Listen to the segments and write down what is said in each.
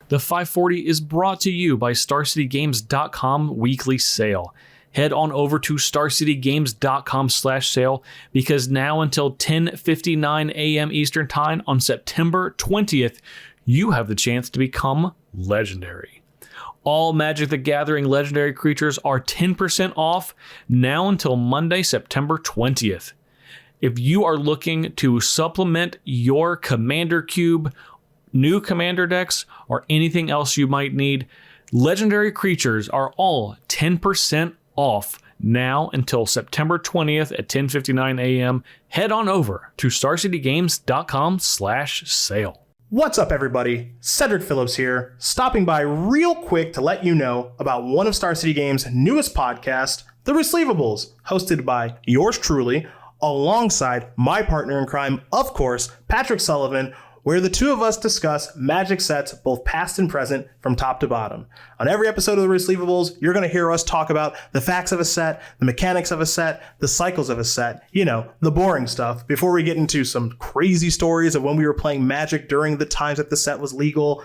The 540 is brought to you by StarCityGames.com weekly sale. Head on over to StarCityGames.com/sale because now until 10:59 a.m. Eastern Time on September 20th, you have the chance to become legendary. All Magic the Gathering legendary creatures are 10% off now until Monday, September 20th. If you are looking to supplement your Commander Cube, new Commander decks, or anything else you might need, legendary creatures are all 10% off now until September 20th at 10:59 a.m. Head on over to StarCityGames.com/sale. What's up, everybody? Cedric Phillips here, stopping by real quick to let you know about one of Star City Games' newest podcasts, The Receivables, hosted by yours truly, alongside my partner in crime, of course, Patrick Sullivan, where the two of us discuss Magic sets, both past and present, from top to bottom. On every episode of The Receivables, you're going to hear us talk about the facts of a set, the mechanics of a set, the cycles of a set, you know, the boring stuff, before we get into some crazy stories of when we were playing Magic during the times that the set was legal.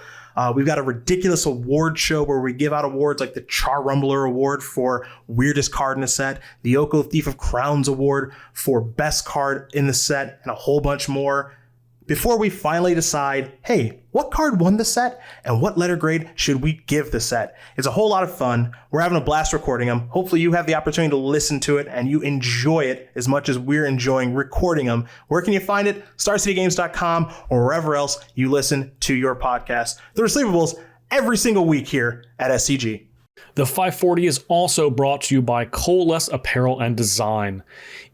We've got a ridiculous award show where we give out awards like the Char Rumbler Award for weirdest card in a set, the Oko Thief of Crowns Award for best card in the set, and a whole bunch more, before we finally decide, hey, what card won the set and what letter grade should we give the set? It's a whole lot of fun. We're having a blast recording them. Hopefully you have the opportunity to listen to it and you enjoy it as much as we're enjoying recording them. Where can you find it? StarCityGames.com or wherever else you listen to your podcast. The Receivables every single week here at SCG. The 540 is also brought to you by Coalesce Apparel and Design.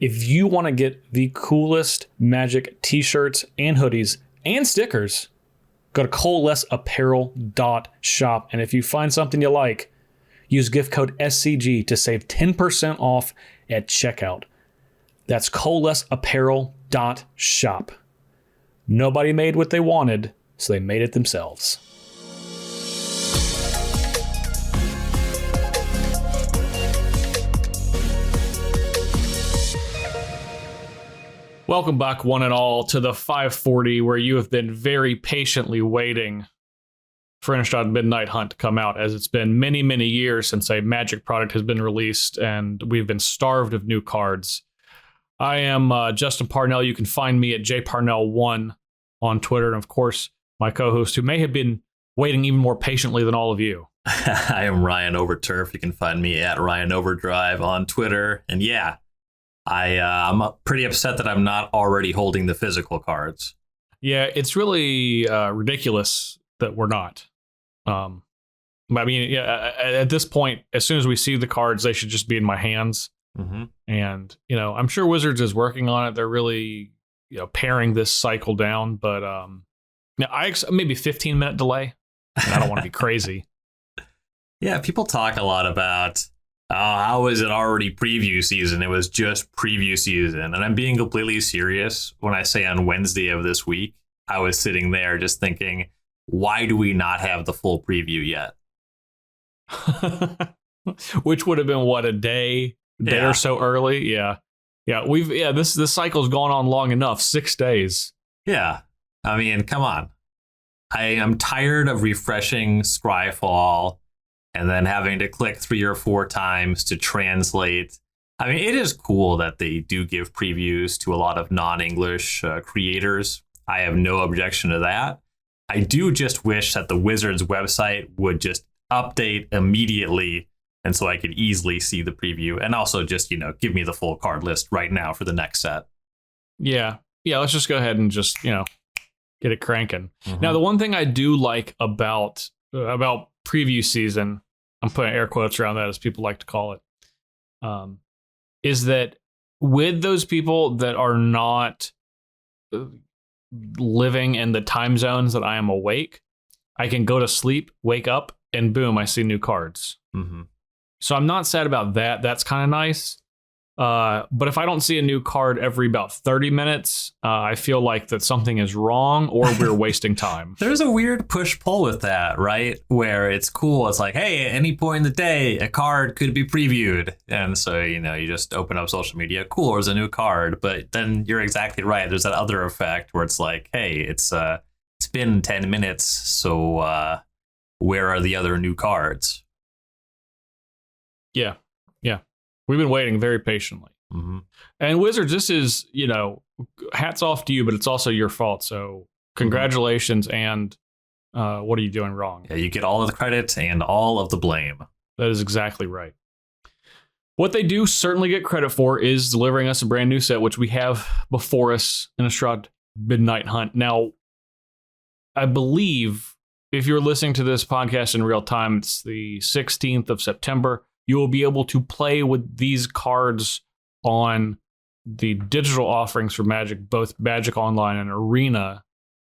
If you want to get the coolest Magic t-shirts and hoodies and stickers, go to coalesceapparel.shop. And if you find something you like, use gift code SCG to save 10% off at checkout. That's coalesceapparel.shop. Nobody made what they wanted, so they made it themselves. Welcome back, one and all, to the 540, where you have been very patiently waiting for Innistrad Midnight Hunt to come out, as it's been many, many years since a Magic product has been released, and we've been starved of new cards. I am Justin Parnell. You can find me at jparnell1 on Twitter, and of course, my co-host, who may have been waiting even more patiently than all of you. I am Ryan Overturf. You can find me at Ryan Overdrive on Twitter, and yeah, I'm pretty upset that I'm not already holding the physical cards. Yeah, it's really ridiculous that we're not. I mean, yeah, at this point, as soon as we see the cards, they should just be in my hands. Mm-hmm. And, you know, I'm sure Wizards is working on it. They're really, paring this cycle down. But maybe 15-minute delay. I don't want to be crazy. Yeah, people talk a lot about, how is it already preview season? It was just preview season. And I'm being completely serious when I say on Wednesday of this week, I was sitting there just thinking, why do we not have the full preview yet? Which would have been, what, a day or so early? Yeah. This cycle's gone on long enough, 6 days. Yeah. I mean, come on. I am tired of refreshing Scryfall and then having to click 3 or 4 times to translate. I mean, it is cool that they do give previews to a lot of non-English creators. I have no objection to that. I do just wish that the Wizards website would just update immediately, and so I could easily see the preview, and also just, give me the full card list right now for the next set. Yeah, let's just go ahead and just, get it cranking. Mm-hmm. Now, the one thing I do like about preview season, I'm putting air quotes around that as people like to call it, is that with those people that are not living in the time zones that I am awake, I can go to sleep, wake up, and boom, I see new cards. Mm-hmm. So I'm not sad about that. That's kind of nice. But if I don't see a new card every about 30 minutes, I feel like that something is wrong or we're wasting time. There's a weird push-pull with that, right? Where it's cool. It's like, hey, at any point in the day, a card could be previewed. And so, you just open up social media. Cool, there's a new card. But then you're exactly right. There's that other effect where it's like, hey, it's been 10 minutes. So where are the other new cards? Yeah. We've been waiting very patiently. Mm-hmm. And Wizards, this is, hats off to you, but it's also your fault. So congratulations. And what are you doing wrong? Yeah, you get all of the credit and all of the blame. That is exactly right. What they do certainly get credit for is delivering us a brand new set, which we have before us in Innistrad Midnight Hunt. Now, I believe if you're listening to this podcast in real time, it's the 16th of September. You will be able to play with these cards on the digital offerings for Magic, both Magic Online and Arena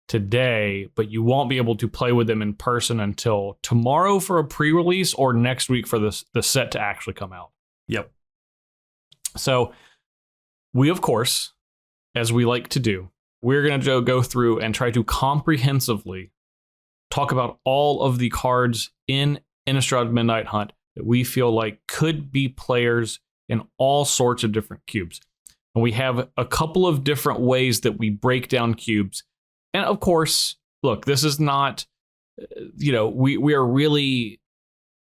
today, but you won't be able to play with them in person until tomorrow for a pre-release or next week for the set to actually come out. Yep. So we, of course, as we like to do, we're going to go through and try to comprehensively talk about all of the cards in Innistrad Midnight Hunt that we feel like could be players in all sorts of different cubes. And we have a couple of different ways that we break down cubes. And of course, look, this is not, we are really,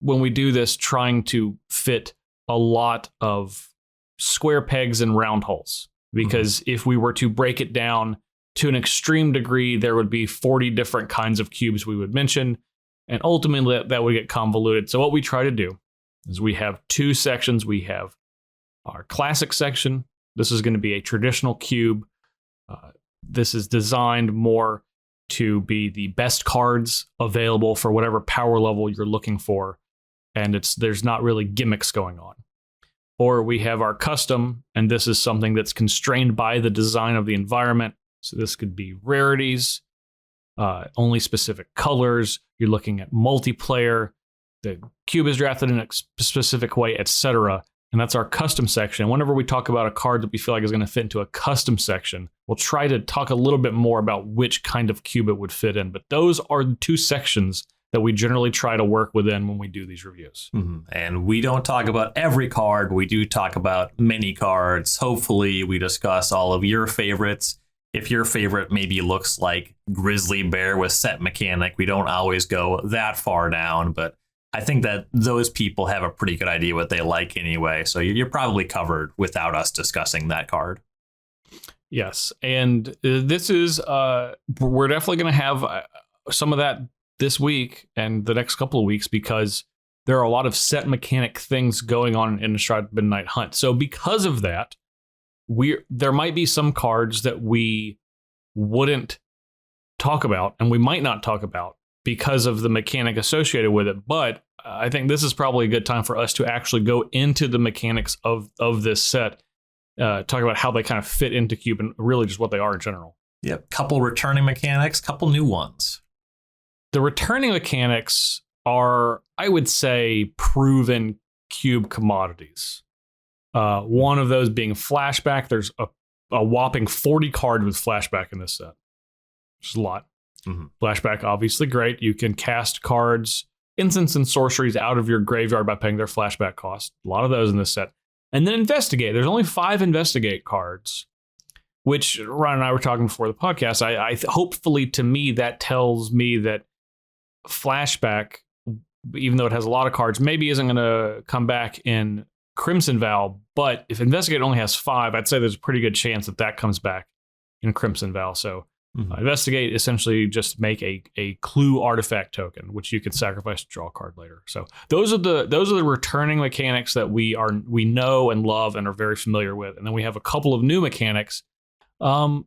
when we do this, trying to fit a lot of square pegs and round holes. Because if we were to break it down to an extreme degree, there would be 40 different kinds of cubes we would mention. And ultimately, that would get convoluted. So what we try to do is we have two sections. We have our classic section. This is going to be a traditional cube. This is designed more to be the best cards available for whatever power level you're looking for. And there's not really gimmicks going on. Or we have our custom, and this is something that's constrained by the design of the environment. So this could be rarities, only specific colors. You're looking at multiplayer. The cube is drafted in a specific way, etc. And that's our custom section. Whenever we talk about a card that we feel like is going to fit into a custom section, we'll try to talk a little bit more about which kind of cube it would fit in. But those are the two sections that we generally try to work within when we do these reviews. Mm-hmm. And we don't talk about every card. We do talk about many cards. Hopefully, we discuss all of your favorites. If your favorite maybe looks like Grizzly Bear with set mechanic, we don't always go that far down, but I think that those people have a pretty good idea what they like anyway. So you're probably covered without us discussing that card. Yes. And this is, we're definitely going to have some of that this week and the next couple of weeks because there are a lot of set mechanic things going on in Innistrad Midnight Hunt. So because of that, there might be some cards that we wouldn't talk about and we might not talk about because of the mechanic associated with it. But I think this is probably a good time for us to actually go into the mechanics of this set, talk about how they kind of fit into Cube and really just what they are in general. Yep. Couple returning mechanics, couple new ones. The returning mechanics are, I would say, proven Cube commodities. One of those being flashback. There's a whopping 40 cards with flashback in this set. Which is a lot. Mm-hmm. Flashback, obviously great. You can cast cards, instants, and sorceries out of your graveyard by paying their flashback cost. A lot of those in this set. And then investigate. There's only 5 investigate cards, which Ryan and I were talking before the podcast. I hopefully, to me, that tells me that flashback, even though it has a lot of cards, maybe isn't going to come back in Crimson Vow. But if investigate only has 5, I'd say there's a pretty good chance that comes back in Crimson Vow. So investigate essentially just make a clue artifact token, which you can sacrifice to draw a card later. So those are the returning mechanics that we know and love and are very familiar with. And then we have a couple of new mechanics, all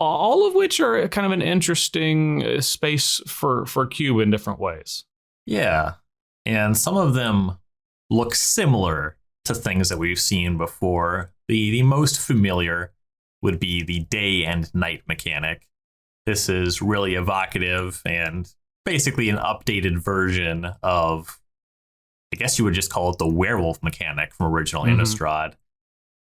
of which are kind of an interesting space for Cube in different ways. Yeah, and some of them look similar to things that we've seen before. The most familiar would be the day and night mechanic. This is really evocative and basically an updated version of, I guess you would just call it the werewolf mechanic from original Innistrad,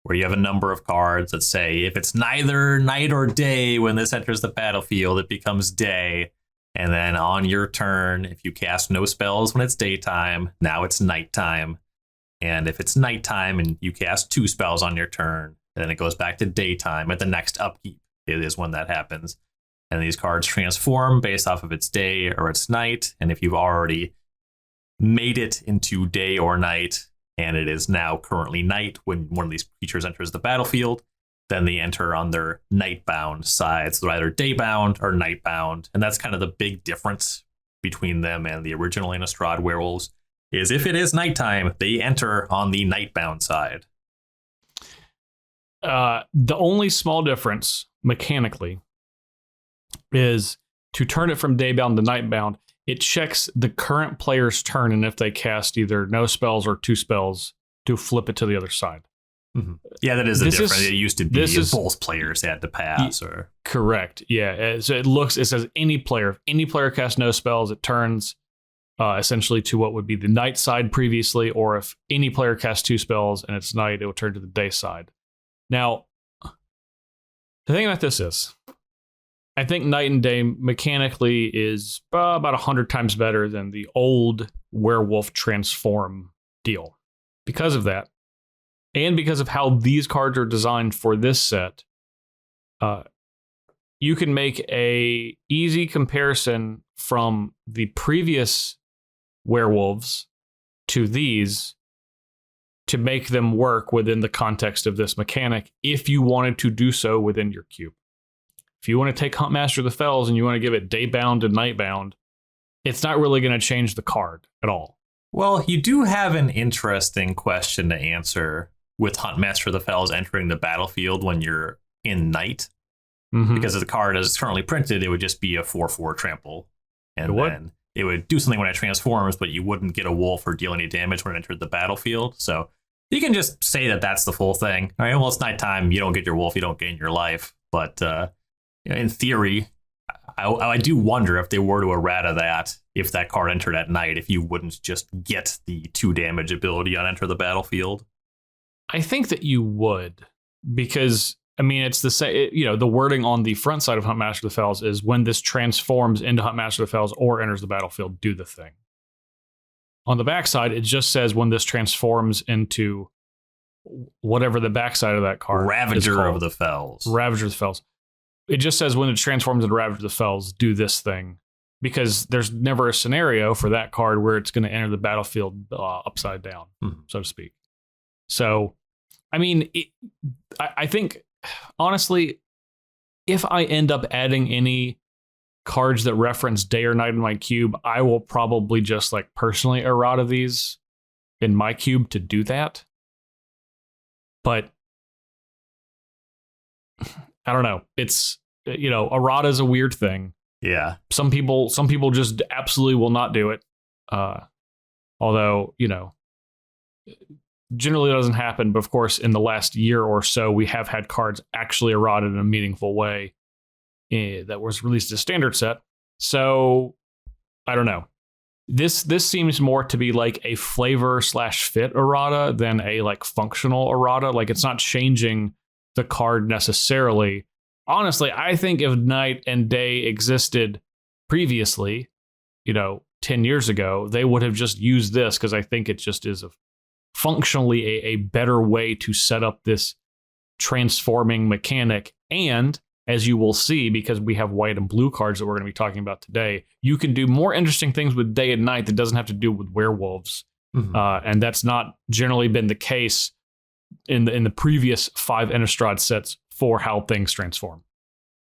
where you have a number of cards that say, if it's neither night or day when this enters the battlefield, it becomes day. And then on your turn, if you cast no spells when it's daytime, now it's nighttime. And if it's nighttime and you cast 2 spells on your turn, then it goes back to daytime at the next upkeep. It is when that happens. And these cards transform based off of its day or its night. And if you've already made it into day or night, and it is now currently night when one of these creatures enters the battlefield, then they enter on their night-bound side. So they're either day-bound or night-bound. And that's kind of the big difference between them and the original Innistrad werewolves, is if it is nighttime, they enter on the night-bound side. The only small difference mechanically is to turn it from day-bound to night-bound, it checks the current player's turn, and if they cast either no spells or 2 spells, to flip it to the other side. Mm-hmm. Yeah, that is a difference. It used to be both players had to pass. Or correct. Yeah. So it says any player casts no spells, it turns essentially to what would be the night side previously, or if any player casts 2 spells and it's night, it will turn to the day side. Now, the thing about this is, I think night and day mechanically is about 100 times better than the old werewolf transform deal. Because of that, and because of how these cards are designed for this set, you can make a easy comparison from the previous werewolves to these to make them work within the context of this mechanic if you wanted to do so within your cube. If you want to take Huntmaster of the Fells and you want to give it day-bound and night-bound, it's not really going to change the card at all. Well, you do have an interesting question to answer with Huntmaster of the Fells entering the battlefield when you're in night. Mm-hmm. Because if the card is currently printed, it would just be a 4/4 trample. And then it would do something when it transforms, but you wouldn't get a wolf or deal any damage when it entered the battlefield. So you can just say that that's the full thing. All right, well, it's nighttime. You don't get your wolf. You don't gain your life. But in theory, I do wonder if they were to errata that, if that card entered at night, if you wouldn't just get the 2 damage ability on enter the battlefield. I think that you would, because, I mean, it's the same, the wording on the front side of Huntmaster of the Fells is when this transforms into Huntmaster of the Fells or enters the battlefield, do the thing. On the backside, it just says when this transforms into whatever the backside of that card Ravager of the Fells. Ravager of the Fells. It just says when it transforms into Ravager of the Fells, do this thing. Because there's never a scenario for that card where it's going to enter the battlefield upside down, so to speak. So, I mean, I think, honestly, if I end up adding any cards that reference day or night in my cube, I will probably just personally errata these in my cube to do that. But I don't know. It's, errata is a weird thing. Yeah. Some people just absolutely will not do it. Although, generally doesn't happen. But of course, in the last year or so, we have had cards actually errata in a meaningful way that was released as standard set. So I don't know. This seems more to be like a flavor/fit errata than a functional errata. It's not changing the card necessarily. Honestly, I think if night and day existed previously, 10 years ago, they would have just used this, because I think it just is functionally a better way to set up this transforming mechanic. And as you will see, because we have white and blue cards that we're going to be talking about today, you can do more interesting things with day and night that doesn't have to do with werewolves. Mm-hmm. And that's not generally been the case in the previous 5 Innistrad sets for how things transform.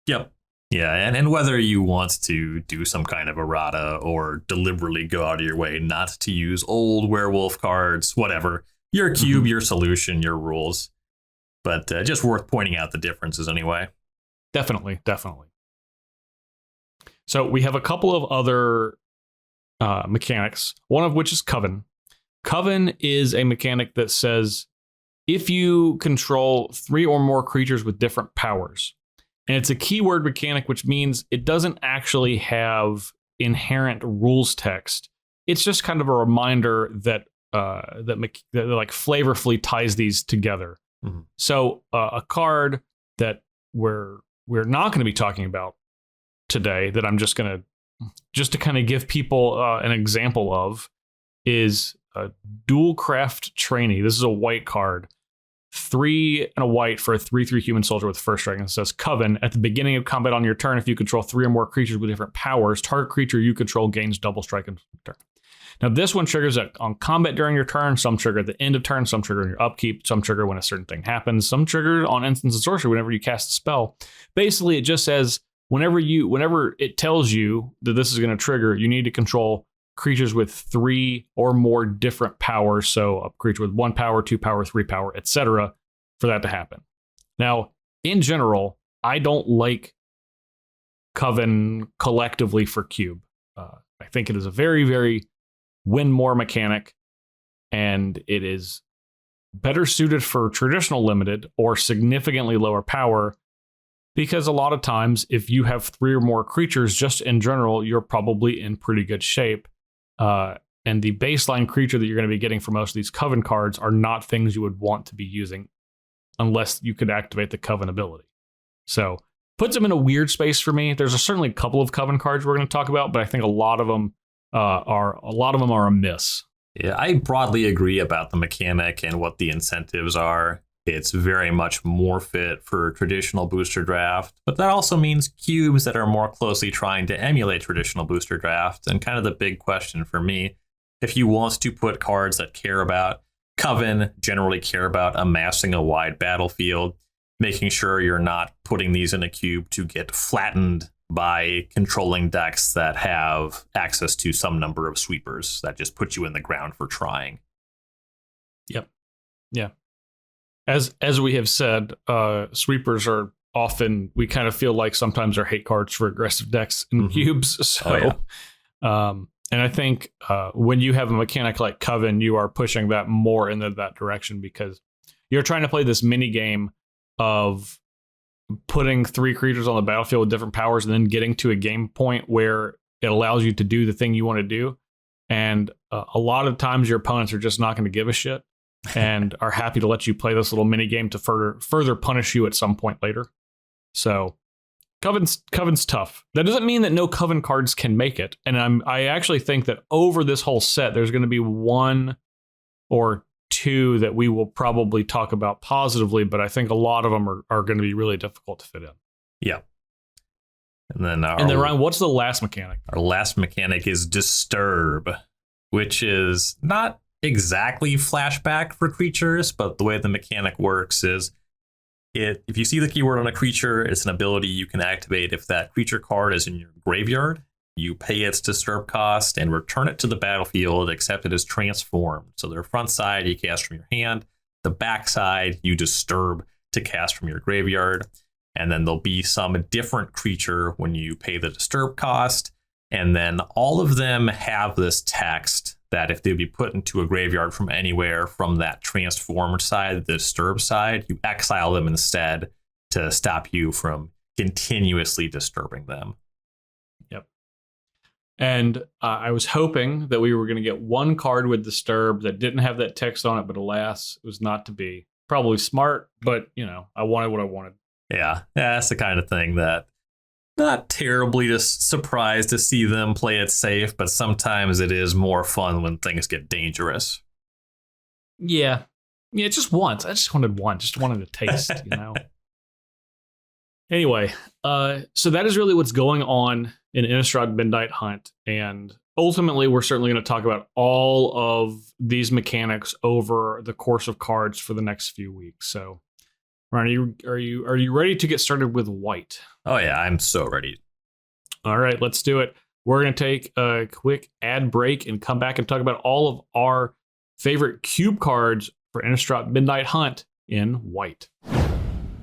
Yep. Yeah, and whether you want to do some kind of errata or deliberately go out of your way not to use old werewolf cards, whatever, your cube, your solution, your rules. But just worth pointing out the differences anyway. Definitely. So we have a couple of other mechanics, one of which is Coven. Coven is a mechanic that says, if you control 3 or more creatures with different powers, and it's a keyword mechanic, which means it doesn't actually have inherent rules text. It's just kind of a reminder that flavorfully ties these together. Mm-hmm. So a card that we're not going to be talking about today, that I'm just to kind of give people an example of, is a Dual Craft Trainee. This is a white card. 3 and a white for a 3/3 human soldier with first strike. And it says Coven. At the beginning of combat on your turn, if you control 3 or more creatures with different powers, target creature you control gains double strike on turn. Now, this one triggers on combat during your turn. Some trigger at the end of turn. Some trigger in your upkeep. Some trigger when a certain thing happens. Some trigger on instance and sorcery whenever you cast a spell. Basically, it just says whenever it tells you that this is going to trigger, you need to control creatures with 3 or more different powers. So a creature with 1 power, 2 power, 3 power, etc. for that to happen. Now, in general, I don't like Coven collectively for Cube. I think it is a very, very win more mechanic, and it is better suited for traditional limited or significantly lower power, because a lot of times if you have 3 or more creatures, just in general, you're probably in pretty good shape. And the baseline creature that you're going to be getting for most of these Coven cards are not things you would want to be using unless you could activate the Coven ability. So puts them in a weird space for me. There's certainly a couple of Coven cards we're going to talk about, but I think a lot of them are a miss. Yeah, I broadly agree about the mechanic and what the incentives are. It's very much more fit for traditional booster draft, but that also means cubes that are more closely trying to emulate traditional booster draft. And kind of the big question for me, if you want to put cards that care about Coven, generally care about amassing a wide battlefield, making sure you're not putting these in a cube to get flattened by controlling decks that have access to some number of sweepers that just put you in the ground for trying. Yep. Yeah. As we have said, sweepers are often, we kind of feel like sometimes are hate cards for aggressive decks in cubes. So, and I think when you have a mechanic like Coven, you are pushing that more into that direction, because you're trying to play this mini game of putting 3 creatures on the battlefield with different powers and then getting to a game point where it allows you to do the thing you want to do. And a lot of times your opponents are just not going to give a shit and are happy to let you play this little mini game to further punish you at some point later. So Coven's tough. That doesn't mean that no Coven cards can make it. And I actually think that over this whole set, there's going to be 1 or 2 that we will probably talk about positively, but I think a lot of them are going to be really difficult to fit in. Yeah. And then Ryan, what's the last mechanic? Our last mechanic is Disturb, which is not exactly flashback for creatures, but the way the mechanic works is if you see the keyword on a creature, it's an ability you can activate if that creature card is in your graveyard. You pay its Disturb cost and return it to the battlefield, except it is transformed. So their front side you cast from your hand, the back side you Disturb to cast from your graveyard, and then there'll be some different creature when you pay the Disturb cost. And then all of them have this text that if they'd be put into a graveyard from anywhere from that transformed side, the Disturb side, you exile them instead to stop you from continuously disturbing them. Yep. And I was hoping that we were going to get 1 card with Disturb that didn't have that text on it, but alas, it was not to be. Probably smart, but I wanted what I wanted. Yeah, that's the kind of thing that not terribly just surprised to see them play it safe, but sometimes it is more fun when things get dangerous. Yeah, just once. I just wanted one. Just wanted a taste, Anyway, so that is really what's going on in Innistrad Midnight Hunt, and ultimately we're certainly going to talk about all of these mechanics over the course of cards for the next few weeks. So, Ryan, are you ready to get started with white? Oh yeah, I'm so ready. All right, let's do it. We're going to take a quick ad break and come back and talk about all of our favorite cube cards for Innistrad Midnight Hunt in white.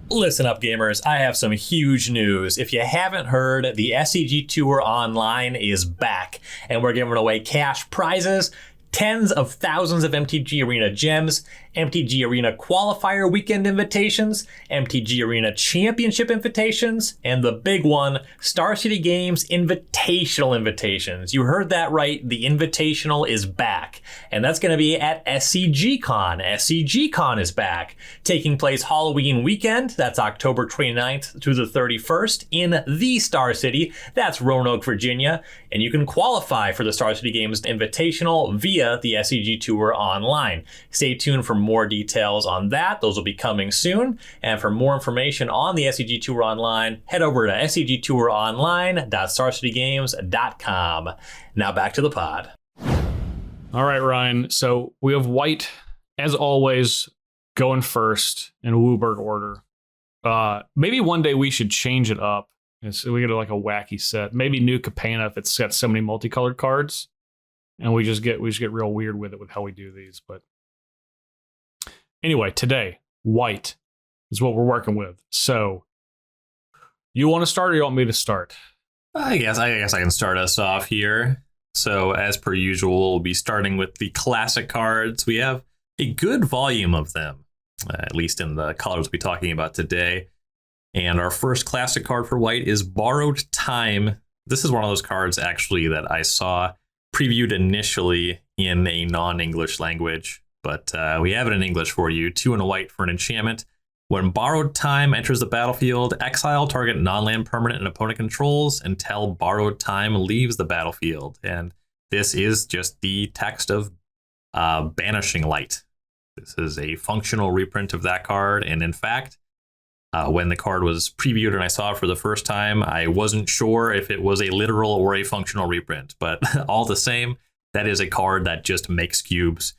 Listen up, gamers. I have some huge news. If you haven't heard, the SCG Tour Online is back, and we're giving away cash prizes, tens of thousands of MTG Arena gems, MTG Arena Qualifier Weekend invitations, MTG Arena Championship invitations, and the big one, Star City Games Invitational invitations. You heard that right. The Invitational is back, and that's going to be at SCGCon. SCGCon is back, taking place Halloween weekend. That's October 29th through the 31st in the Star City. That's Roanoke, Virginia, and you can qualify for the Star City Games Invitational via via the SCG Tour Online. Stay tuned for more details on that. Those will be coming soon. And for more information on the SCG Tour Online, head over to scgtouronline.starcitygames.com. Now back to the pod. All right, Ryan. So we have white, as always, going first in Wooburg order. Maybe one day we should change it up. So we get like a wacky set. Maybe New Capena if it's got so many multicolored cards, and we just get real weird with it with how we do these. But anyway, today white is what we're working with. So you want to start, or you want me to start? I guess I can start us off here. So as per usual, we'll be starting with the classic cards. We have a good volume of them, at least in the colors we'll be talking about today. And our first classic card for white is Borrowed Time. This is one of those cards, actually, that I saw previewed initially in a non-English language. But we have it in English for you. 2 and a white for an enchantment. When Borrowed Time enters the battlefield, exile target non-land permanent and opponent controls until Borrowed Time leaves the battlefield. And this is just the text of Banishing Light. This is a functional reprint of that card. And in fact, when the card was previewed and I saw it for the first time, I wasn't sure if it was a literal or a functional reprint. But all the same, that is a card that just makes cubes,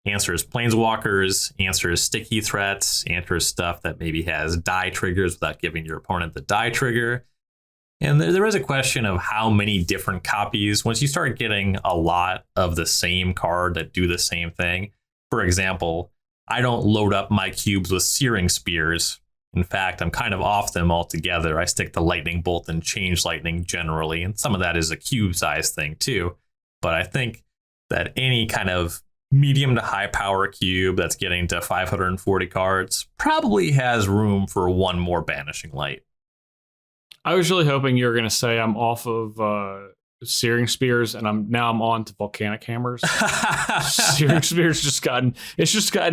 answers planeswalkers, answers sticky threats, answers stuff that maybe has die triggers without giving your opponent the die trigger. And there is a question of how many different copies. Once you start getting a lot of the same card that do the same thing, for example, I don't load up my cubes with Searing Spears. In fact, I'm kind of off them altogether. I stick to Lightning Bolt and Change Lightning generally, and some of that is a cube size thing too. But I think that any kind of medium to high power cube that's getting to 540 cards probably has room for one more Banishing Light. I was really hoping you were going to say I'm off of Searing Spears and I'm on to Volcanic Hammers. Searing Spears just gotten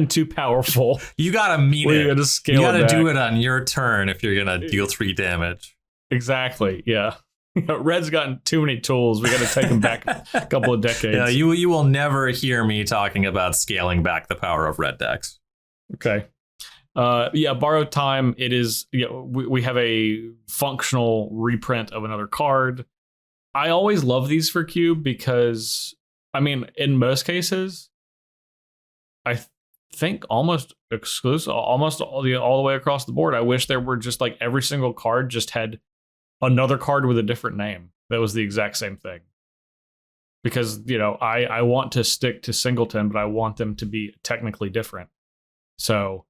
too powerful. You gotta mean it. You gotta do it on your turn if you're gonna deal 3 damage. Exactly. Yeah. Red's gotten too many tools. We got to take him back a couple of decades. Yeah, you will never hear me talking about scaling back the power of red decks. Okay. Borrowed Time. It is. We have a functional reprint of another card. I always love these for cube because, I mean, in most cases, I think almost exclusive, almost all the way across the board. I wish there were just like every single card just had another card with a different name that was the exact same thing. Because, I want to stick to Singleton, but I want them to be technically different. So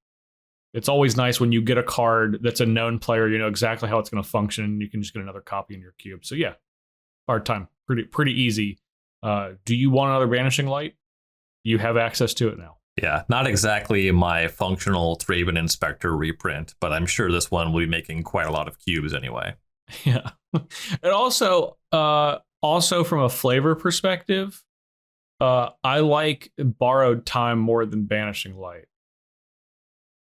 it's always nice when you get a card that's a known player, you know exactly how it's going to function, and you can just get another copy in your cube. So yeah. Hard time. Pretty easy. Do you want another Banishing Light? You have access to it now. Yeah, not exactly my functional Thraben Inspector reprint, but I'm sure this one will be making quite a lot of cubes anyway. Yeah. And also from a flavor perspective, I like Borrowed Time more than Banishing Light.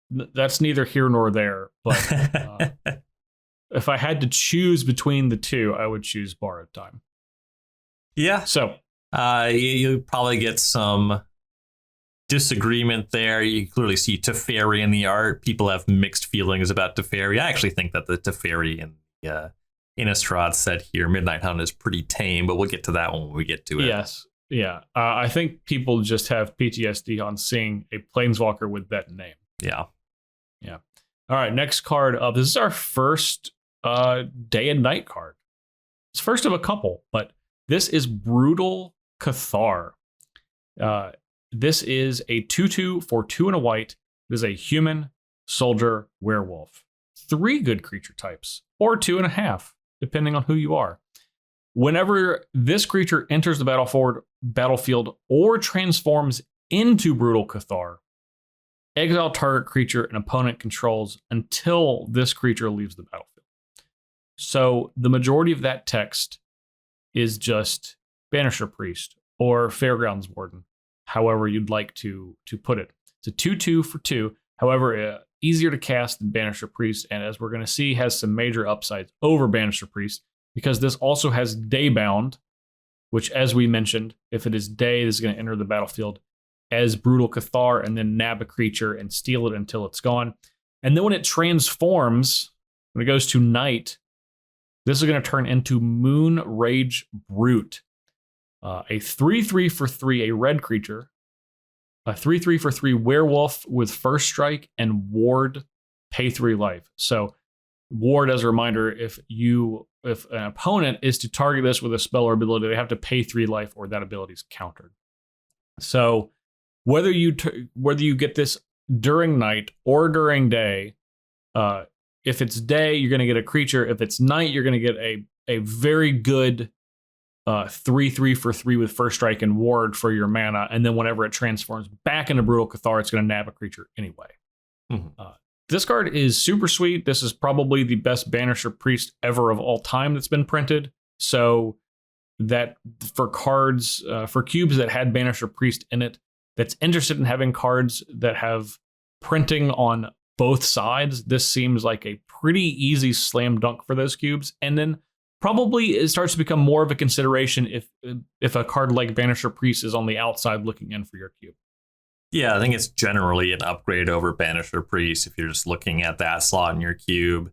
That's neither here nor there, but if I had to choose between the two, I would choose Borrowed Time. Yeah. So you probably get some disagreement there. You clearly see Teferi in the art. People have mixed feelings about Teferi. I actually think that the Teferi in the Innistrad set here, Midnight Hunt, is pretty tame, but we'll get to that when we get to it. Yes. Yeah. I think people just have PTSD on seeing a Planeswalker with that name. Yeah. Yeah. All right. Next card up. This is our first day and night card. It's first of a couple, but this is Brutal Cathar. This is a 2/2 for 2 and a white. It is a human, soldier, werewolf. 3 good creature types, or 2.5, depending on who you are. Whenever this creature enters the battlefield or transforms into Brutal Cathar, exile target creature an opponent controls until this creature leaves the battlefield. So the majority of that text is just Banisher Priest or Fairgrounds Warden, however you'd like to put it. It's a 2/2 for 2, however, easier to cast than Banisher Priest, and as we're going to see, has some major upsides over Banisher Priest, because this also has Daybound, which, as we mentioned, if it is day, this is going to enter the battlefield as Brutal Cathar and then nab a creature and steal it until it's gone. And then when it transforms, when it goes to night, this is going to turn into Moon Rage Brute, a 3/3 for 3, a red creature, a 3/3 for 3 werewolf with first strike and ward, pay 3 life. So ward, as a reminder, if an opponent is to target this with a spell or ability, they have to pay 3 life or that ability is countered. So whether you get this during night or during day, if it's day, you're going to get a creature. If it's night, you're going to get a very good 3/3 for 3 with first strike and ward for your mana. And then whenever it transforms back into Brutal Cathar, it's going to nab a creature anyway. Mm-hmm. This card is super sweet. This is probably the best Banisher Priest ever of all time that's been printed. So that for cards, for cubes that had Banisher Priest in it, that's interested in having cards that have printing on both sides, this seems like a pretty easy slam dunk for those cubes. And then probably it starts to become more of a consideration if a card like Banisher Priest is on the outside looking in for your cube. Yeah, I think it's generally an upgrade over Banisher Priest if you're just looking at that slot in your cube.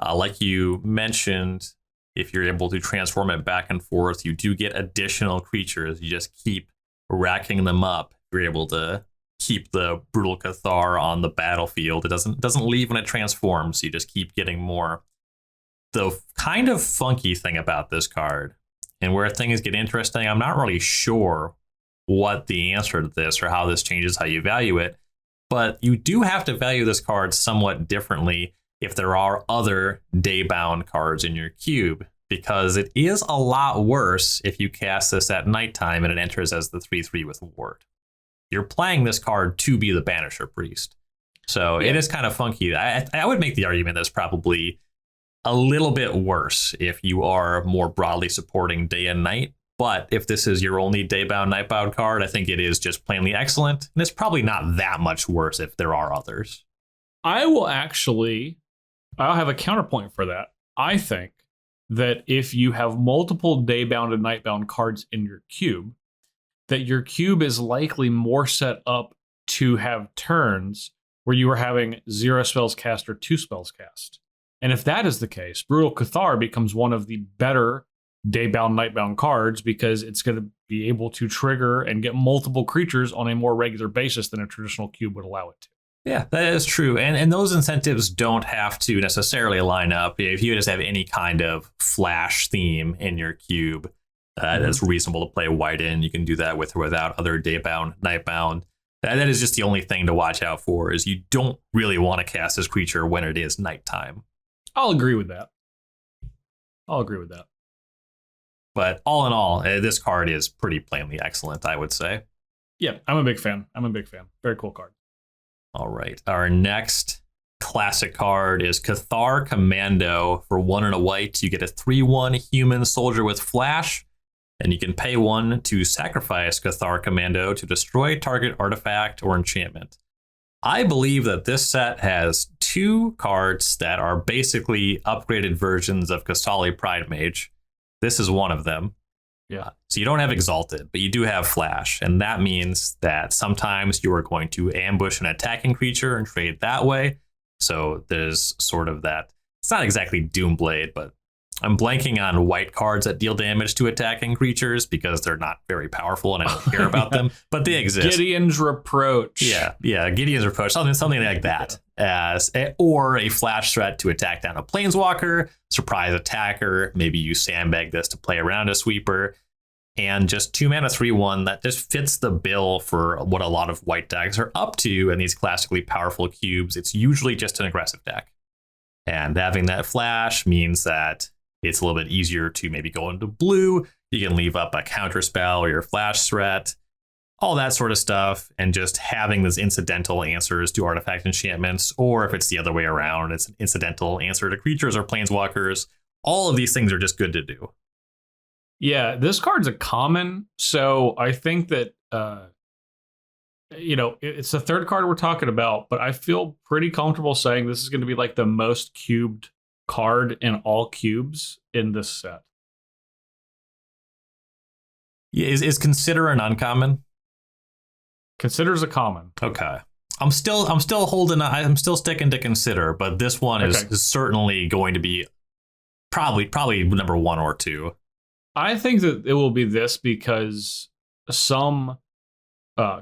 Like you mentioned, if you're able to transform it back and forth, you do get additional creatures. You just keep racking them up. You're able to keep the Brutal Cathar on the battlefield. It doesn't leave when it transforms. You just keep getting more. The kind of funky thing about this card, and where things get interesting, I'm not really sure what the answer to this or how this changes how you value it, but you do have to value this card somewhat differently if there are other day-bound cards in your cube, because it is a lot worse if you cast this at nighttime and it enters as the 3/3 with ward. You're playing this card to be the Banisher Priest. So It is kind of funky. I would make the argument that's probably a little bit worse if you are more broadly supporting day and night. But if this is your only day-bound, night-bound card, I think it is just plainly excellent. And it's probably not that much worse if there are others. I'll have a counterpoint for that. I think that if you have multiple day-bound and night-bound cards in your cube, that your cube is likely more set up to have turns where you are having 0 spells cast or 2 spells cast. And if that is the case, Brutal Cathar becomes one of the better day-bound, night-bound cards because it's going to be able to trigger and get multiple creatures on a more regular basis than a traditional cube would allow it to. Yeah, that is true. And those incentives don't have to necessarily line up. If you just have any kind of flash theme in your cube, that's reasonable to play white in. You can do that with or without other day-bound, night-bound. That is just the only thing to watch out for, is you don't really want to cast this creature when it is nighttime. I'll agree with that. But all in all, this card is pretty plainly excellent, I would say. Yeah, I'm a big fan. Very cool card. All right. Our next classic card is Cathar Commando. For 1 and a white, you get a 3/1 human soldier with flash, and you can pay 1 to sacrifice Cathar Commando to destroy target artifact or enchantment. I believe that this set has 2 cards that are basically upgraded versions of Kasali Pride Mage. This is one of them. Yeah. So you don't have Exalted, but you do have Flash. And that means that sometimes you are going to ambush an attacking creature and trade that way. So there's sort of that. It's not exactly Doomblade, but I'm blanking on white cards that deal damage to attacking creatures because they're not very powerful and I don't care about them, but they exist. Gideon's Reproach. Yeah, Gideon's Reproach, something like that. Or a flash threat to attack down a planeswalker, surprise attacker, maybe you sandbag this to play around a sweeper, and just 2 mana 3/1 that just fits the bill for what a lot of white decks are up to in these classically powerful cubes. It's usually just an aggressive deck. And having that flash means that it's a little bit easier to maybe go into blue. You can leave up a counter spell or your flash threat, all that sort of stuff. And just having those incidental answers to artifact enchantments, or if it's the other way around, it's an incidental answer to creatures or planeswalkers. All of these things are just good to do. Yeah, this card's a common. So I think that, it's the third card we're talking about, but I feel pretty comfortable saying this is going to be like the most cubed card in all cubes in this set. Is consider an uncommon? Consider's a common. Okay. I'm still sticking to consider, but this one is certainly going to be probably number 1 or 2. I think that it will be this because some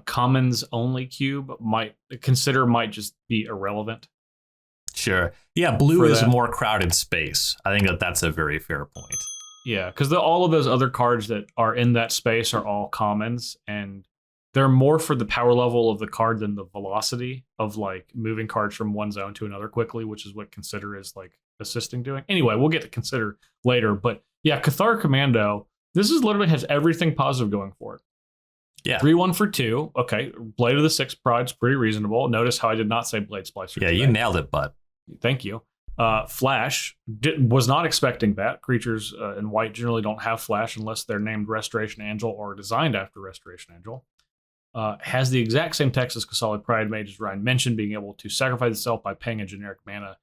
commons only cube might just be irrelevant. Sure. Yeah, blue is a more crowded space. I think that's a very fair point. Yeah, because all of those other cards that are in that space are all commons, and they're more for the power level of the card than the velocity of like moving cards from one zone to another quickly, which is what Consider is like assisting doing. Anyway, we'll get to Consider later, but yeah, Cathar Commando, this is literally has everything positive going for it. Yeah. 3-1 for 2. Okay. Blade of the Sixth Pride's pretty reasonable. Notice how I did not say Blade Splicer. Yeah, you nailed it, bud. Thank you. Flash was not expecting that. Creatures in white generally don't have flash unless they're named Restoration Angel or designed after Restoration Angel. Has the exact same text as Kasali Pride Mage, as Ryan mentioned, being able to sacrifice itself by paying a generic mana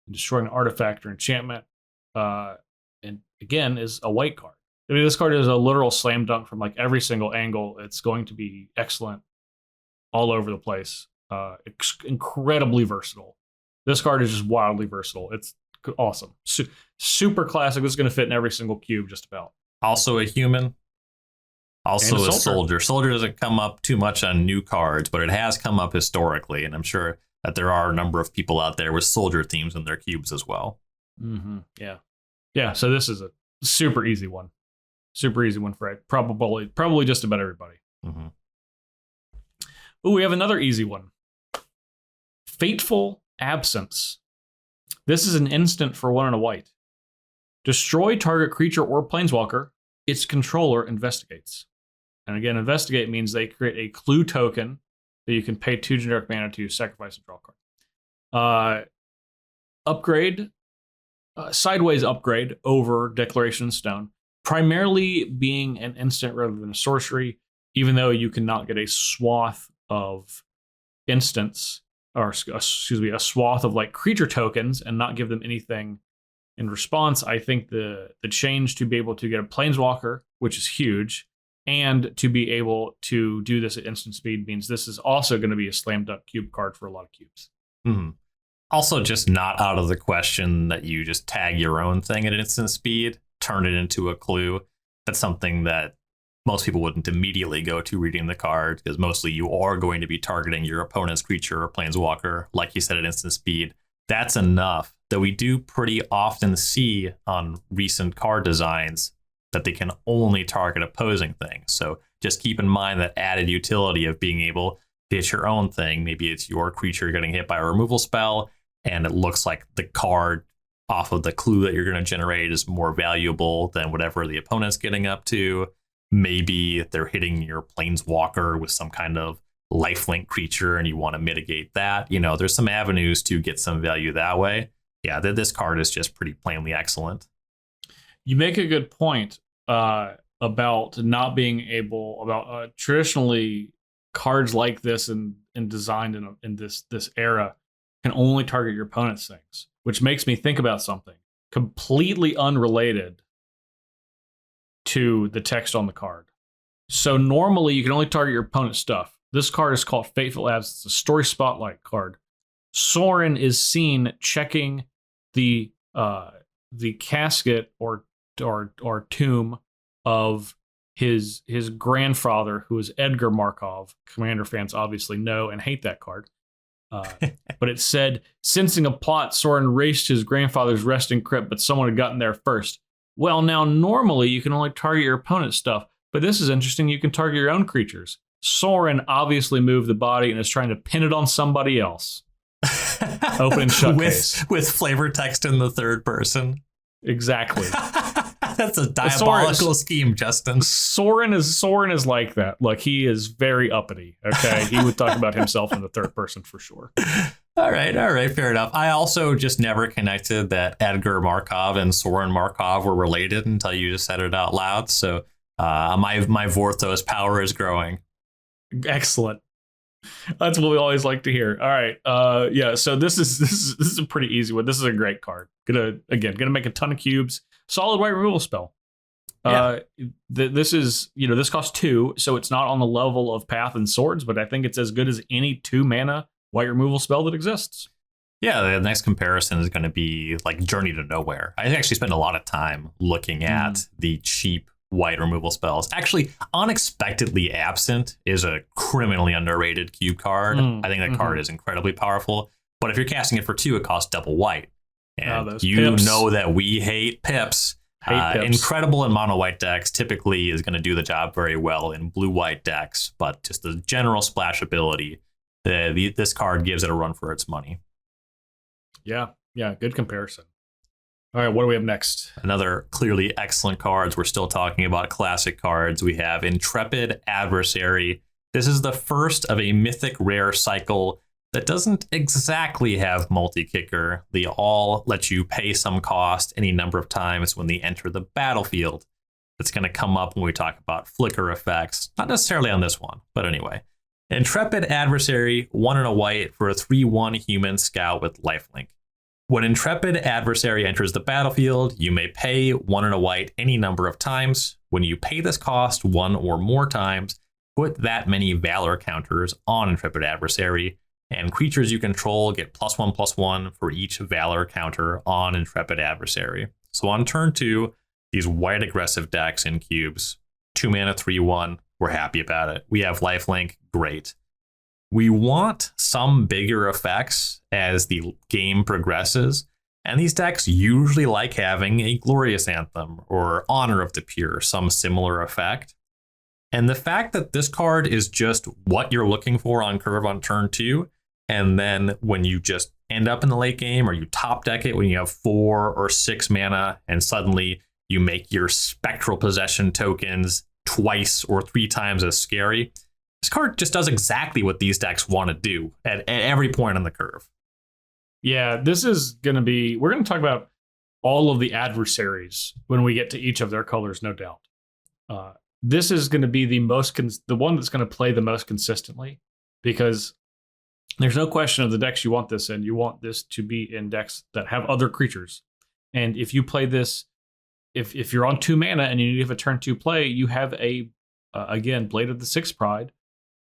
and destroying an artifact or enchantment. And again, is a white card. I mean, this card is a literal slam dunk from like every single angle. It's going to be excellent all over the place. Incredibly versatile. This card is just wildly versatile. It's awesome. Super classic. This is going to fit in every single cube just about. Also a human. Also a soldier. Soldier doesn't come up too much on new cards, but it has come up historically. And I'm sure that there are a number of people out there with soldier themes in their cubes as well. Mm-hmm. Yeah. Yeah. So this is a super easy one. Super easy one for probably just about everybody. Mm-hmm. Ooh, we have another easy one. Fateful Absence. This is an instant for 1 and a white. Destroy target creature or planeswalker. Its controller investigates. And again, investigate means they create a clue token that you can pay 2 generic mana to sacrifice and draw a card. Upgrade. Sideways upgrade over Declaration Stone. Primarily being an instant rather than a sorcery, even though you cannot get a swath of instants, or excuse me, a swath of like creature tokens and not give them anything in response. I think the change to be able to get a planeswalker, which is huge, and to be able to do this at instant speed means this is also going to be a slam dunk cube card for a lot of cubes. Mm-hmm. Also, just not out of the question that you just tag your own thing at instant speed, turn it into a clue. That's something that most people wouldn't immediately go to reading the card, because mostly you are going to be targeting your opponent's creature or planeswalker, like you said, at instant speed. That's enough that we do pretty often see on recent card designs that they can only target opposing things. So just keep in mind that added utility of being able to hit your own thing. Maybe it's your creature getting hit by a removal spell, and it looks like the card off of the clue that you're going to generate is more valuable than whatever the opponent's getting up to. Maybe they're hitting your planeswalker with some kind of lifelink creature and you want to mitigate that. You know, there's some avenues to get some value that way. Yeah, this card is just pretty plainly excellent. You make a good point about not being able, about traditionally cards like this and designed in this era can only target your opponent's things, which makes me think about something completely unrelated to the text on the card. So normally you can only target your opponent's stuff. This card is called Fateful Absence. It's a story spotlight card. Sorin is seen checking the casket or tomb of his grandfather, who is Edgar Markov. Commander fans obviously know and hate that card. But it said, sensing a plot, Sorin raced his grandfather's resting crypt, but someone had gotten there first. Well, now normally you can only target your opponent's stuff, but this is interesting. You can target your own creatures. Sorin obviously moved the body and is trying to pin it on somebody else. Open and shut case. With flavor text in the third person. Exactly. That's a diabolical scheme, Justin. Sorin is like that. Like, he is very uppity. Okay, he would talk about himself in the third person for sure. All right, fair enough. I also just never connected that Edgar Markov and Sorin Markov were related until you just said it out loud. So my Vorthos power is growing. Excellent. That's what we always like to hear. All right. Yeah. So this is a pretty easy one. This is a great card. Gonna make a ton of cubes. Solid white removal spell. This is, this costs 2, so it's not on the level of Path and Swords, but I think it's as good as any 2 mana white removal spell that exists. Yeah, the next comparison is going to be like Journey to Nowhere. I actually spent a lot of time looking at the cheap white removal spells. Actually, Unexpectedly Absent is a criminally underrated cube card. I think that card is incredibly powerful. But if you're casting it for 2, it costs double white. And you pips. know that we hate pips. Incredible in mono white decks typically is going to do the job very well in blue white decks, but just the general splash ability, this card gives it a run for its money. Yeah, good comparison. All right, what do we have next? Another clearly excellent cards. We're still talking about classic cards. We have Intrepid Adversary. This is the first of a mythic rare cycle that doesn't exactly have multi-kicker. They all let you pay some cost any number of times when they enter the battlefield. That's going to come up when we talk about flicker effects. Not necessarily on this one, but anyway. Intrepid Adversary, 1 and a white for a 3/1 human scout with lifelink. When Intrepid Adversary enters the battlefield, you may pay 1 and a white any number of times. When you pay this cost 1 or more times, put that many Valor counters on Intrepid Adversary, and creatures you control get +1/+1 for each Valor counter on Intrepid Adversary. So on turn 2, these white aggressive decks in cubes, 2 mana 3/1, we're happy about it. We have lifelink, great. We want some bigger effects as the game progresses, and these decks usually like having a Glorious Anthem or Honor of the Pure, some similar effect. And the fact that this card is just what you're looking for on curve on turn 2, and then when you just end up in the late game or you top deck it when you have 4 or 6 mana and suddenly you make your Spectral Possession tokens twice or 3 times as scary. This card just does exactly what these decks want to do at every point on the curve. Yeah, this is going to be... We're going to talk about all of the adversaries when we get to each of their colors, no doubt. This is going to be the one that's going to play the most consistently, because there's no question of the decks you want this in. You want this to be in decks that have other creatures. And if you play this, if you're on 2 mana and you have a turn 2 play, you have again, Blade of the Sixth Pride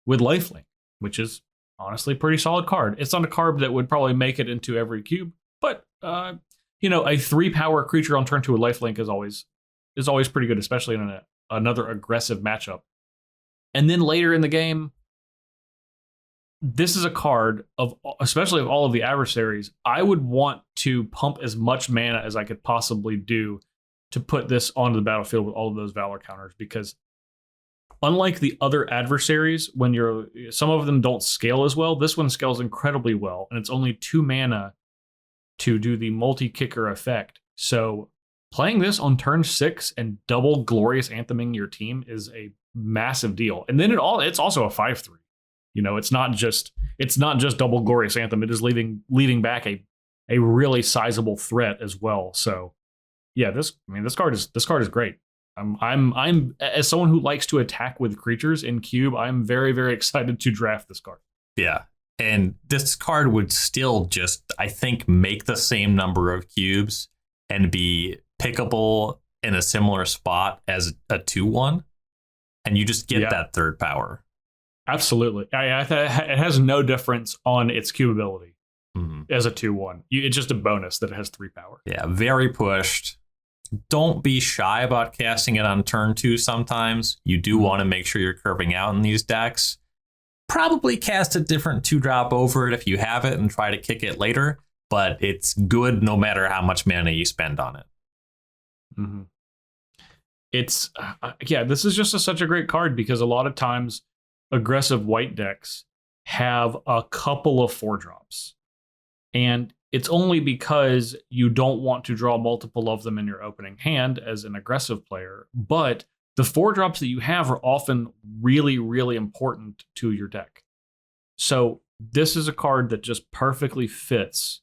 with lifelink, which is honestly a pretty solid card. It's not a card that would probably make it into every cube, but a 3-power creature on turn 2 with lifelink is always pretty good, especially in another aggressive matchup. And then later in the game, this is a card especially of all of the adversaries, I would want to pump as much mana as I could possibly do to put this onto the battlefield with all of those Valor counters, because unlike the other adversaries, some of them don't scale as well, this one scales incredibly well, and it's only 2 mana to do the multi-kicker effect. So playing this on turn 6 and double Glorious Antheming your team is a massive deal. And then it's also a 5/3. It's not just double Glorious Anthem. It is leaving back a really sizable threat as well. So yeah, this card is great. I'm as someone who likes to attack with creatures in cube, I'm very, very excited to draft this card. Yeah. And this card would still just, I think, make the same number of cubes and be pickable in a similar spot as a 2/1. And you just get that 3rd power. Absolutely. It has no difference on its cube ability as a 2/1. It's just a bonus that it has 3 power. Yeah, very pushed. Don't be shy about casting it on turn 2 sometimes. You do want to make sure you're curving out in these decks. Probably cast a different 2-drop over it if you have it and try to kick it later, but it's good no matter how much mana you spend on it. Mm-hmm. It's, this is just such a great card, because a lot of times aggressive white decks have a couple of 4-drops. And it's only because you don't want to draw multiple of them in your opening hand as an aggressive player. But the 4-drops that you have are often really, really important to your deck. So this is a card that just perfectly fits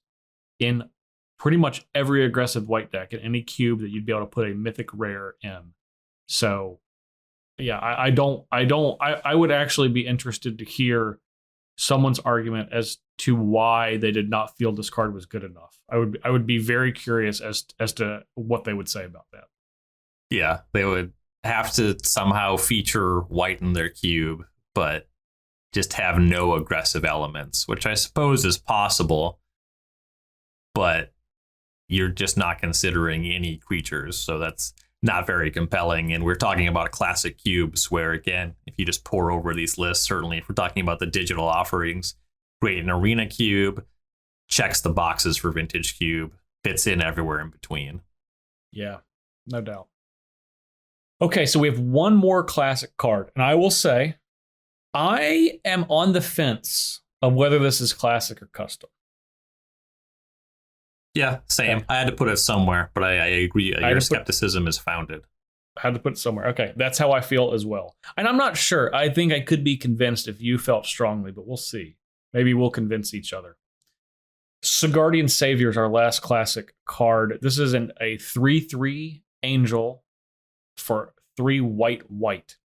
in pretty much every aggressive white deck in any cube that you'd be able to put a mythic rare in. So yeah, I would actually be interested to hear someone's argument as to why they did not feel this card was good enough. I would be very curious as to what they would say about that. Yeah, they would have to somehow feature white in their cube, but just have no aggressive elements, which I suppose is possible, but you're just not considering any creatures, so that's not very compelling. And we're talking about classic cubes where, again, if you just pour over these lists, certainly if we're talking about the digital offerings, create an arena cube, checks the boxes for vintage cube, fits in everywhere in between. Yeah, no doubt. Okay, so we have one more classic card, and I will say I am on the fence of whether this is classic or custom. Yeah, same. Okay. I had to put it somewhere, but I agree. Your skepticism is founded. I had to put it somewhere. Okay, that's how I feel as well. And I'm not sure. I think I could be convinced if you felt strongly, but we'll see. Maybe we'll convince each other. Sigardian Savior is our last classic card. This is a 3/3 angel for 3 white.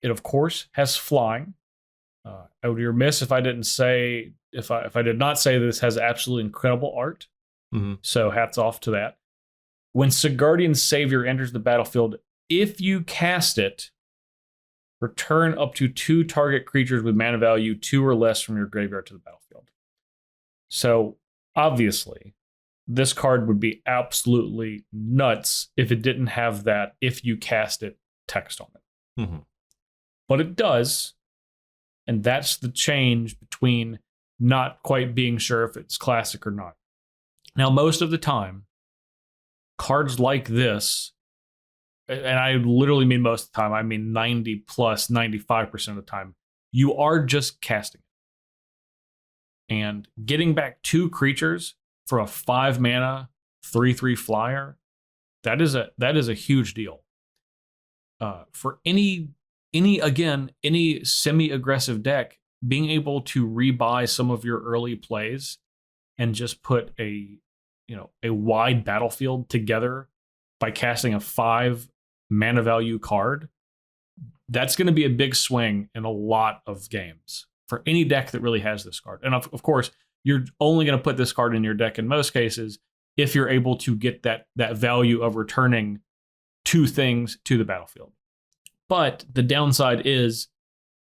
It, of course, has flying. I would be remiss if I didn't say, if I did not say this has absolutely incredible art. Mm-hmm. So hats off to that. When Sigardian Savior enters the battlefield, if you cast it, return up to 2 target creatures with mana value 2 or less from your graveyard to the battlefield. So obviously, this card would be absolutely nuts if it didn't have that if you cast it text on it. Mm-hmm. But it does, and that's the change between not quite being sure if it's classic or not. Now, most of the time, cards like this, and I literally mean most of the time, I mean 90 plus, 95% of the time, you are just casting it. And getting back 2 creatures for a 5 mana, 3/3 flyer, that is a huge deal. For any semi-aggressive deck, being able to rebuy some of your early plays and just put a wide battlefield together by casting a 5 mana value card, that's going to be a big swing in a lot of games for any deck that really has this card. And of course, you're only going to put this card in your deck in most cases if you're able to get that value of returning 2 things to the battlefield. But the downside is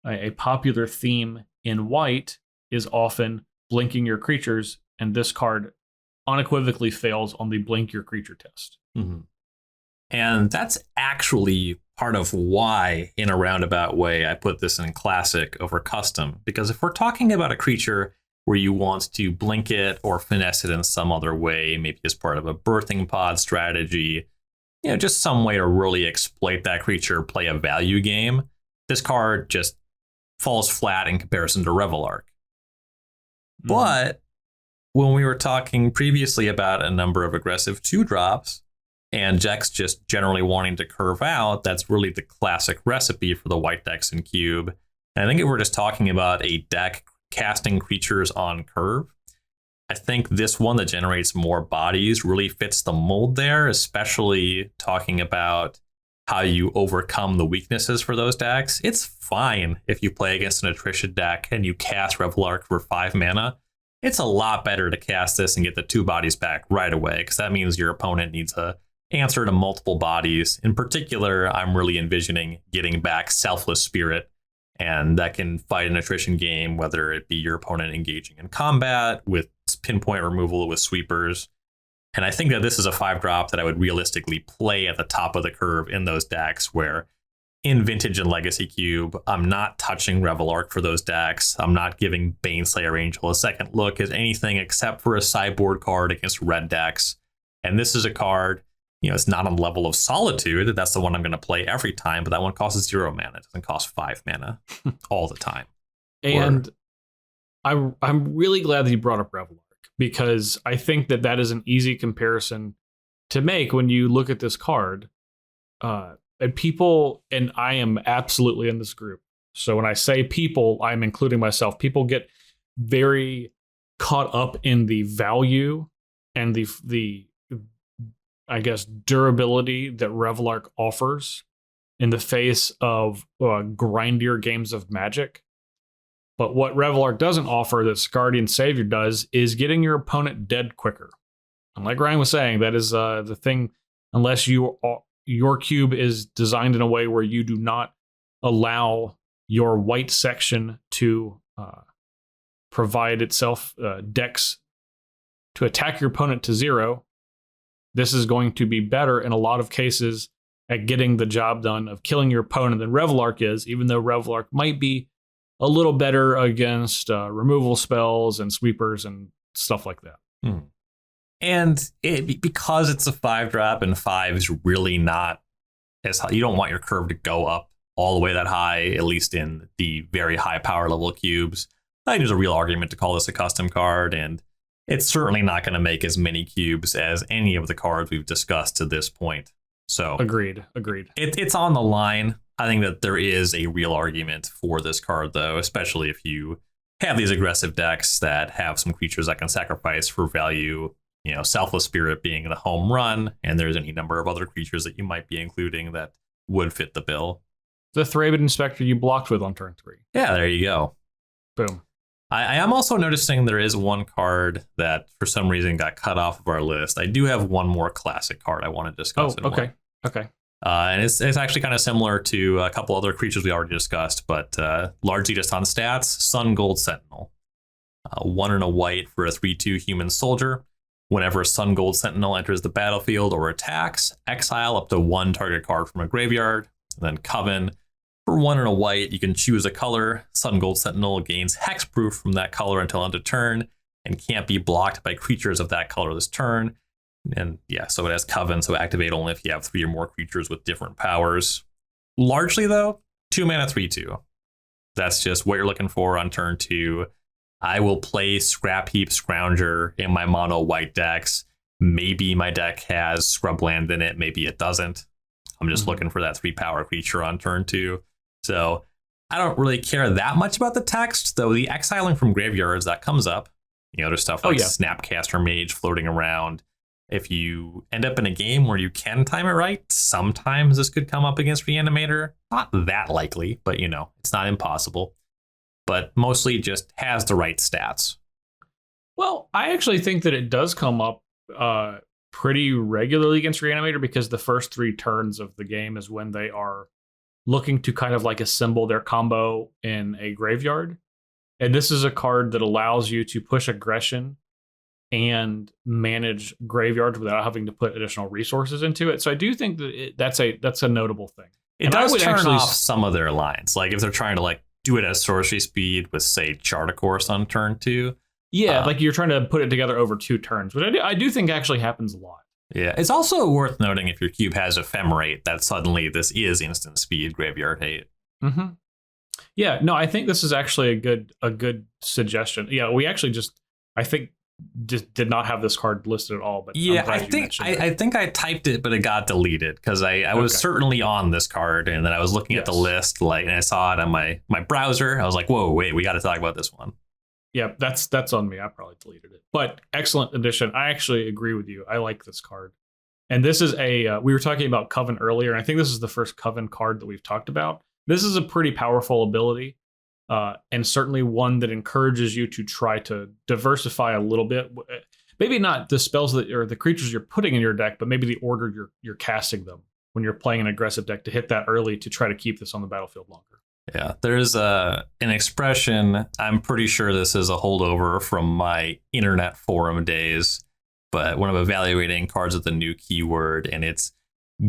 a popular theme in white is often blinking your creatures, and this card unequivocally fails on the blink your creature test. Mm-hmm. And that's actually part of why, in a roundabout way, I put this in classic over custom. Because if we're talking about a creature where you want to blink it or finesse it in some other way, maybe as part of a birthing pod strategy, just some way to really exploit that creature, play a value game, this card just falls flat in comparison to Revelark. Mm-hmm. But when we were talking previously about a number of aggressive 2-drops and decks just generally wanting to curve out, that's really the classic recipe for the white decks in Cube. And I think if we're just talking about a deck casting creatures on curve, I think this one that generates more bodies really fits the mold there, especially talking about how you overcome the weaknesses for those decks. It's fine if you play against an attrition deck and you cast Revelark for 5 mana. It's a lot better to cast this and get the 2 bodies back right away, because that means your opponent needs a answer to multiple bodies. In particular, I'm really envisioning getting back Selfless Spirit, and that can fight an attrition game, whether it be your opponent engaging in combat with pinpoint removal with sweepers. And I think that this is a 5-drop that I would realistically play at the top of the curve in those decks where in Vintage and Legacy Cube, I'm not touching Revelark for those decks. I'm not giving Baneslayer Angel a second look as anything except for a sideboard card against red decks. And this is a card, it's not on the level of Solitude. That's the one I'm going to play every time, but that one costs 0 mana. It doesn't cost 5 mana all the time. And I'm really glad that you brought up Revelark, because I think that is an easy comparison to make when you look at this card. And people, and I am absolutely in this group. So when I say people, I'm including myself. People get very caught up in the value and the I guess durability that Revelark offers in the face of grindier games of Magic. But what Revelark doesn't offer that Sigardian Savior does is getting your opponent dead quicker. And like Ryan was saying, that is the thing. Unless you your cube is designed in a way where you do not allow your white section to provide itself decks to attack your opponent to 0, this is going to be better in a lot of cases at getting the job done of killing your opponent than Revelark is, even though Revelark might be a little better against removal spells and sweepers and stuff like that. And because it's a 5-drop and 5 is really not as high, you don't want your curve to go up all the way that high, at least in the very high power level cubes. I think there's a real argument to call this a custom card, and it's certainly not going to make as many cubes as any of the cards we've discussed to this point. So agreed. It's on the line. I think that there is a real argument for this card, though, especially if you have these aggressive decks that have some creatures that can sacrifice for value, Selfless Spirit being the home run, and there's any number of other creatures that you might be including that would fit the bill. The Thraben Inspector you blocked with on turn 3. Yeah, there you go. Boom. I am also noticing there is one card that for some reason got cut off of our list. I do have one more classic card I want to discuss. Okay. And it's actually kind of similar to a couple other creatures we already discussed, but largely just on stats. Sun Gold Sentinel. 1 and a white for a 3/2 human soldier. Whenever a Sun Gold Sentinel enters the battlefield or attacks, exile up to 1 target card from a graveyard. And then Coven. For 1 and a white, you can choose a color. Sun Gold Sentinel gains hexproof from that color until end of turn and can't be blocked by creatures of that color this turn. And yeah, so it has Coven, so activate only if you have 3 or more creatures with different powers. Largely, though, 2 mana 3/2. That's just what you're looking for on turn 2. I will play Scrap Heap Scrounger in my mono white decks. Maybe my deck has Scrubland in it, maybe it doesn't. I'm just looking for that 3 power creature on turn 2. So I don't really care that much about the text, though the exiling from graveyards, that comes up. There's stuff like Snapcaster Mage floating around. If you end up in a game where you can time it right, sometimes this could come up against Reanimator. Not that likely, but it's not impossible. But mostly just has the right stats. Well, I actually think that it does come up pretty regularly against Reanimator because the first 3 turns of the game is when they are looking to kind of like assemble their combo in a graveyard. And this is a card that allows you to push aggression and manage graveyards without having to put additional resources into it. So I do think that that's a notable thing. It does turn off some of their lines. Like if they're trying to do it at sorcery speed with, say, Chartacourse on turn 2. Yeah, like you're trying to put it together over 2 turns, which I do think actually happens a lot. Yeah, it's also worth noting if your cube has Ephemerate that suddenly this is instant speed graveyard hate. Mm-hmm. Yeah, no, I think this is actually a good suggestion. Yeah, we actually just did not have this card listed at all. But yeah, I think I typed it, but it got deleted because I was certainly on this card, and then I was looking at the list and I saw it on my browser. I was like, whoa, wait, we got to talk about this one. Yeah, that's on me. I probably deleted it. But excellent addition. I actually agree with you. I like this card. And this is we were talking about Coven earlier, and I think this is the first Coven card that we've talked about. This is a pretty powerful ability, and certainly one that encourages you to try to diversify a little bit. Maybe not the spells or the creatures you're putting in your deck, but maybe the order you're casting them when you're playing an aggressive deck to hit that early to try to keep this on the battlefield longer. Yeah, there's an expression, I'm pretty sure this is a holdover from my internet forum days, but when I'm evaluating cards with a new keyword, and it's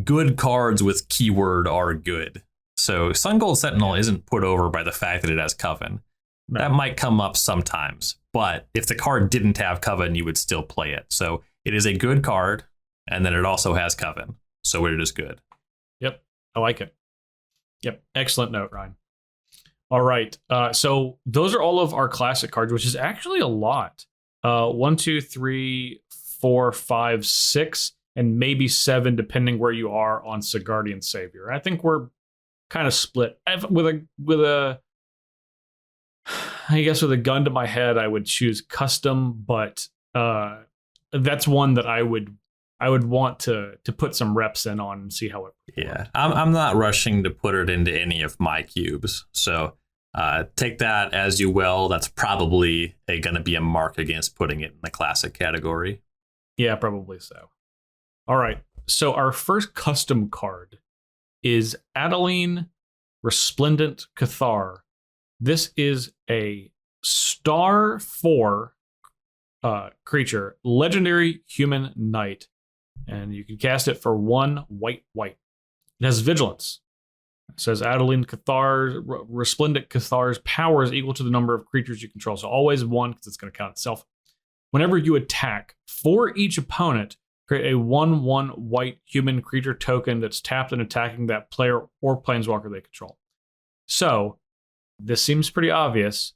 good cards with keyword are good. So Sun Gold Sentinel isn't put over by the fact that it has Coven. No. That might come up sometimes, but if the card didn't have Coven, you would still play it. So it is a good card, and then it also has Coven, so it is good. Yep, I like it. Yep, excellent note, Ryan. All right, so those are all of our classic cards, which is actually a lot. 1, 2, 3, 4, 5, 6, and maybe 7, depending where you are on Sigardian Savior. I think we're kind of split. With a, I guess with a gun to my head, I would choose Custom, but that's one that I would want to put some reps in on and see how it performs. Yeah, I'm not rushing to put it into any of my cubes. So take that as you will. That's probably going to be a mark against putting it in the classic category. Yeah, probably so. All right. So our first custom card is Adeline Resplendent Cathar. This is a star 4 creature, legendary human knight, and you can cast it for 1 white. It has vigilance. It says Adeline Cathar, Resplendent Cathar's power is equal to the number of creatures you control. So always 1 because it's going to count itself. Whenever you attack, for each opponent, create a 1/1 white human creature token that's tapped and attacking that player or planeswalker they control. So this seems pretty obvious.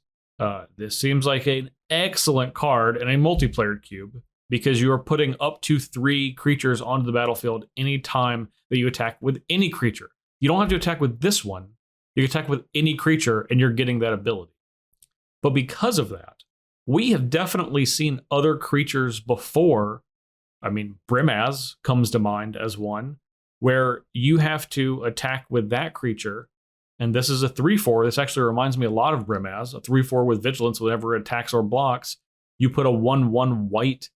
This seems like an excellent card in a multiplayer cube because you are putting up to 3 creatures onto the battlefield anytime that you attack with any creature. You don't have to attack with this one. You can attack with any creature and you're getting that ability. But because of that, we have definitely seen other creatures before. I mean, Brimaz comes to mind as one, where you have to attack with that creature. And this is a 3/4. This actually reminds me a lot of Brimaz, a 3/4 with vigilance. Whenever it attacks or blocks, you put a 1/1 white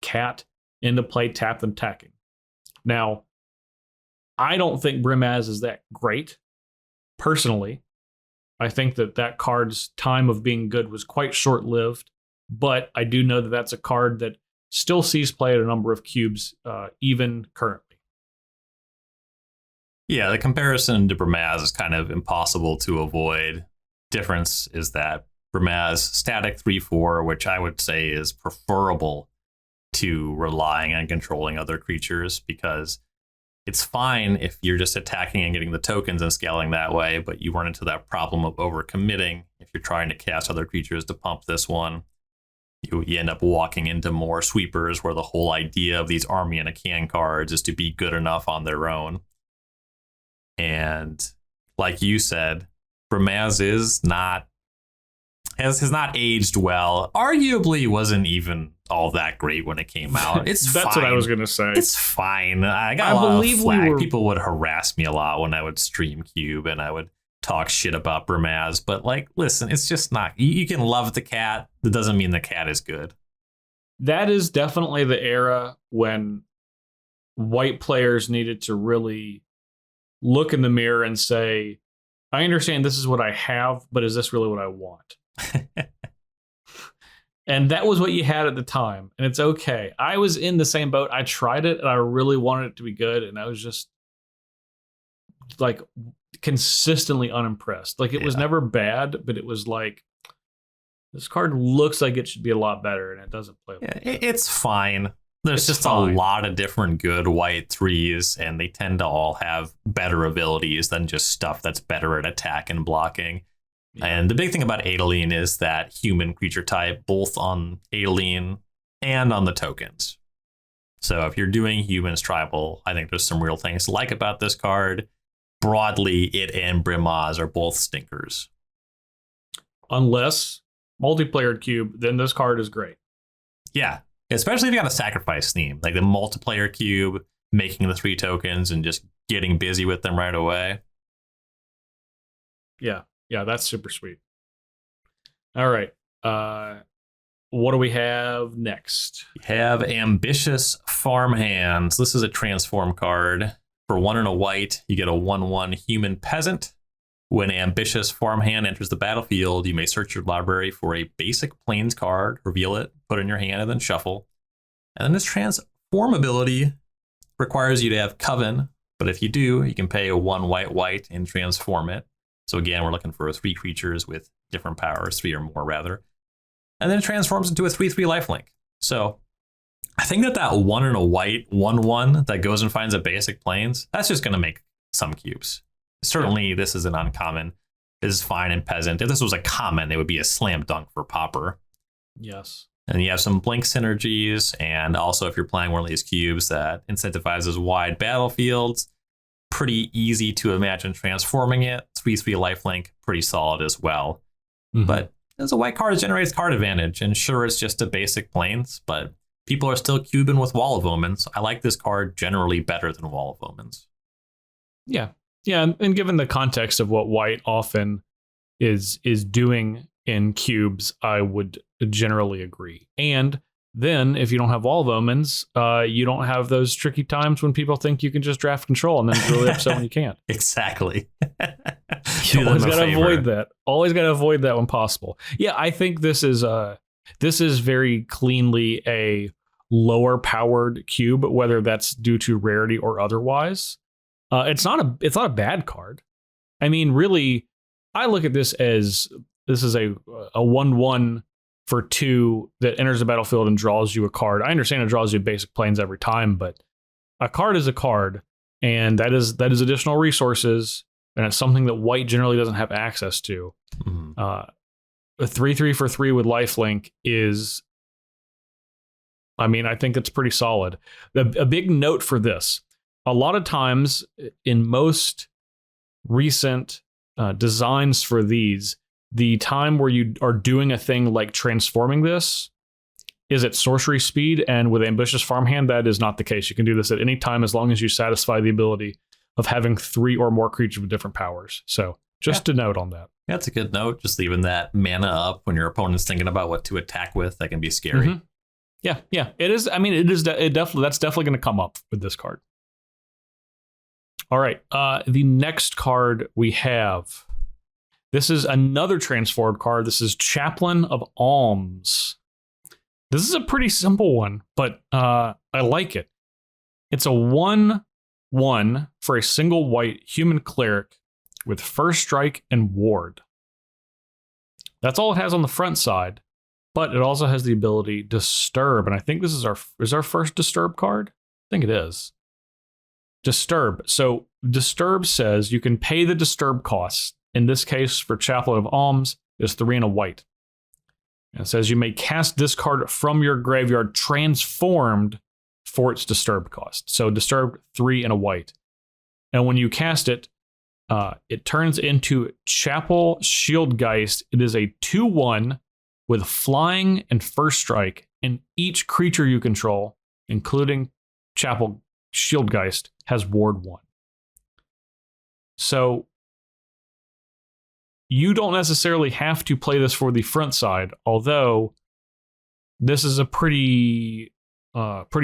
cat into play, tapped and attacking. Now, I don't think Brimaz is that great. Personally, I think that card's time of being good was quite short-lived, but I do know that that's a card that still sees play at a number of cubes, even currently. Yeah, the comparison to Brimaz is kind of impossible to avoid. Difference is that Brimaz static 3/4, which I would say is preferable to relying on controlling other creatures, because it's fine if you're just attacking and getting the tokens and scaling that way, but you run into that problem of overcommitting if you're trying to cast other creatures to pump this one. You end up walking into more sweepers where the whole idea of these army in a can cards is to be good enough on their own. And like you said, Brimaz has not aged well. Arguably wasn't even all that great when it came out. It's That's fine. what I was going to say. It's fine. I got a lot of flack. People would harass me a lot when I would stream Cube and I would talk shit about Brimaz. But like, listen, it's just not. You can love the cat. That doesn't mean the cat is good. That is definitely the era when white players needed to really look in the mirror and say, I understand this is what I have, but is this really what I want? And that was what you had at the time. And it's okay. I was in the same boat. I tried it and I really wanted it to be good. And I was just like consistently unimpressed. Like it was never bad, but it was like, this card looks like it should be a lot better and it doesn't play. It's fine. There's just a lot of different good white 3s, and they tend to all have better abilities than just stuff that's better at attack and blocking. Yeah. And the big thing about Adeline is that human creature type, both on Adeline and on the tokens. So if you're doing humans tribal, I think there's some real things to like about this card. Broadly, it and Brimaz are both stinkers. Unless multiplayer cube, then this card is great. Yeah. Especially if you got a sacrifice theme, like the multiplayer cube, making the 3 tokens and just getting busy with them right away. Yeah, that's super sweet. All right. What do we have next? We have Ambitious Farmhands. This is a transform card. For 1 and a white, you get a 1/1 human peasant. When Ambitious Farmhand enters the battlefield, you may search your library for a basic plains card, reveal it, put it in your hand, and then shuffle. And then this transform ability requires you to have Coven, but if you do, you can pay a 1 white and transform it. So again, we're looking for 3 creatures with different powers, 3 or more rather. And then it transforms into a 3/3 lifelink. So I think that 1 and a white 1/1 that goes and finds a basic plains, that's just going to make some cubes. Certainly, this is an uncommon. This is fine in peasant. If this was a common, it would be a slam dunk for Pauper. Yes. And you have some blink synergies. And also, if you're playing one of these cubes that incentivizes wide battlefields, pretty easy to imagine transforming it. 3/3 lifelink, pretty solid as well. Mm-hmm. But as a white card, it generates card advantage. And sure, it's just a basic plains, but people are still cubing with Wall of Omens. I like this card generally better than Wall of Omens. Yeah. Yeah, and given the context of what white often is doing in cubes, I would generally agree. And then if you don't have wall of omens, you don't have those tricky times when people think you can just draft control and then it's really upset when you can't. Exactly. You always got to avoid that. Always got to avoid that when possible. Yeah, I think this is very cleanly a lower powered cube, whether that's due to rarity or otherwise. It's not a bad card. I mean, really, I look at this as this is a 1/1 for 2 that enters the battlefield and draws you a card. I understand it draws you basic planes every time, but a card is a card, and that is additional resources, and it's something that white generally doesn't have access to. Mm-hmm. A 3/3 for 3 with lifelink is, I mean, I think it's pretty solid. A big note for this: a lot of times in most recent designs for these, the time where you are doing a thing like transforming this is at sorcery speed, and with Ambitious Farmhand, that is not the case. You can do this at any time as long as you satisfy the ability of having 3 or more creatures with different powers. So just a note on that. That's a good note. Just leaving that mana up when your opponent's thinking about what to attack with, that can be scary. Mm-hmm. Yeah, it is. I mean, that's definitely going to come up with this card. All right, the next card we have. This is another transformed card. This is Chaplain of Alms. This is a pretty simple one, but I like it. It's a 1/1 for a single white human cleric with first strike and ward. That's all it has on the front side, but it also has the ability Disturb, and I think this is our first Disturb card. I think it is. Disturb. So Disturb says you can pay the Disturb costs. In this case, for Chaplain of Alms, is 3 and a white. And it says you may cast this card from your graveyard transformed for its Disturb cost. So Disturb 3 and a white. And when you cast it, it turns into Chapel Shieldgeist. It is a 2/1 with flying and first strike, and each creature you control, including Chapel Shieldgeist, has ward 1. So you don't necessarily have to play this for the front side, although this is a pretty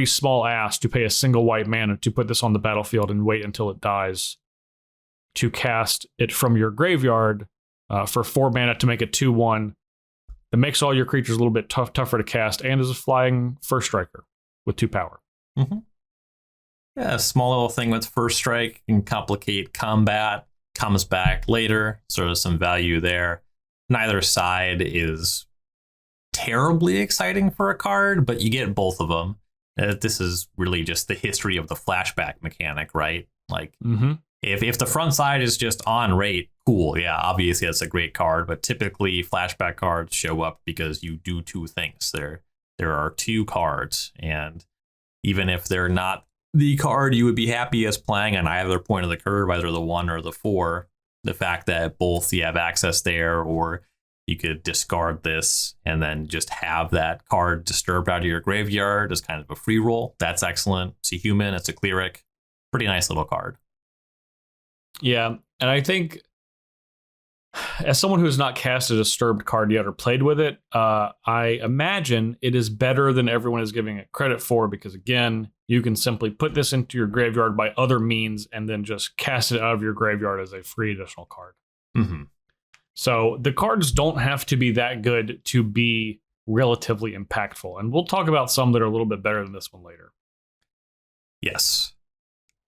small ask to pay a single white mana to put this on the battlefield and wait until it dies to cast it from your graveyard for 4 mana to make it 2/1. That makes all your creatures a little bit tougher to cast, and is a flying first striker with 2 power. Mm-hmm. Yeah, a small little thing with first strike can complicate combat. Comes back later, sort of some value there. Neither side is terribly exciting for a card, but you get both of them. This is really just the history of the flashback mechanic, right? Like, if the front side is just on rate, cool, yeah, obviously that's a great card, but typically flashback cards show up because you do 2 things. There are 2 cards, and even if they're not the card you would be happy as playing on either point of the curve, either the 1 or the 4, the fact that both you have access there, or you could discard this and then just have that card disturbed out of your graveyard as kind of a free roll. That's excellent. It's a human, it's a cleric. Pretty nice little card. Yeah, and I think as someone who has not cast a Disturbed card yet or played with it, I imagine it is better than everyone is giving it credit for, because again, you can simply put this into your graveyard by other means and then just cast it out of your graveyard as a free additional card. Mm-hmm. So the cards don't have to be that good to be relatively impactful. And we'll talk about some that are a little bit better than this one later. Yes.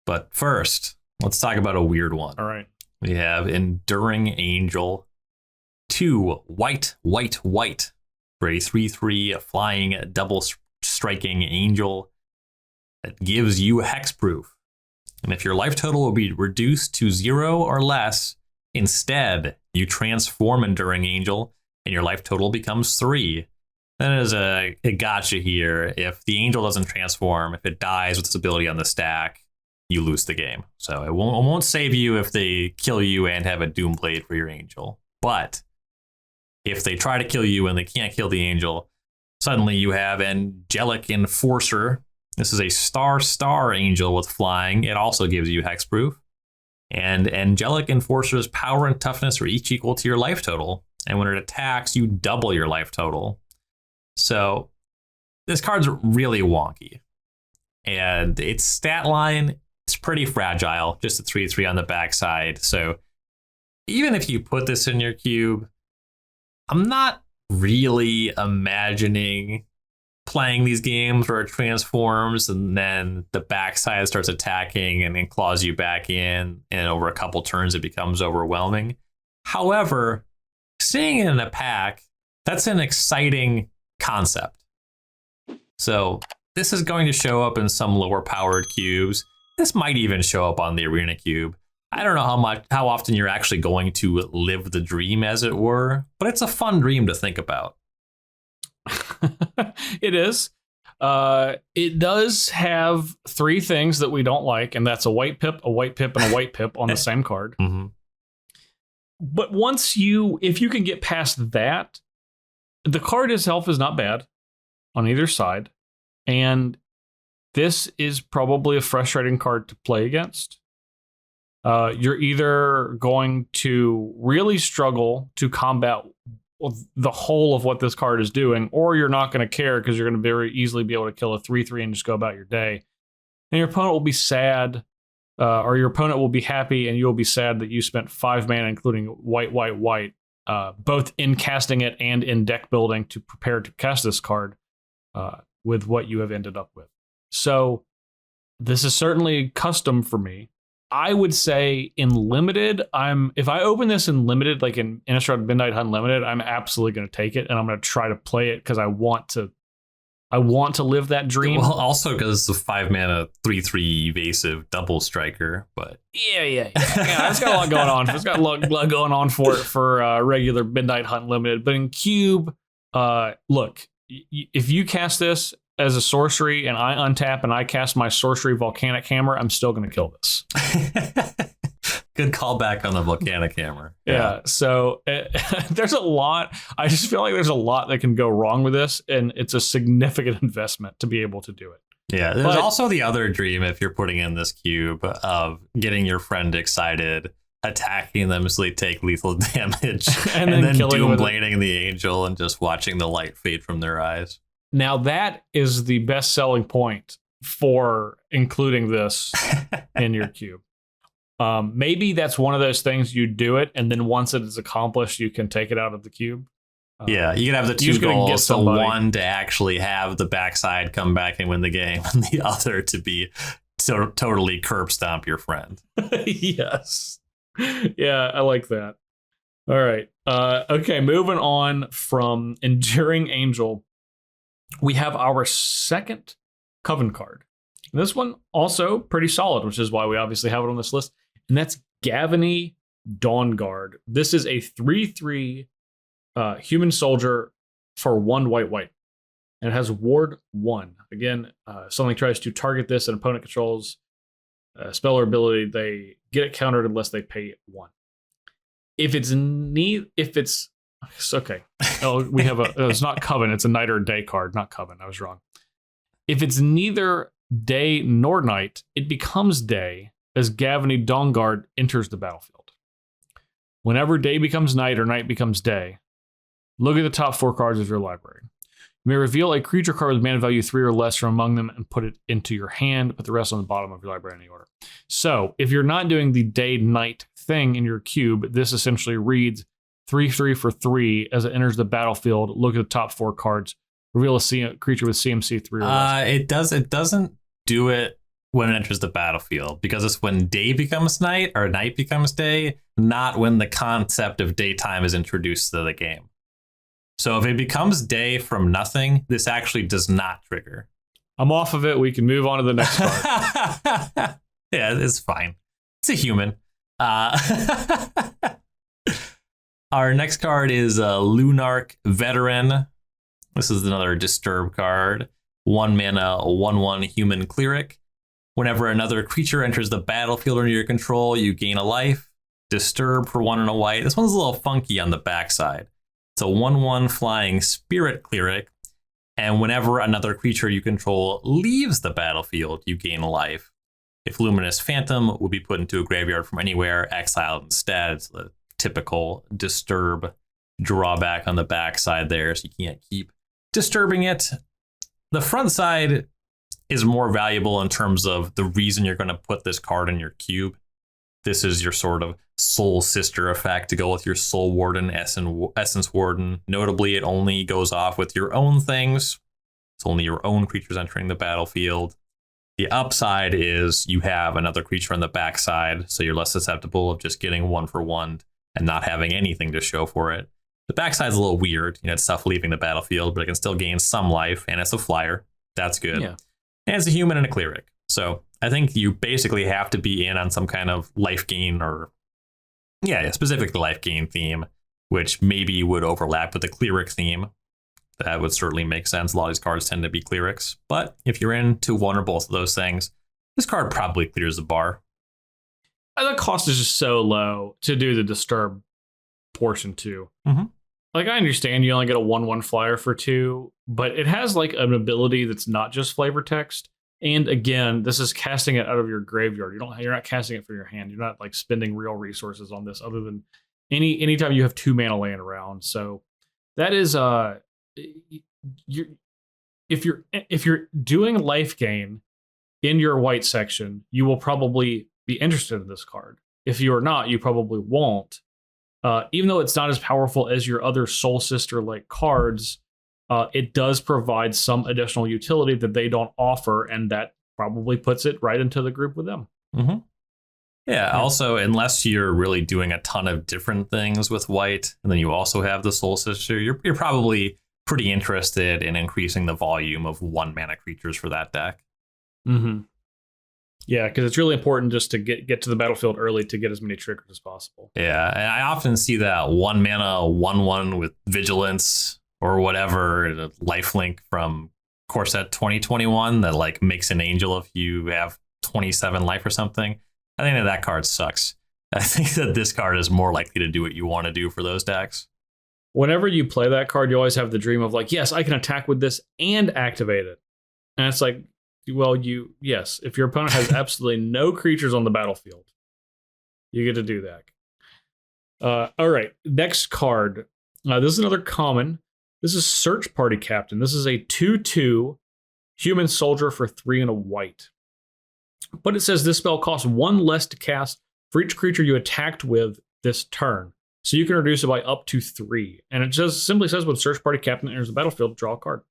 But first, let's talk about a weird one. All right. We have Enduring Angel, 2 white for a 3/3 flying double striking angel that gives you hexproof. And if your life total will be reduced to 0 or less, instead you transform Enduring Angel and your life total becomes 3. That is a gotcha here. If the angel doesn't transform, if it dies with its ability on the stack, you lose the game. So it won't save you if they kill you and have a Doomblade for your angel. But if they try to kill you and they can't kill the angel, suddenly you have Angelic Enforcer. This is a star angel with flying. It also gives you hexproof. And Angelic Enforcer's power and toughness are each equal to your life total. And when it attacks, you double your life total. So this card's really wonky. And its stat line is pretty fragile, just a 3/3 on the backside. So even if you put this in your cube, I'm not really imagining playing these games where it transforms and then the backside starts attacking and then claws you back in, and over a couple turns it becomes overwhelming. However, seeing it in a pack, that's an exciting concept. So this is going to show up in some lower powered cubes. This might even show up on the arena cube. I don't know how often you're actually going to live the dream, as it were, but it's a fun dream to think about. It is. It does have 3 things that we don't like, and that's a white pip, and a white pip on the same card. Mm-hmm. But if you can get past that, the card itself is not bad on either side. And this is probably a frustrating card to play against. You're either going to really struggle to combat the whole of what this card is doing, or you're not going to care because you're going to very easily be able to kill a 3/3 and just go about your day. And your opponent will be sad, or your opponent will be happy, and you'll be sad that you spent 5 mana, including white, both in casting it and in deck building to prepare to cast this card with what you have ended up with. So this is certainly custom for me. I would say in limited, if I open this in limited, like in Innistrad Midnight Hunt Limited, I'm absolutely going to take it, and I'm going to try to play it because I want to live that dream. Well, also because it's a 5 mana 3/3 evasive double striker, but yeah, it's got a lot going on. It's got a lot going on for regular Midnight Hunt Limited, but in Cube, look, if you cast this as a sorcery and I untap and I cast my sorcery Volcanic Hammer, I'm still going to kill this. Good callback on the Volcanic Hammer. Yeah. So there's a lot. I just feel like there's a lot that can go wrong with this, and it's a significant investment to be able to do it. Yeah. There's also the other dream if you're putting in this cube of getting your friend excited, attacking them so they take lethal damage, and then doom blading the angel and just watching the light fade from their eyes. Now that is the best selling point for including this in your cube. Maybe that's one of those things you do it, and then once it is accomplished, you can take it out of the cube. Yeah, you can have the 2 goals. The one to actually have the backside come back and win the game, and the other to be totally curb stomp your friend. Yes. Yeah, I like that. All right. Okay, moving on from Enduring Angel, we have our second Coven card. And this one also pretty solid, which is why we obviously have it on this list. And that's Gavany Dawnguard. This is a 3/3 human soldier for 1 white. And it has Ward 1. Again, something tries to target this and opponent controls spell or ability, they get it countered unless they pay 1. If it's okay. Oh, we have it's not Coven, it's a night or day card, not Coven. I was wrong. If it's neither day nor night, it becomes day as Gavany Dawnguard enters the battlefield. Whenever day becomes night or night becomes day, look at the top 4 cards of your library. You may reveal a creature card with mana value 3 or less from among them and put it into your hand, put the rest on the bottom of your library in any order. So if you're not doing the day-night thing in your cube, this essentially reads 3/3 for 3 as it enters the battlefield. Look at the top 4 cards. Reveal a creature with CMC 3 or less. It doesn't do it when it enters the battlefield, because it's when day becomes night or night becomes day, not when the concept of daytime is introduced to the game. So if it becomes day from nothing, this actually does not trigger. I'm off of it. We can move on to the next card. Yeah, it's fine. It's a human. Our next card is Lunarch Veteran. This is another disturb card. 1 mana, 1/1 human cleric. Whenever another creature enters the battlefield under your control, you gain a life. Disturb for 1 and a white. This one's a little funky on the backside. It's a 1/1 flying spirit cleric. And whenever another creature you control leaves the battlefield, you gain a life. If Luminous Phantom would be put into a graveyard from anywhere, exiled instead. It's the typical disturb drawback on the backside there, so you can't keep disturbing it. the front side is more valuable in terms of the reason you're going to put this card in your cube. This is your sort of soul sister effect to go with your Soul Warden, Essence Warden. Notably, it only goes off with your own things. It's only your own creatures entering the battlefield. The upside is you have another creature on the backside, so you're less susceptible of just getting 1-for-1 and not having anything to show for it. The backside's a little weird. It's stuff leaving the battlefield, but it can still gain some life, and it's a flyer. That's good. Yeah. And it's a human and a cleric. So I think you basically have to be in on some kind of life gain or, specifically life gain theme, which maybe would overlap with the cleric theme. That would certainly make sense. A lot of these cards tend to be clerics. But if you're into one or both of those things, this card probably clears the bar. The cost is just so low to do the disturb portion too. Mm-hmm. Like, I understand you only get a 1/1 flyer for 2, but it has like an ability that's not just flavor text. And again, this is casting it out of your graveyard. You're not casting it for your hand. You're not like spending real resources on this other than anytime you have 2 mana laying around. So that is if you're doing life gain in your white section, you will probably be interested in this card. If you are not, you probably won't. Even though it's not as powerful as your other Soul Sister like cards, it does provide some additional utility that they don't offer, and that probably puts it right into the group with them. Mm-hmm. Yeah, also, unless you're really doing a ton of different things with white, and then you also have the Soul Sister, you're probably pretty interested in increasing the volume of 1-mana creatures for that deck. Mm-hmm. Yeah, because it's really important just to get to the battlefield early to get as many triggers as possible. Yeah, and I often see that 1-mana 1/1 with Vigilance or whatever, a lifelink from Core Set 2021 that like makes an angel if you have 27 life or something. I think that card sucks. I think that this card is more likely to do what you want to do for those decks. Whenever you play that card, you always have the dream of like, yes, I can attack with this and activate it. And it's like, well, yes, if your opponent has absolutely no creatures on the battlefield, you get to do that. All right, next card. This is another common. This is Search Party Captain. This is a 2/2 human soldier for 3 and a white. But it says this spell costs 1 less to cast for each creature you attacked with this turn. So you can reduce it by up to 3. And it just simply says when Search Party Captain enters the battlefield, draw a card.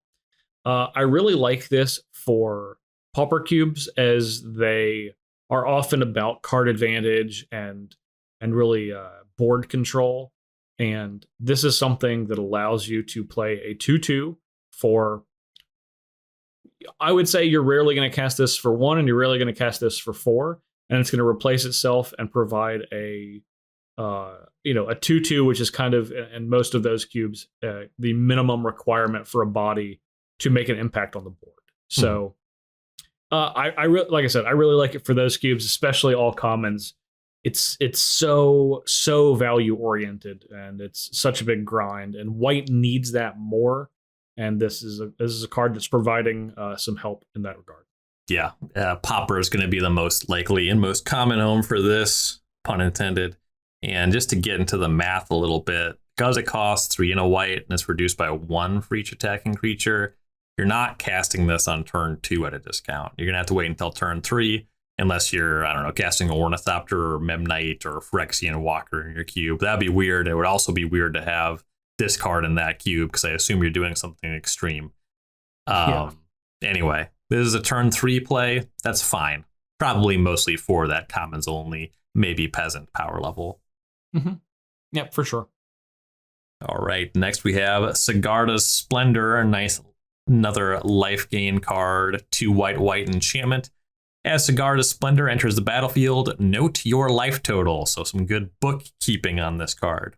I really like this for Pauper Cubes, as they are often about card advantage and really board control. And this is something that allows you to play a 2/2 for, I would say you're rarely going to cast this for 1 and you're rarely going to cast this for 4. And it's going to replace itself and provide a 2/2, which is kind of, in most of those cubes, the minimum requirement for a body to make an impact on the board. So like I said, I really like it for those cubes, especially all commons. It's so value oriented, and it's such a big grind, and white needs that more. And this is a card that's providing some help in that regard. Yeah, Pauper is going to be the most likely and most common home for this, pun intended. And just to get into the math a little bit, because it costs 3 and a white and it's reduced by 1 for each attacking creature, you're not casting this on turn 2 at a discount. You're going to have to wait until turn 3, unless you're, I don't know, casting Ornithopter or Memnite or Phyrexian Walker in your cube. That'd be weird. It would also be weird to have this card in that cube, because I assume you're doing something extreme. Anyway, this is a turn 3 play. That's fine. Probably mostly for that commons only, maybe peasant power level. Mm-hmm. Yep, for sure. All right, next we have Sigarda's Splendor, another life gain card, 2 white enchantment. As Sigarda's Splendor enters the battlefield, note your life total. So some good bookkeeping on this card.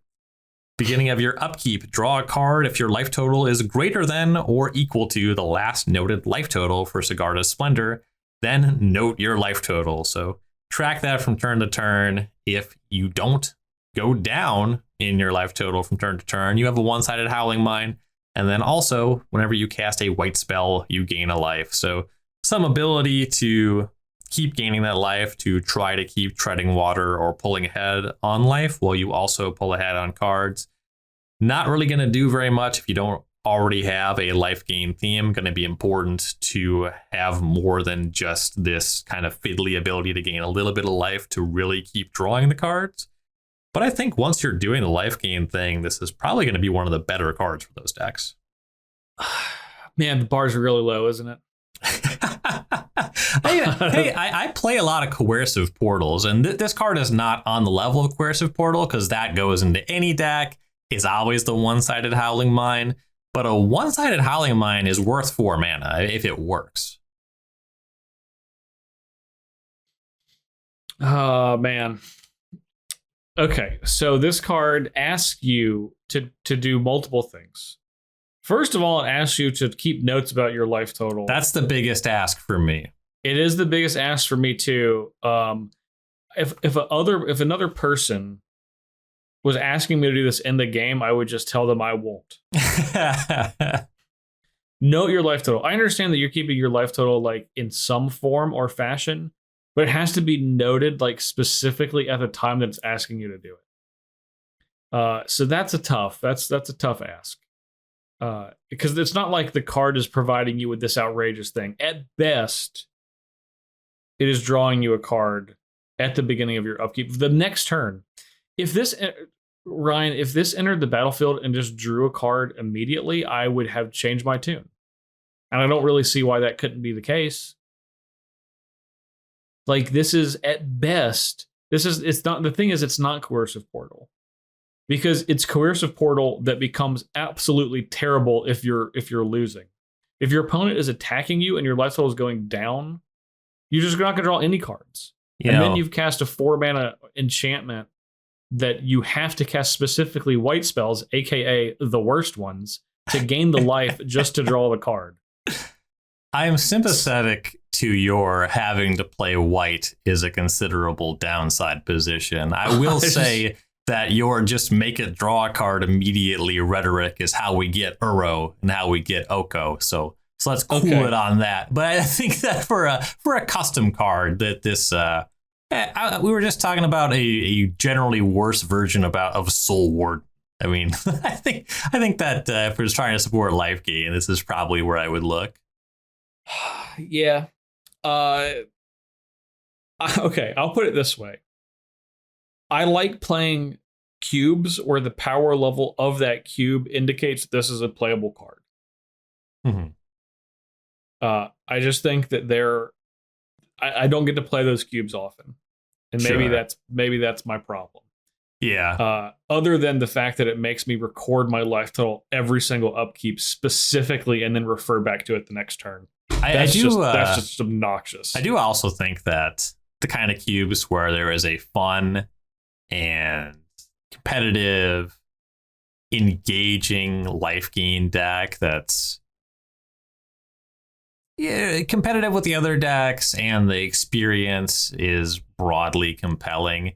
Beginning of your upkeep, draw a card if your life total is greater than or equal to the last noted life total for Sigarda's Splendor. Then note your life total. So track that from turn to turn. If you don't go down in your life total from turn to turn, you have a one-sided Howling Mine. And then also, whenever you cast a white spell, you gain a life. So some ability to keep gaining that life, to try to keep treading water or pulling ahead on life while you also pull ahead on cards. Not really going to do very much if you don't already have a life gain theme, going to be important to have more than just this kind of fiddly ability to gain a little bit of life to really keep drawing the cards. But I think once you're doing the life gain thing, this is probably going to be one of the better cards for those decks. Man, the bar's really low, isn't it? I play a lot of coercive portals, and this card is not on the level of coercive portal because that goes into any deck. It's always the one-sided Howling Mine, but a one-sided Howling Mine is worth 4 mana if it works. Oh, man. Okay, so this card asks you to do multiple things. First of all, it asks you to keep notes about your life total. That's the biggest ask for me. It is the biggest ask for me too. If another person was asking me to do this in the game, I would just tell them I won't. Note your life total. I understand that you're keeping your life total like in some form or fashion, but it has to be noted like specifically at the time that it's asking you to do it. So that's a tough ask. Because it's not like the card is providing you with this outrageous thing. At best, it is drawing you a card at the beginning of your upkeep. The next turn, if this entered the battlefield and just drew a card immediately, I would have changed my tune. And I don't really see why that couldn't be the case. Like, this is at best, it's not coercive portal. Because it's coercive portal that becomes absolutely terrible if you're losing. If your opponent is attacking you and your life total is going down, you're just not going to draw any cards. Then you've cast a 4-mana enchantment that you have to cast specifically white spells, aka the worst ones, to gain the life just to draw the card. I am sympathetic to your having to play white is a considerable downside position. I will say that your just make it draw a card immediately rhetoric is how we get Uro and how we get Oko. So let's cool it on that. But I think that for a custom card that this we were just talking about a generally worse version of Soul Ward. I mean, I think that if we're just trying to support life gain, this is probably where I would look. Yeah. Okay, I'll put it this way. I like playing cubes where the power level of that cube indicates this is a playable card. Mm-hmm. I just think that I don't get to play those cubes often, and maybe that's my problem. Yeah. Other than the fact that it makes me record my life total every single upkeep specifically, and then refer back to it the next turn. That's just obnoxious. I do also think that the kind of cubes where there is a fun and competitive, engaging life gain deck that's competitive with the other decks and the experience is broadly compelling.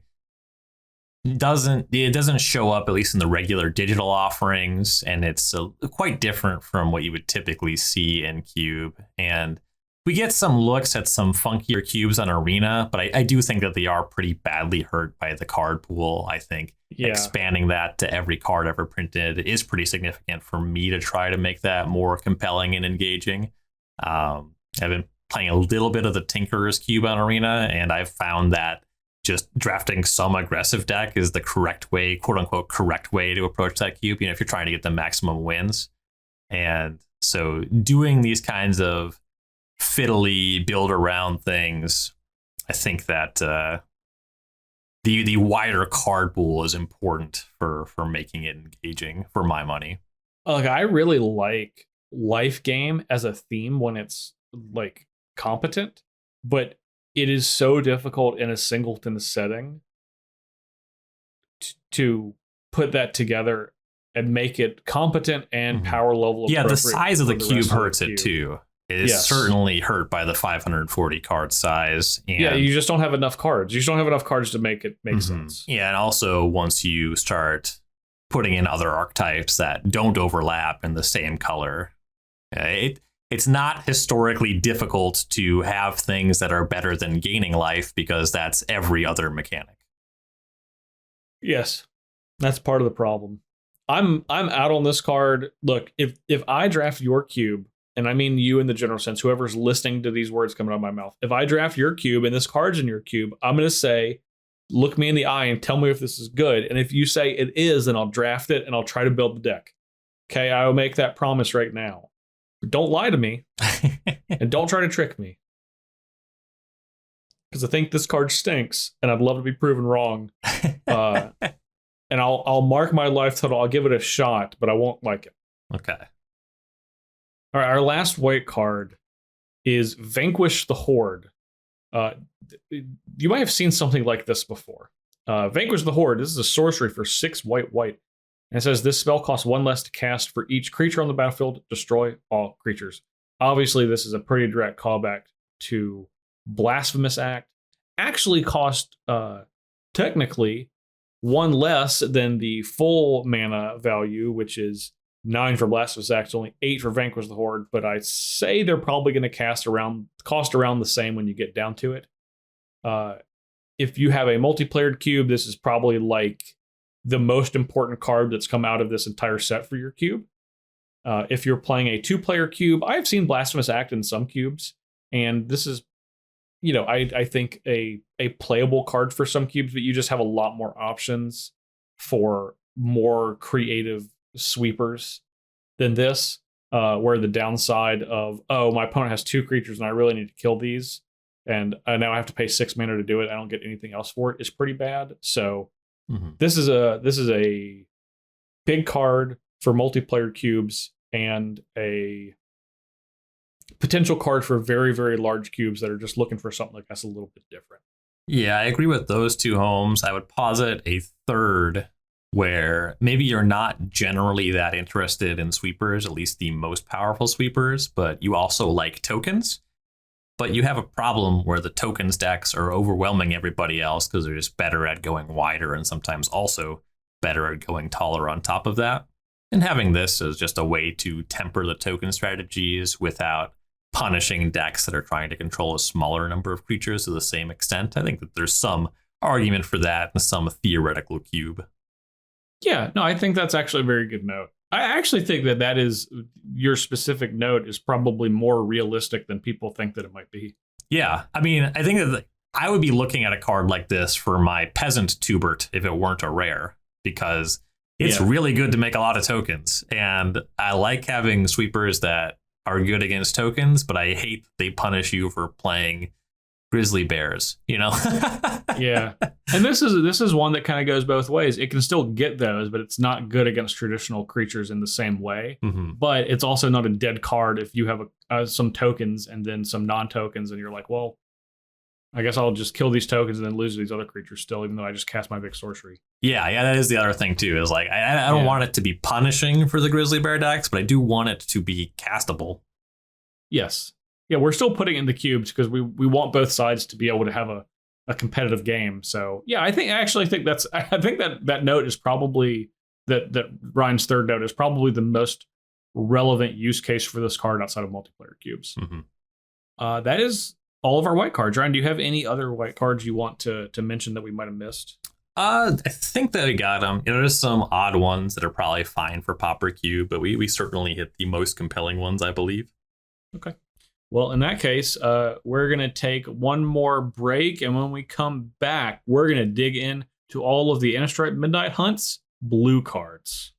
It doesn't show up, at least in the regular digital offerings, and it's quite different from what you would typically see in Cube. And we get some looks at some funkier cubes on Arena, but I do think that they are pretty badly hurt by the card pool. I think expanding that to every card ever printed is pretty significant for me to try to make that more compelling and engaging. I've been playing a little bit of the Tinkerer's Cube on Arena, and I've found that just drafting some aggressive deck is the correct way, quote unquote, correct way to approach that cube, if you're trying to get the maximum wins. And so doing these kinds of fiddly build around things, I think that the wider card pool is important for making it engaging for my money. Look, I really like life game as a theme when it's like competent, but it is so difficult in a singleton setting to put that together and make it competent and power level. Yeah, the size of the cube hurts it too. It is certainly hurt by the 540 card size. And yeah, you just don't have enough cards. You just don't have enough cards to make it make sense. Yeah, and also once you start putting in other archetypes that don't overlap in the same color, it's not historically difficult to have things that are better than gaining life because that's every other mechanic. Yes, that's part of the problem. I'm out on this card. Look, if I draft your cube, and I mean you in the general sense, whoever's listening to these words coming out of my mouth, if I draft your cube and this card's in your cube, I'm going to say, look me in the eye and tell me if this is good. And if you say it is, then I'll draft it and I'll try to build the deck. Okay, I will make that promise right now. But don't lie to me and don't try to trick me. Because I think this card stinks and I'd love to be proven wrong. And I'll mark my life total. I'll give it a shot, but I won't like it. Okay. All right, our last white card is Vanquish the Horde. You might have seen something like this before. Vanquish the Horde. This is a sorcery for 6 white. And it says this spell costs 1 less to cast for each creature on the battlefield. Destroy all creatures. Obviously, this is a pretty direct callback to Blasphemous Act. Actually cost technically 1 less than the full mana value, which is 9 for Blasphemous Act, only 8 for Vanquish the Horde, but I'd say they're probably going to cost around the same when you get down to it. If you have a multiplayer cube, this is probably like the most important card that's come out of this entire set for your cube. If you're playing a 2-player cube, I've seen Blasphemous Act in some cubes, and this is, I think a playable card for some cubes, but you just have a lot more options for more creative sweepers than this, where the downside of, my opponent has 2 creatures and I really need to kill these, and now I have to pay 6 mana to do it, I don't get anything else for it, is pretty bad. So this is a big card for multiplayer cubes and a potential card for very, very large cubes that are just looking for something like that's a little bit different. Yeah, I agree with those 2 homes. I would posit a third where maybe you're not generally that interested in sweepers, at least the most powerful sweepers, but you also like tokens. But you have a problem where the tokens decks are overwhelming everybody else because they're just better at going wider and sometimes also better at going taller on top of that. And having this as just a way to temper the token strategies without punishing decks that are trying to control a smaller number of creatures to the same extent. I think that there's some argument for that in some theoretical cube. Yeah, no, I think that's actually a very good note. I actually think that is your specific note is probably more realistic than people think that it might be. Yeah, I mean, I think that I would be looking at a card like this for my Peasant Tubert if it weren't a rare, because it's really good to make a lot of tokens. And I like having sweepers that are good against tokens, but I hate that they punish you for playing grizzly bears, Yeah. And this is one that kind of goes both ways. It can still get those, but it's not good against traditional creatures in the same way. But it's also not a dead card if you have some tokens and then some non-tokens, and you're like, well, I guess I'll just kill these tokens and then lose these other creatures still, even though I just cast my big sorcery. Yeah, that is the other thing too, is like I don't want it to be punishing for the grizzly bear decks, but I do want it to be castable. Yes. Yeah, we're still putting it in the cubes because we want both sides to be able to have a competitive game. So yeah, I think that note is probably that Ryan's third note is probably the most relevant use case for this card outside of multiplayer cubes. That is all of our white cards. Ryan, do you have any other white cards you want to mention that we might have missed? I think that we got them. There's some odd ones that are probably fine for Pauper Cube, but we certainly hit the most compelling ones, I believe. Okay. Well, in that case, we're going to take one more break, and when we come back, we're going to dig in to all of the Innistrad Midnight Hunt's blue cards.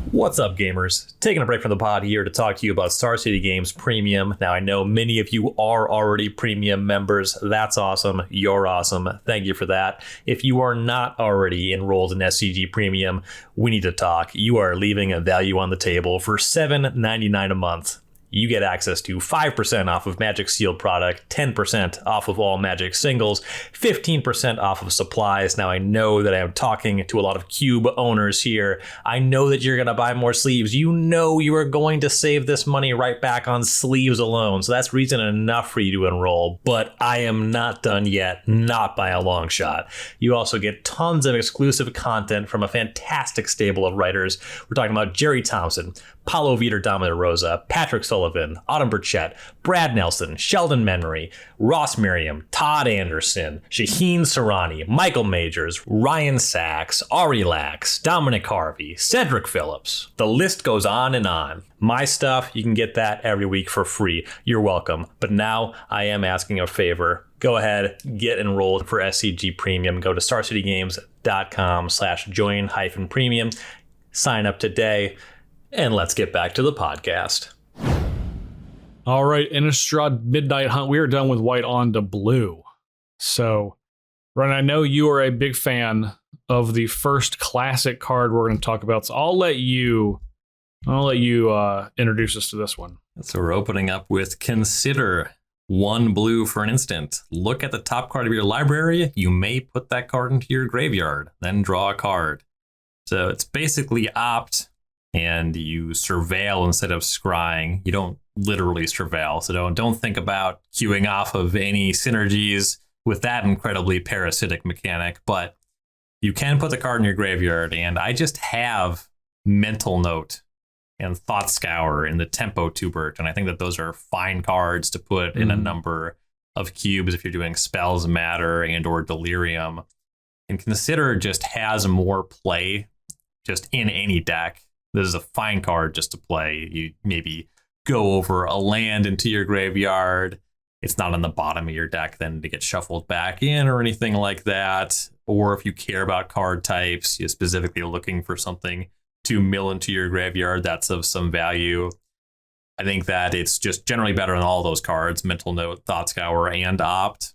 What's up, gamers? Taking a break from the pod here to talk to you about Star City Games Premium. Now, I know many of you are already premium members. That's awesome. You're awesome. Thank you for that. If you are not already enrolled in SCG Premium, we need to talk. You are leaving a value on the table for $7.99 a month. You get access to 5% off of Magic Sealed product, 10% off of all Magic singles, 15% off of supplies. Now, I know that I'm talking to a lot of Cube owners here. I know that you're going to buy more sleeves. You know you are going to save this money right back on sleeves alone. So that's reason enough for you to enroll. But I am not done yet, not by a long shot. You also get tons of exclusive content from a fantastic stable of writers. We're talking about Jerry Thompson, Paulo Vitor Dama Rosa, Patrick Sullivan, Autumn Burchett, Brad Nelson, Sheldon Memory, Ross Merriam, Todd Anderson, Shaheen Sarani, Michael Majors, Ryan Sachs, Ari Lax, Dominic Harvey, Cedric Phillips. The list goes on and on. My stuff, you can get that every week for free. You're welcome. But now I am asking a favor. Go ahead, get enrolled for SCG Premium. Go to starcitygames.com/join-premium. Sign up today, and let's get back to the podcast. All right, Innistrad Midnight Hunt. We are done with white on to blue. So, Ron, I know you are a big fan of the first classic card we're going to talk about. So I'll let you introduce us to this one. So we're opening up with Consider. 1 blue for an instant. Look at the top card of your library. You may put that card into your graveyard, then draw a card. So it's basically opt, and you surveil instead of scrying. You don't literally surveil, so don't think about queuing off of any synergies with that incredibly parasitic mechanic, but you can put the card in your graveyard, and I just have Mental Note and Thought Scour in the Tempo Tubert, and I think that those are fine cards to put in a number of cubes if you're doing Spells, Matter, and or Delirium. And Consider just has more play just in any deck. This is a fine card just to play. You maybe go over a land into your graveyard. It's not on the bottom of your deck then to get shuffled back in or anything like that. Or if you care about card types, you're specifically looking for something to mill into your graveyard that's of some value. I think that it's just generally better than all those cards, Mental Note, Thought Scour, and Opt.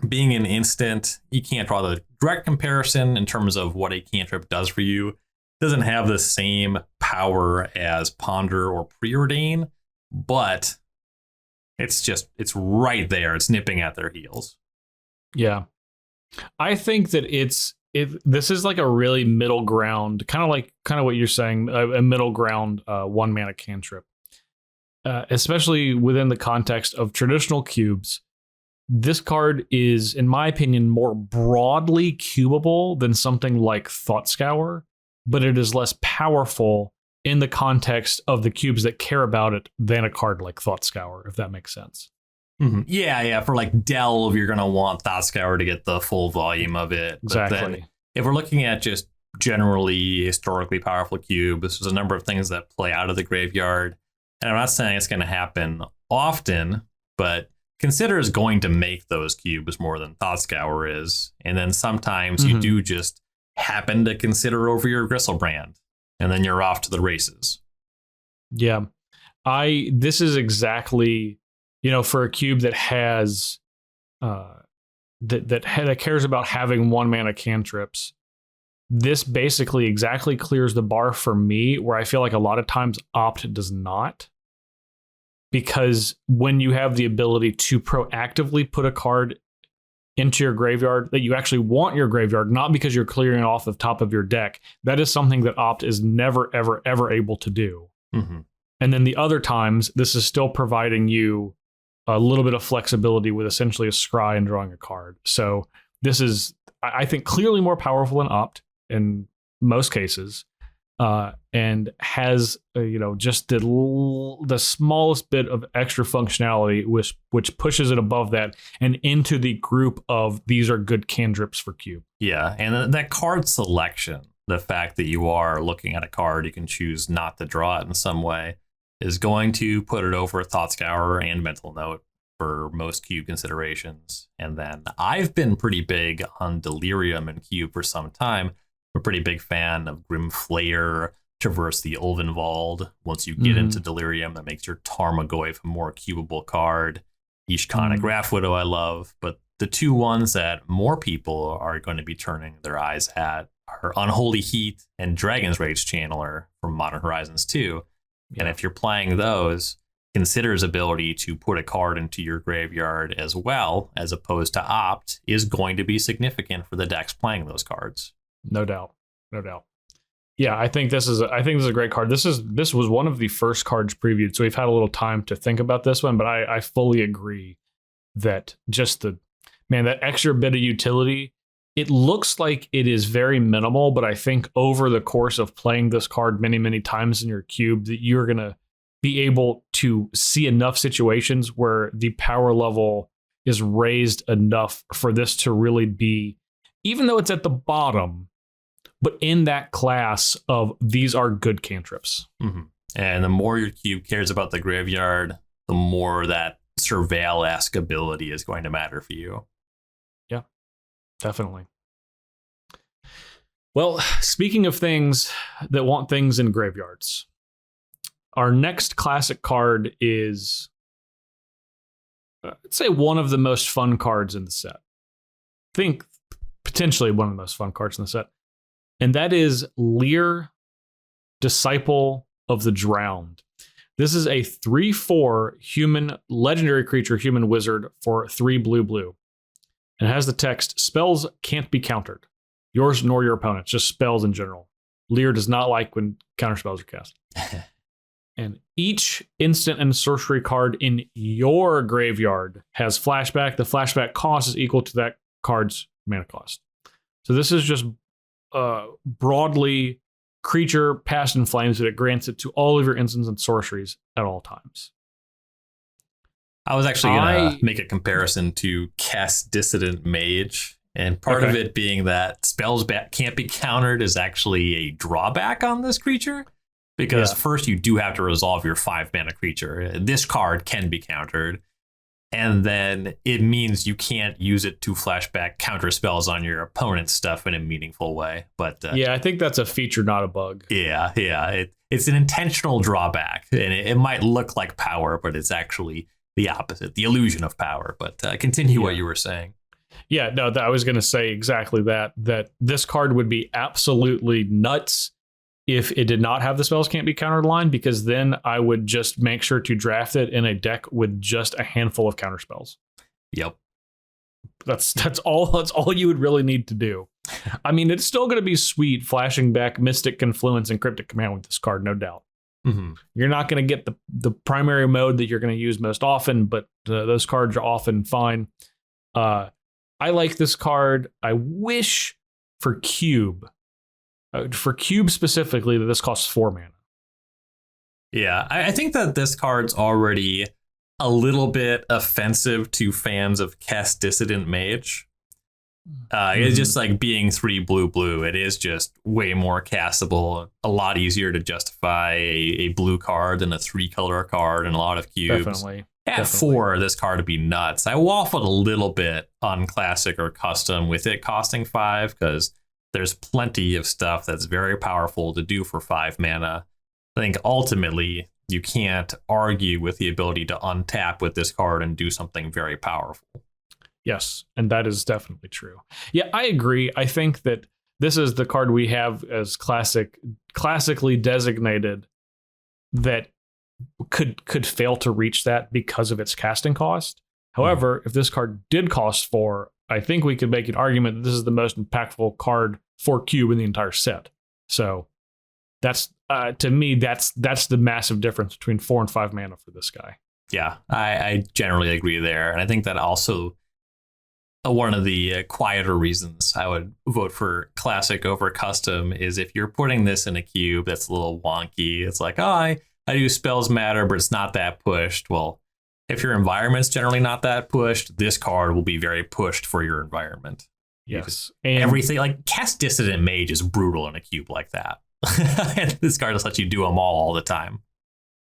Being an instant, you can't draw the direct comparison in terms of what a cantrip does for you. It doesn't have the same power as Ponder or Preordain, but it's right there. It's nipping at their heels. Yeah. I think that this is like a really middle ground, kind of what you're saying, a middle ground 1 mana cantrip, especially within the context of traditional cubes. This card is, in my opinion, more broadly cubable than something like Thought Scour, but it is less powerful in the context of the cubes that care about it than a card like Thought Scour, if that makes sense. Mm-hmm. Yeah. For like Delve, you're going to want Thought Scour to get the full volume of it. Exactly. But then if we're looking at just generally historically powerful cubes, there's a number of things that play out of the graveyard. And I'm not saying it's going to happen often, but Consider is going to make those cubes more than Thought Scour is. And then sometimes you do just happen to consider over your Gristlebrand, and then you're off to the races. Yeah. This is exactly, for a cube that has that cares about having 1 mana cantrips, this basically exactly clears the bar for me, where I feel like a lot of times Opt does not. Because when you have the ability to proactively put a card into your graveyard that you actually want your graveyard, not because you're clearing it off the top of your deck, that is something that Opt is never, ever, ever able to do. Mm-hmm. And then the other times, this is still providing you a little bit of flexibility with essentially a scry and drawing a card. So this is, I think, clearly more powerful than Opt in most cases, and has just the smallest bit of extra functionality, which pushes it above that and into the group of these are good cantrips for cube. Yeah, and that card selection, the fact that you are looking at a card, you can choose not to draw it in some way, is going to put it over Thought Scour and Mental Note for most cube considerations. And then I've been pretty big on Delirium and cube for some time. I'm a pretty big fan of Grim Flayer, Traverse the Ulvenwald. Once you get into Delirium, that makes your Tarmogoyf a more cubable card. Ishkana Graph Widow I love, but the two ones that more people are going to be turning their eyes at are Unholy Heat and Dragon's Rage Channeler from Modern Horizons 2. Yeah. And if you're playing those, Consider's ability to put a card into your graveyard as well, as opposed to Opt, is going to be significant for the decks playing those cards. No doubt. Yeah, I think this is a great card. This was one of the first cards previewed, so we've had a little time to think about this one, but I fully agree that just that extra bit of utility, it looks like it is very minimal, but I think over the course of playing this card many, many times in your cube, that you're going to be able to see enough situations where the power level is raised enough for this to really be, even though it's at the bottom, but in that class of these are good cantrips. Mm-hmm. And the more your cube cares about the graveyard, the more that surveil-esque ability is going to matter for you. Yeah, definitely. Well, speaking of things that want things in graveyards, our next classic card is, I'd say, one of the most fun cards in the set. I think potentially one of the most fun cards in the set. And that is Lear, Disciple of the Drowned. This is a 3/4 human legendary creature, human wizard for 3 blue. And it has the text, spells can't be countered. Yours nor your opponent's, just spells in general. Lear does not like when counter spells are cast. And each instant and sorcery card in your graveyard has flashback. The flashback cost is equal to that card's mana cost. So this is just broadly creature passed in flames, but it grants it to all of your instants and sorceries at all times. I was actually going to make a comparison to Cast Dissident Mage. And part of it being that spells can't be countered is actually a drawback on this creature. Because first you do have to resolve your 5 mana creature. This card can be countered. And then it means you can't use it to flashback counter spells on your opponent's stuff in a meaningful way. But I think that's a feature, not a bug. Yeah. It's an intentional drawback. And it might look like power, but it's actually the opposite, the illusion of power. But continue what you were saying. Yeah, no, I was going to say exactly that this card would be absolutely nuts if it did not have the spells can't be countered line, because then I would just make sure to draft it in a deck with just a handful of counter spells. Yep. That's all you would really need to do. I mean, it's still going to be sweet flashing back Mystic Confluence and Cryptic Command with this card, no doubt. Mm-hmm. You're not going to get the primary mode that you're going to use most often, but those cards are often fine. I like this card. I wish for Cube specifically, that this costs 4 mana. Yeah, I think that this card's already a little bit offensive to fans of Cast Dissident Mage. It's just like being 3 blue. It is just way more castable, a lot easier to justify a blue card than a 3-color card in a lot of cubes. Definitely. At 4, this card would be nuts. I waffled a little bit on Classic or Custom with it costing 5 because there's plenty of stuff that's very powerful to do for 5 mana. I think ultimately you can't argue with the ability to untap with this card and do something very powerful. Yes, and that is definitely true. Yeah, I agree. I think that this is the card we have as classically designated that could fail to reach that because of its casting cost. However, if this card did cost 4, I think we could make an argument that this is the most impactful card for Cube in the entire set. So that's to me, that's the massive difference between 4 and 5 mana for this guy. Yeah, I generally agree there. And I think that also one of the quieter reasons I would vote for Classic over Custom is if you're putting this in a cube that's a little wonky. It's like, I do spells matter, but it's not that pushed. Well, if your environment's generally not that pushed, this card will be very pushed for your environment. Yes. And everything, like Cast Dissident Mage is brutal in a cube like that. And this card just lets you do them all the time.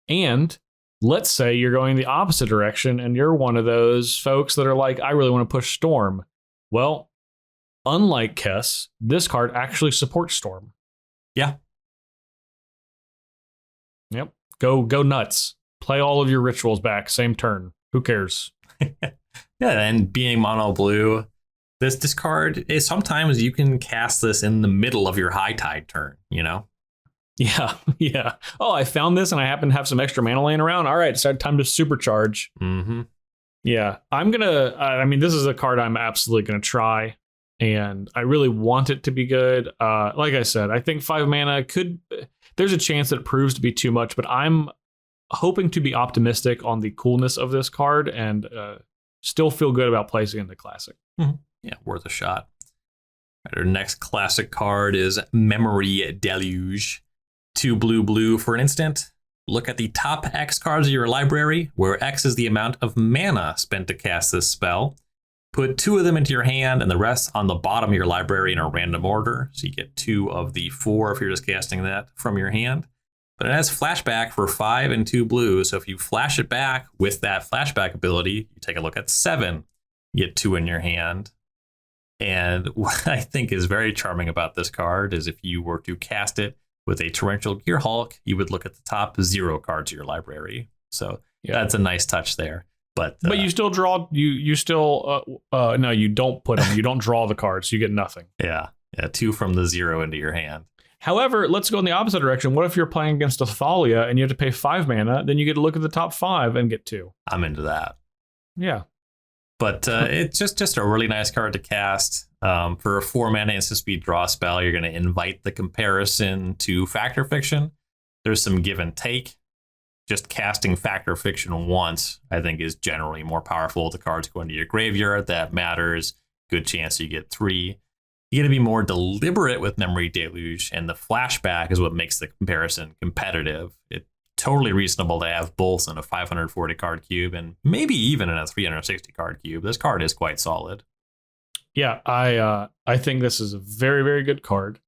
And let's say you're going the opposite direction and you're one of those folks that are like, I really want to push Storm. Well, unlike Kess, this card actually supports Storm. Yeah. Yep. Go nuts. Play all of your rituals back. Same turn. Who cares? Yeah, and being mono blue, this card is sometimes you can cast this in the middle of your high tide turn, you know? Yeah. Oh, I found this and I happen to have some extra mana laying around. All right, it's time to supercharge. Mm-hmm. Yeah, this is a card I'm absolutely going to try. And I really want it to be good. Like I said, I think 5 mana there's a chance that it proves to be too much, but I'm hoping to be optimistic on the coolness of this card and still feel good about placing it in the Classic. Mm-hmm. Yeah, worth a shot. Our next Classic card is Memory Deluge. 2 blue for an instant. look at the top X cards of your library, where X is the amount of mana spent to cast this spell. Put 2 of them into your hand and the rest on the bottom of your library in a random order. So you get 2 of the 4 if you're just casting that from your hand. But it has flashback for 5 and 2 blue. So if you flash it back with that flashback ability, you take a look at 7, you get 2 in your hand. And what I think is very charming about this card is if you were to cast it with a Torrential Gearhulk, you would look at the top 0 cards of your library. So that's a nice touch there. But you still draw. You still no, you don't put them. You don't draw the cards. You get nothing. Yeah, 2 from the 0 into your hand. However, let's go in the opposite direction. What if you're playing against a Thalia and you have to pay 5 mana? Then you get to look at the top 5 and get 2. I'm into that. Yeah. But it's just a really nice card to cast. For a 4 mana instant speed draw spell, you're going to invite the comparison to Factor Fiction. There's some give and take. Just casting Factor Fiction once, I think, is generally more powerful. The cards go into your graveyard. That matters. Good chance you get 3. You got to be more deliberate with Memory Deluge, and the flashback is what makes the comparison competitive. It's totally reasonable to have both in a 540 card cube and maybe even in a 360 card cube. This card is quite solid. Yeah, I think this is a very, very good card.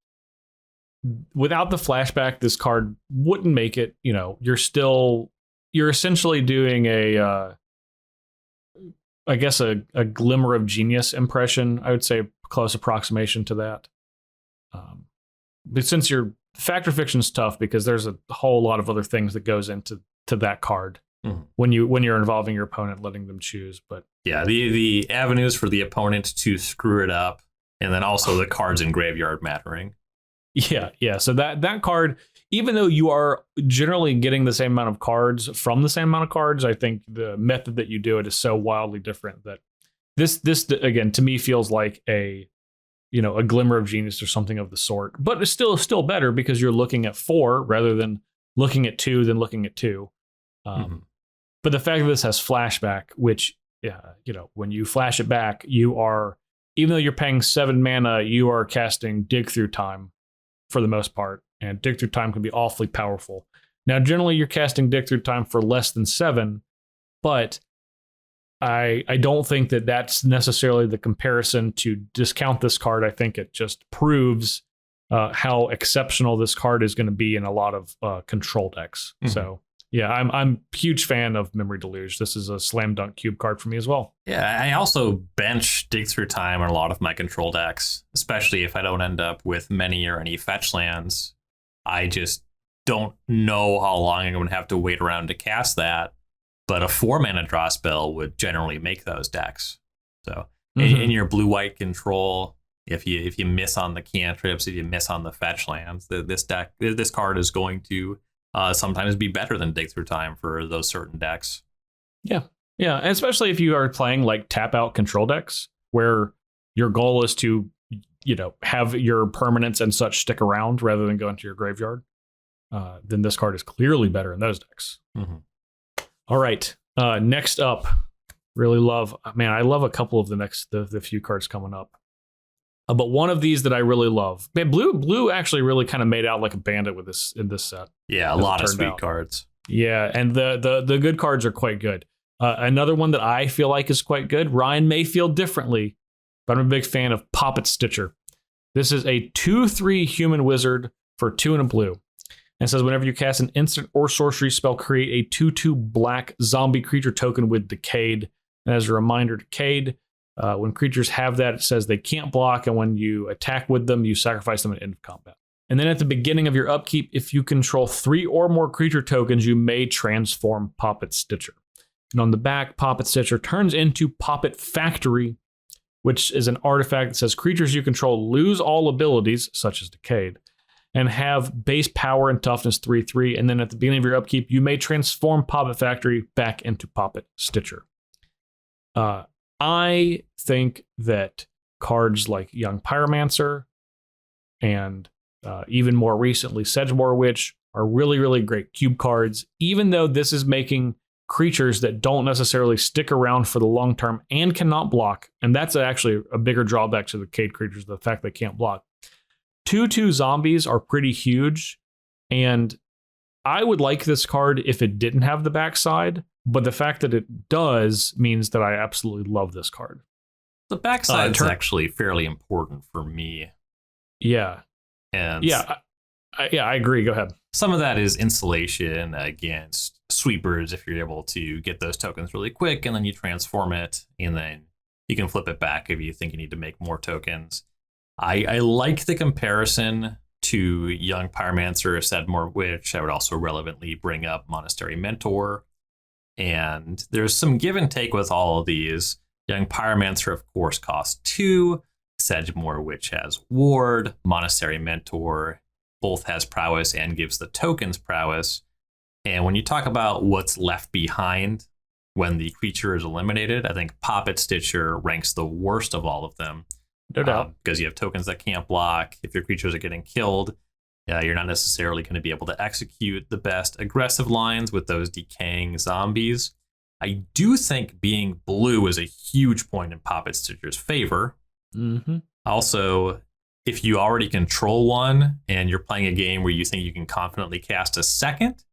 Without the flashback, this card wouldn't make it. You know, you're essentially doing a glimmer of genius impression. I would say a close approximation to that. But since your Factor Fiction's tough because there's a whole lot of other things that goes into that card when you're involving your opponent, letting them choose. But yeah, the avenues for the opponent to screw it up, and then also the cards in graveyard mattering. Yeah. So that card, even though you are generally getting the same amount of cards from the same amount of cards, I think the method that you do it is so wildly different that this again to me feels like a glimmer of genius or something of the sort. But it's still better because you're looking at 4 rather than looking at 2 than looking at 2. But the fact that this has flashback, which when you flash it back, you are, even though you're paying 7 mana, you are casting Dig Through Time for the most part, and Dig Through Time can be awfully powerful. Now, generally, you're casting Dig Through Time for less than 7, but I don't think that that's necessarily the comparison to discount this card. I think it just proves how exceptional this card is going to be in a lot of control decks. So, yeah, I'm a huge fan of Memory Deluge. This is a slam dunk cube card for me as well. Yeah, I also bench Dig Through Time on a lot of my control decks, especially if I don't end up with many or any fetch lands. I just don't know how long I'm going to have to wait around to cast that, but a 4 mana draw spell would generally make those decks. So in your blue-white control, if you miss on the cantrips, if you miss on the fetch lands, this card is going to sometimes be better than Dig Through Time for those certain decks. Yeah, and especially if you are playing like tap out control decks where your goal is to, have your permanents and such stick around rather than go into your graveyard. Then this card is clearly better in those decks. All right, next up, I love a couple of the few cards coming up. But one of these that I really love, man, blue actually really kind of made out like a bandit with this in this set. Yeah, a lot of sweet cards. Yeah, and the good cards are quite good. Another one that I feel like is quite good. Ryan may feel differently, but I'm a big fan of Poppet Stitcher. This is a 2/3 human wizard for 2 and a blue. And it says whenever you cast an instant or sorcery spell, create a 2/2 black zombie creature token with Decayed. And as a reminder, Decayed. When creatures have that, it says they can't block, and when you attack with them, you sacrifice them at end of combat. And then at the beginning of your upkeep, if you control 3 or more creature tokens, you may transform Poppet Stitcher. And on the back, Poppet Stitcher turns into Poppet Factory, which is an artifact that says creatures you control lose all abilities, such as Decayed, and have base power and toughness 3/3. And then at the beginning of your upkeep, you may transform Poppet Factory back into Poppet Stitcher. I think that cards like Young Pyromancer and even more recently Sedgemoor Witch are really, really great cube cards, even though this is making creatures that don't necessarily stick around for the long term and cannot block. And that's actually a bigger drawback to the Cade creatures, the fact they can't block. 2/2 zombies are pretty huge, and I would like this card if it didn't have the backside, but the fact that it does means that I absolutely love this card. The backside is actually fairly important for me. Yeah. And I agree. Go ahead. Some of that is insulation against sweepers if you're able to get those tokens really quick, and then you transform it, and then you can flip it back if you think you need to make more tokens. I like the comparison to Young Pyromancer, Sedmore Witch. I would also relevantly bring up Monastery Mentor. And there's some give and take with all of these. Young Pyromancer, of course, costs 2. Sedmore Witch has Ward. Monastery Mentor both has prowess and gives the tokens prowess. And when you talk about what's left behind when the creature is eliminated, I think Poppet Stitcher ranks the worst of all of them. No doubt. Because you have tokens that can't block. If your creatures are getting killed, you're not necessarily going to be able to execute the best aggressive lines with those decaying zombies. I do think being blue is a huge point in Poppet Stitcher's favor. Mm-hmm. Also, if you already control one and you're playing a game where you think you can confidently cast a second,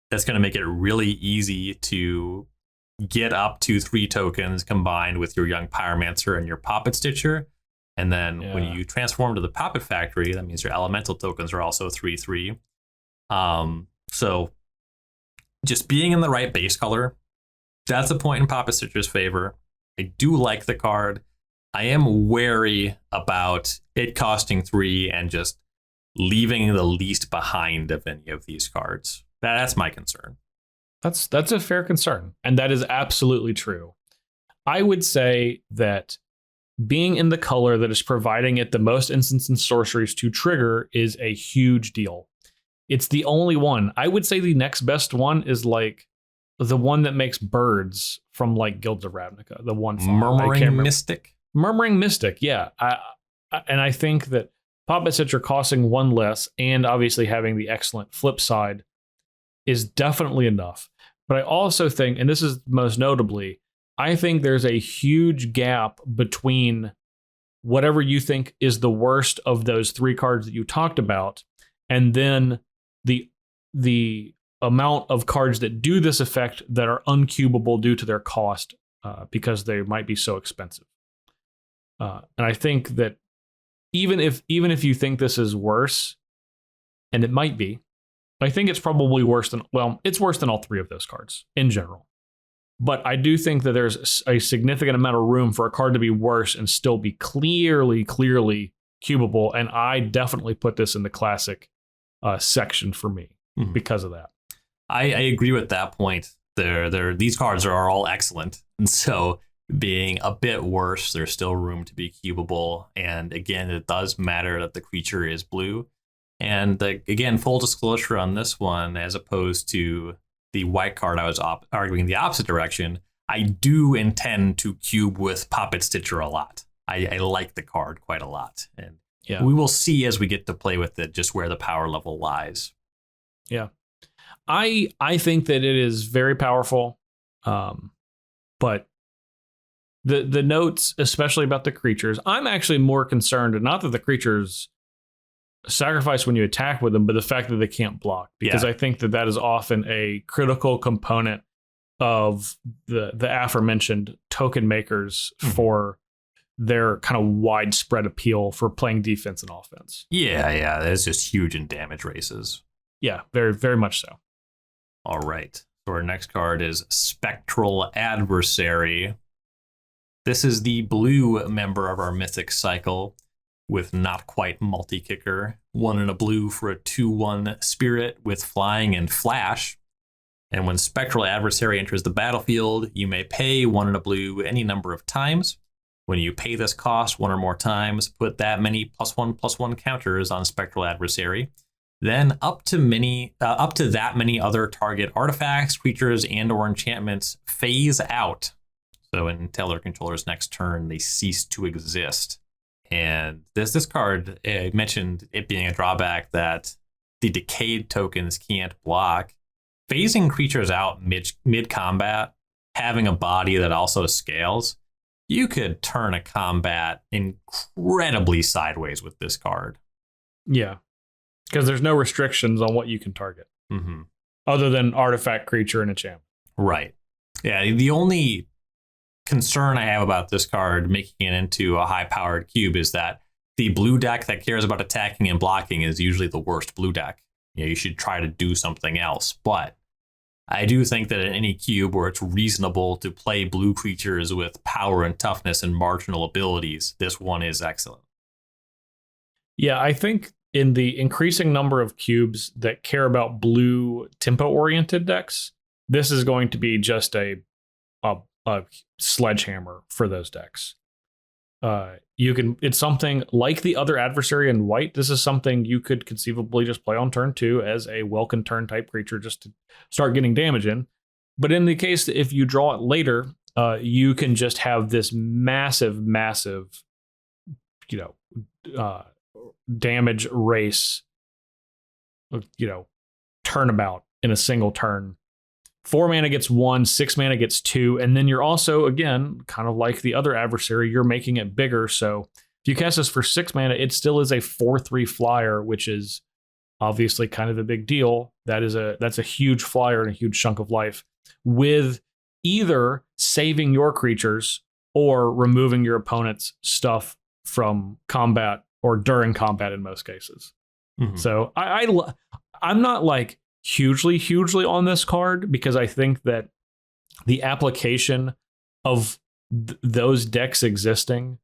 that's going to make it really easy to get up to 3 tokens combined with your Young Pyromancer and your Poppet Stitcher. And then when you transform to the Poppet Factory, that means your elemental tokens are also 3/3. So just being in the right base color, that's a point in Poppet Stitcher's favor. I do like the card. I am wary about it costing 3 and just leaving the least behind of any of these cards. That's my concern. That's a fair concern, and that is absolutely true. I would say that being in the color that is providing it the most instants and sorceries to trigger is a huge deal. It's the only one. I would say the next best one is like the one that makes birds from like Guilds of Ravnica, the one Murmuring Mystic. Murmuring Mystic, yeah. And I think that Poppet Stitcher costing 1 less and obviously having the excellent flip side is definitely enough. But I also think, and this is most notably, I think there's a huge gap between whatever you think is the worst of those 3 cards that you talked about, and then the amount of cards that do this effect that are uncubable due to their cost because they might be so expensive. And I think that even if you think this is worse, and it might be, I think it's probably worse than, it's worse than all 3 of those cards in general. But I do think that there's a significant amount of room for a card to be worse and still be clearly cubable. And I definitely put this in the classic section for me because of that. I agree with that point. These cards are all excellent. And so being a bit worse, there's still room to be cubable. And again, it does matter that the creature is blue. And again, full disclosure on this one, as opposed to the white card I was arguing the opposite direction, I do intend to cube with Poppet Stitcher a lot. I like the card quite a lot. And we will see as we get to play with it just where the power level lies. Yeah. I think that it is very powerful. But the notes, especially about the creatures, I'm actually more concerned, not that the creatures sacrifice when you attack with them, but the fact that they can't block, because I think that is often a critical component of the aforementioned token makers for their kind of widespread appeal for playing defense and offense. Yeah, that's just huge in damage races. Yeah, very, very much so. All right. So our next card is Spectral Adversary. This is the blue member of our Mythic cycle with not quite multi-kicker. 1 and a blue for a 2/1 spirit with flying and flash. And when Spectral Adversary enters the battlefield, you may pay 1 and a blue any number of times. When you pay this cost 1 or more times, put that many +1/+1 counters on Spectral Adversary. Then up to that many other target artifacts, creatures, and or enchantments phase out. So until their controller's next turn, they cease to exist. And this card, I mentioned it being a drawback that the decayed tokens can't block. Phasing creatures out mid-combat, having a body that also scales, you could turn a combat incredibly sideways with this card. Yeah, because there's no restrictions on what you can target. Mm-hmm. other than artifact, creature, and enchantment. Right. Yeah. The only concern I have about this card making it into a high-powered cube is that the blue deck that cares about attacking and blocking is usually the worst blue deck. You should try to do something else. But I do think that in any cube where it's reasonable to play blue creatures with power and toughness and marginal abilities, this one is excellent. Yeah, I think in the increasing number of cubes that care about blue tempo-oriented decks, this is going to be just a sledgehammer for those decks. It's something like the other adversary in white. This is something you could conceivably just play on turn 2 as a welcome turn type creature just to start getting damage in. But in the case that if you draw it later, you can just have this massive, damage race, turnabout in a single turn. 4 mana gets 1, 6 mana gets 2, and then you're also, again, kind of like the other adversary, you're making it bigger. So if you cast this for 6 mana, it still is a 4/3 flyer, which is obviously kind of a big deal. That's a huge flyer and a huge chunk of life, with either saving your creatures or removing your opponent's stuff from combat or during combat in most cases. Mm-hmm. So I'm not like hugely on this card, because I think that the application of those decks existing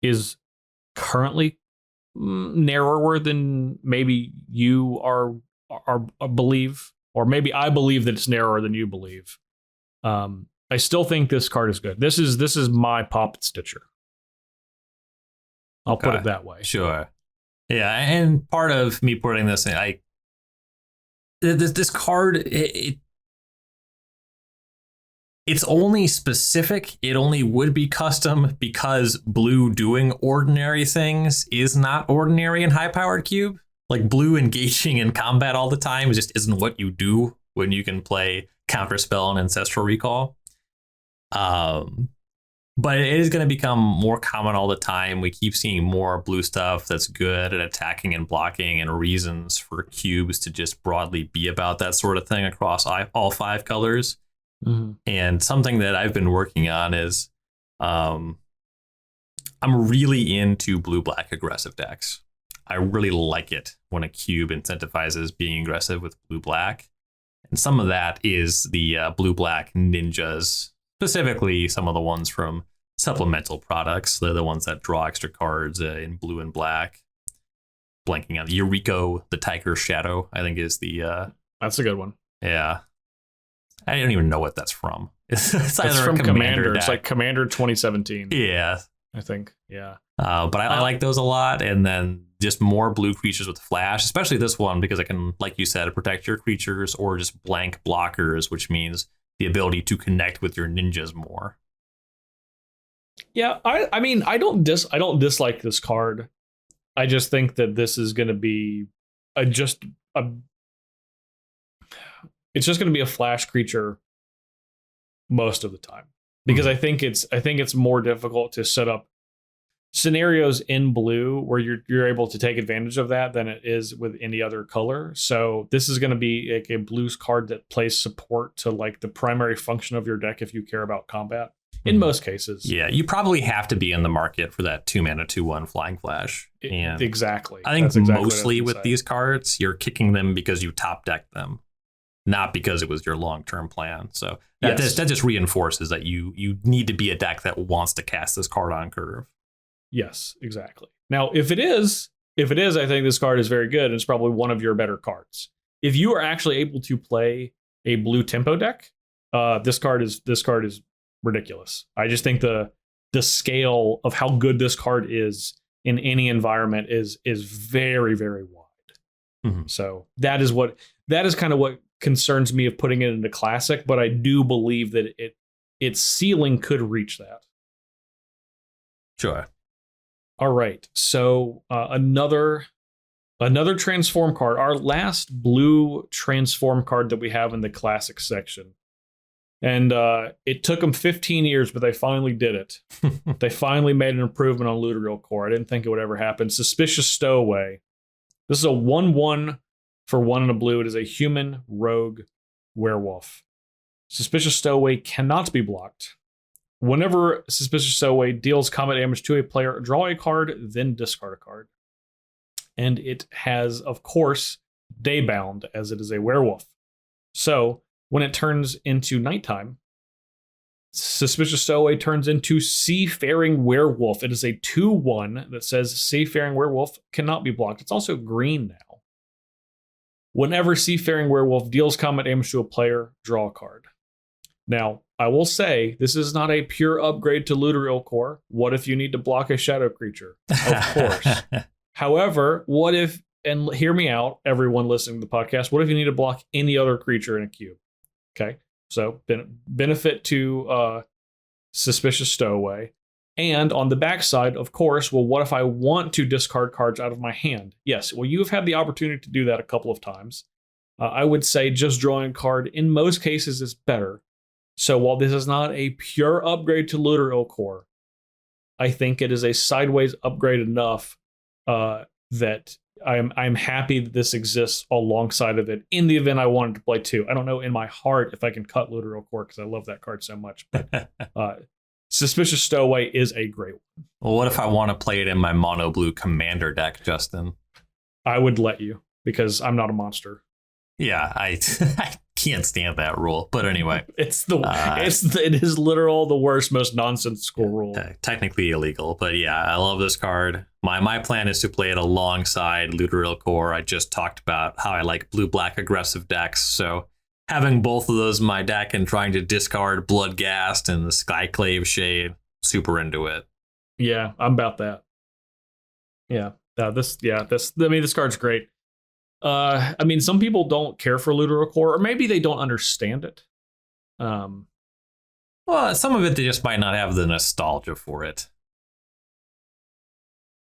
is currently narrower than maybe you are believe, or maybe I believe that it's narrower than you believe. I still think this card is good. This is my Poppet Stitcher. I'll put it that way. Sure. Yeah, and part of me putting this in, this card, it's only specific. It only would be custom because blue doing ordinary things is not ordinary in high-powered cube. Like, blue engaging in combat all the time just isn't what you do when you can play Counterspell and Ancestral Recall. But it is going to become more common all the time. We keep seeing more blue stuff that's good at attacking and blocking, and reasons for cubes to just broadly be about that sort of thing across all 5 colors. Mm-hmm. And something that I've been working on is I'm really into blue-black aggressive decks. I really like it when a cube incentivizes being aggressive with blue-black. And some of that is the blue-black ninjas, specifically some of the ones from supplemental products. They're the ones that draw extra cards in blue and black. Blanking on Yuriko, the Tiger Shadow, I think is the... That's a good one. Yeah. I don't even know what that's from. It's from Commander. It's like Commander 2017. Yeah. I think. Yeah. But I like those a lot. And then just more blue creatures with flash, especially this one, because it can, like you said, protect your creatures, or just blank blockers, which means the ability to connect with your ninjas more. Yeah, I mean, I don't dislike this card. I just think that this is going to be it's just going to be a flash creature most of the time, because I think it's more difficult to set up scenarios in blue where you're able to take advantage of that than it is with any other color. So this is going to be like a blues card that plays support to like the primary function of your deck if you care about combat. In most cases. Yeah, you probably have to be in the market for that 2-mana 2/1 Flying Flash. And exactly. I think mostly with these cards, you're kicking them because you top decked them, not because it was your long-term plan. So that just reinforces that you need to be a deck that wants to cast this card on curve. Yes, exactly. Now, if it is, I think this card is very good, and it's probably one of your better cards. If you are actually able to play a blue tempo deck, this card is ridiculous. I just think the scale of how good this card is in any environment is very, very wide. Mm-hmm. So that is kind of what concerns me of putting it into classic, but I do believe that its ceiling could reach that. Sure. All right. So another transform card, our last blue transform card that we have in the classic section. And it took them 15 years, but they finally did it. They finally made an improvement on Luderiel Core. I didn't think it would ever happen. Suspicious Stowaway. This is a 1/1 For 1 and a blue, it is a human rogue werewolf. Suspicious Stowaway cannot be blocked. Whenever Suspicious Stowaway deals combat damage to a player, draw a card, then discard a card. And it has, of course, Daybound, as it is a werewolf. So, when it turns into nighttime, Suspicious Stowaway turns into Seafaring Werewolf. It is a 2/1 that says Seafaring Werewolf cannot be blocked. It's also green now. Whenever Seafaring Werewolf deals combat damage to a player, draw a card. Now, I will say, this is not a pure upgrade to Looter Core. What if you need to block a shadow creature? Of course. However, what if, and hear me out, everyone listening to the podcast, what if you need to block any other creature in a cube? Okay, so benefit to Suspicious Stowaway. And on the backside, of course, well, what if I want to discard cards out of my hand? Yes, well, you've had the opportunity to do that a couple of times. I would say just drawing a card in most cases is better. So while this is not a pure upgrade to Looter Core, I think it is a sideways upgrade enough that I'm happy that this exists alongside of it in the event I wanted to play 2. I don't know in my heart if I can cut Looter Core because I love that card so much. But Suspicious Stowaway is a great one. Well, what if I want to play it in my mono blue commander deck, Justin? I would let you because I'm not a monster. Yeah, I can't stand that rule. But anyway, it is literal the worst, most nonsensical rule. Technically illegal, but yeah, I love this card. My plan is to play it alongside Looter Core. I just talked about how I like blue-black aggressive decks, so having both of those in my deck and trying to discard Bloodghast and the Skyclave Shade, super into it. Yeah, I'm about that. Yeah, this card's great. I mean, some people don't care for Looter Core, or maybe they don't understand it. Well, some of it they just might not have the nostalgia for it.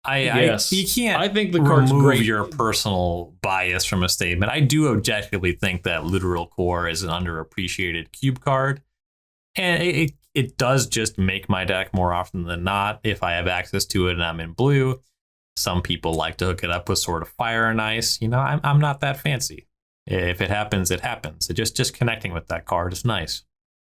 You can't. I think the card's remove great. Your personal bias from a statement. I do objectively think that Looter Core is an underappreciated cube card, and it does just make my deck more often than not if I have access to it and I'm in blue. Some people like to hook it up with Sword of Fire and Ice. You know, I'm not that fancy. If it happens, it happens. Just connecting with that card is nice.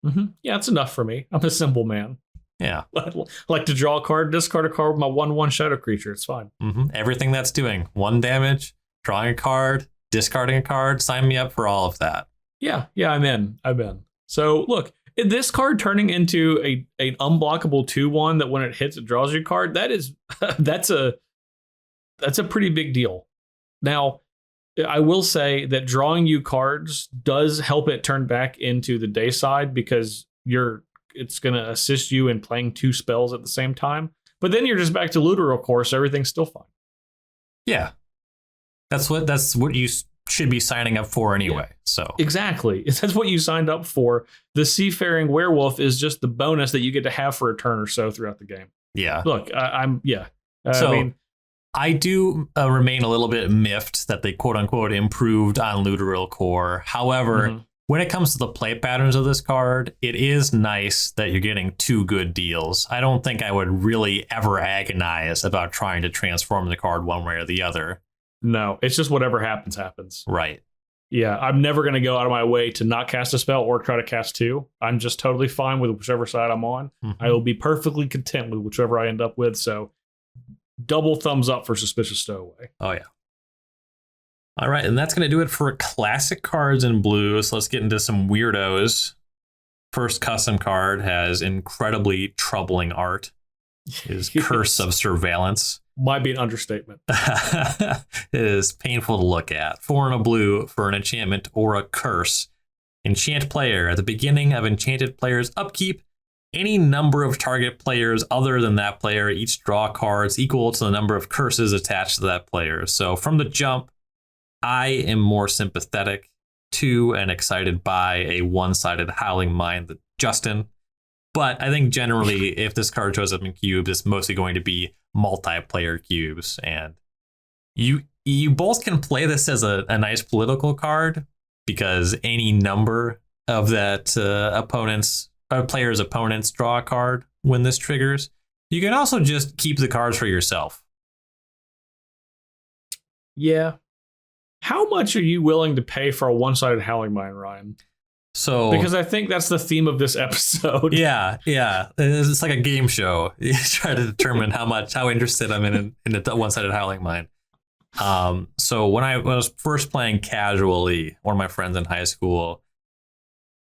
Mm-hmm. Yeah, it's enough for me. I'm a simple man. Yeah. I like to draw a card, discard a card with my 1/1 shadow creature. It's fine. Mm-hmm. Everything that's doing 1 damage, drawing a card, discarding a card. Sign me up for all of that. Yeah, I'm in. So look, this card turning into an unblockable 2/1 that when it hits, it draws your card. That's a pretty big deal. Now, I will say that drawing you cards does help it turn back into the day side because it's going to assist you in playing 2 spells at the same time. But then you're just back to Looter, of course. Everything's still fine. Yeah, that's what you should be signing up for anyway. Yeah. So exactly, that's what you signed up for. The Seafaring Werewolf is just the bonus that you get to have for a turn or so throughout the game. Yeah. Look, I do remain a little bit miffed that they quote unquote improved on Looter Core. However, when it comes to the play patterns of this card, it is nice that you're getting 2 good deals. I don't think I would really ever agonize about trying to transform the card one way or the other. No, it's just whatever happens. Right. Yeah, I'm never going to go out of my way to not cast a spell or try to cast 2. I'm just totally fine with whichever side I'm on. Mm-hmm. I will be perfectly content with whichever I end up with. So double thumbs up for Suspicious Stowaway. Oh, yeah. All right, and that's going to do it for classic cards in blue. So let's get into some weirdos. First custom card has incredibly troubling art. His Curse of Surveillance. Might be an understatement. It is painful to look at. 4 and a blue for an enchantment or a curse. Enchant player. At the beginning of enchanted player's upkeep, any number of target players other than that player each draw cards equal to the number of curses attached to that player. So from the jump, I am more sympathetic to and excited by a one-sided Howling Mind than Justin. But I think generally, if this card shows up in cubes, it's mostly going to be multiplayer cubes. And you both can play this as a nice political card because any number of that player's opponents draw a card when this triggers. You can also just keep the cards for yourself. Yeah. How much are you willing to pay for a one-sided Howling Mine, Ryan? So Because I think that's the theme of this episode. yeah, it's like a game show. You try to determine how interested I'm in a one-sided Howling Mine. So when I was first playing casually, one of my friends in high school,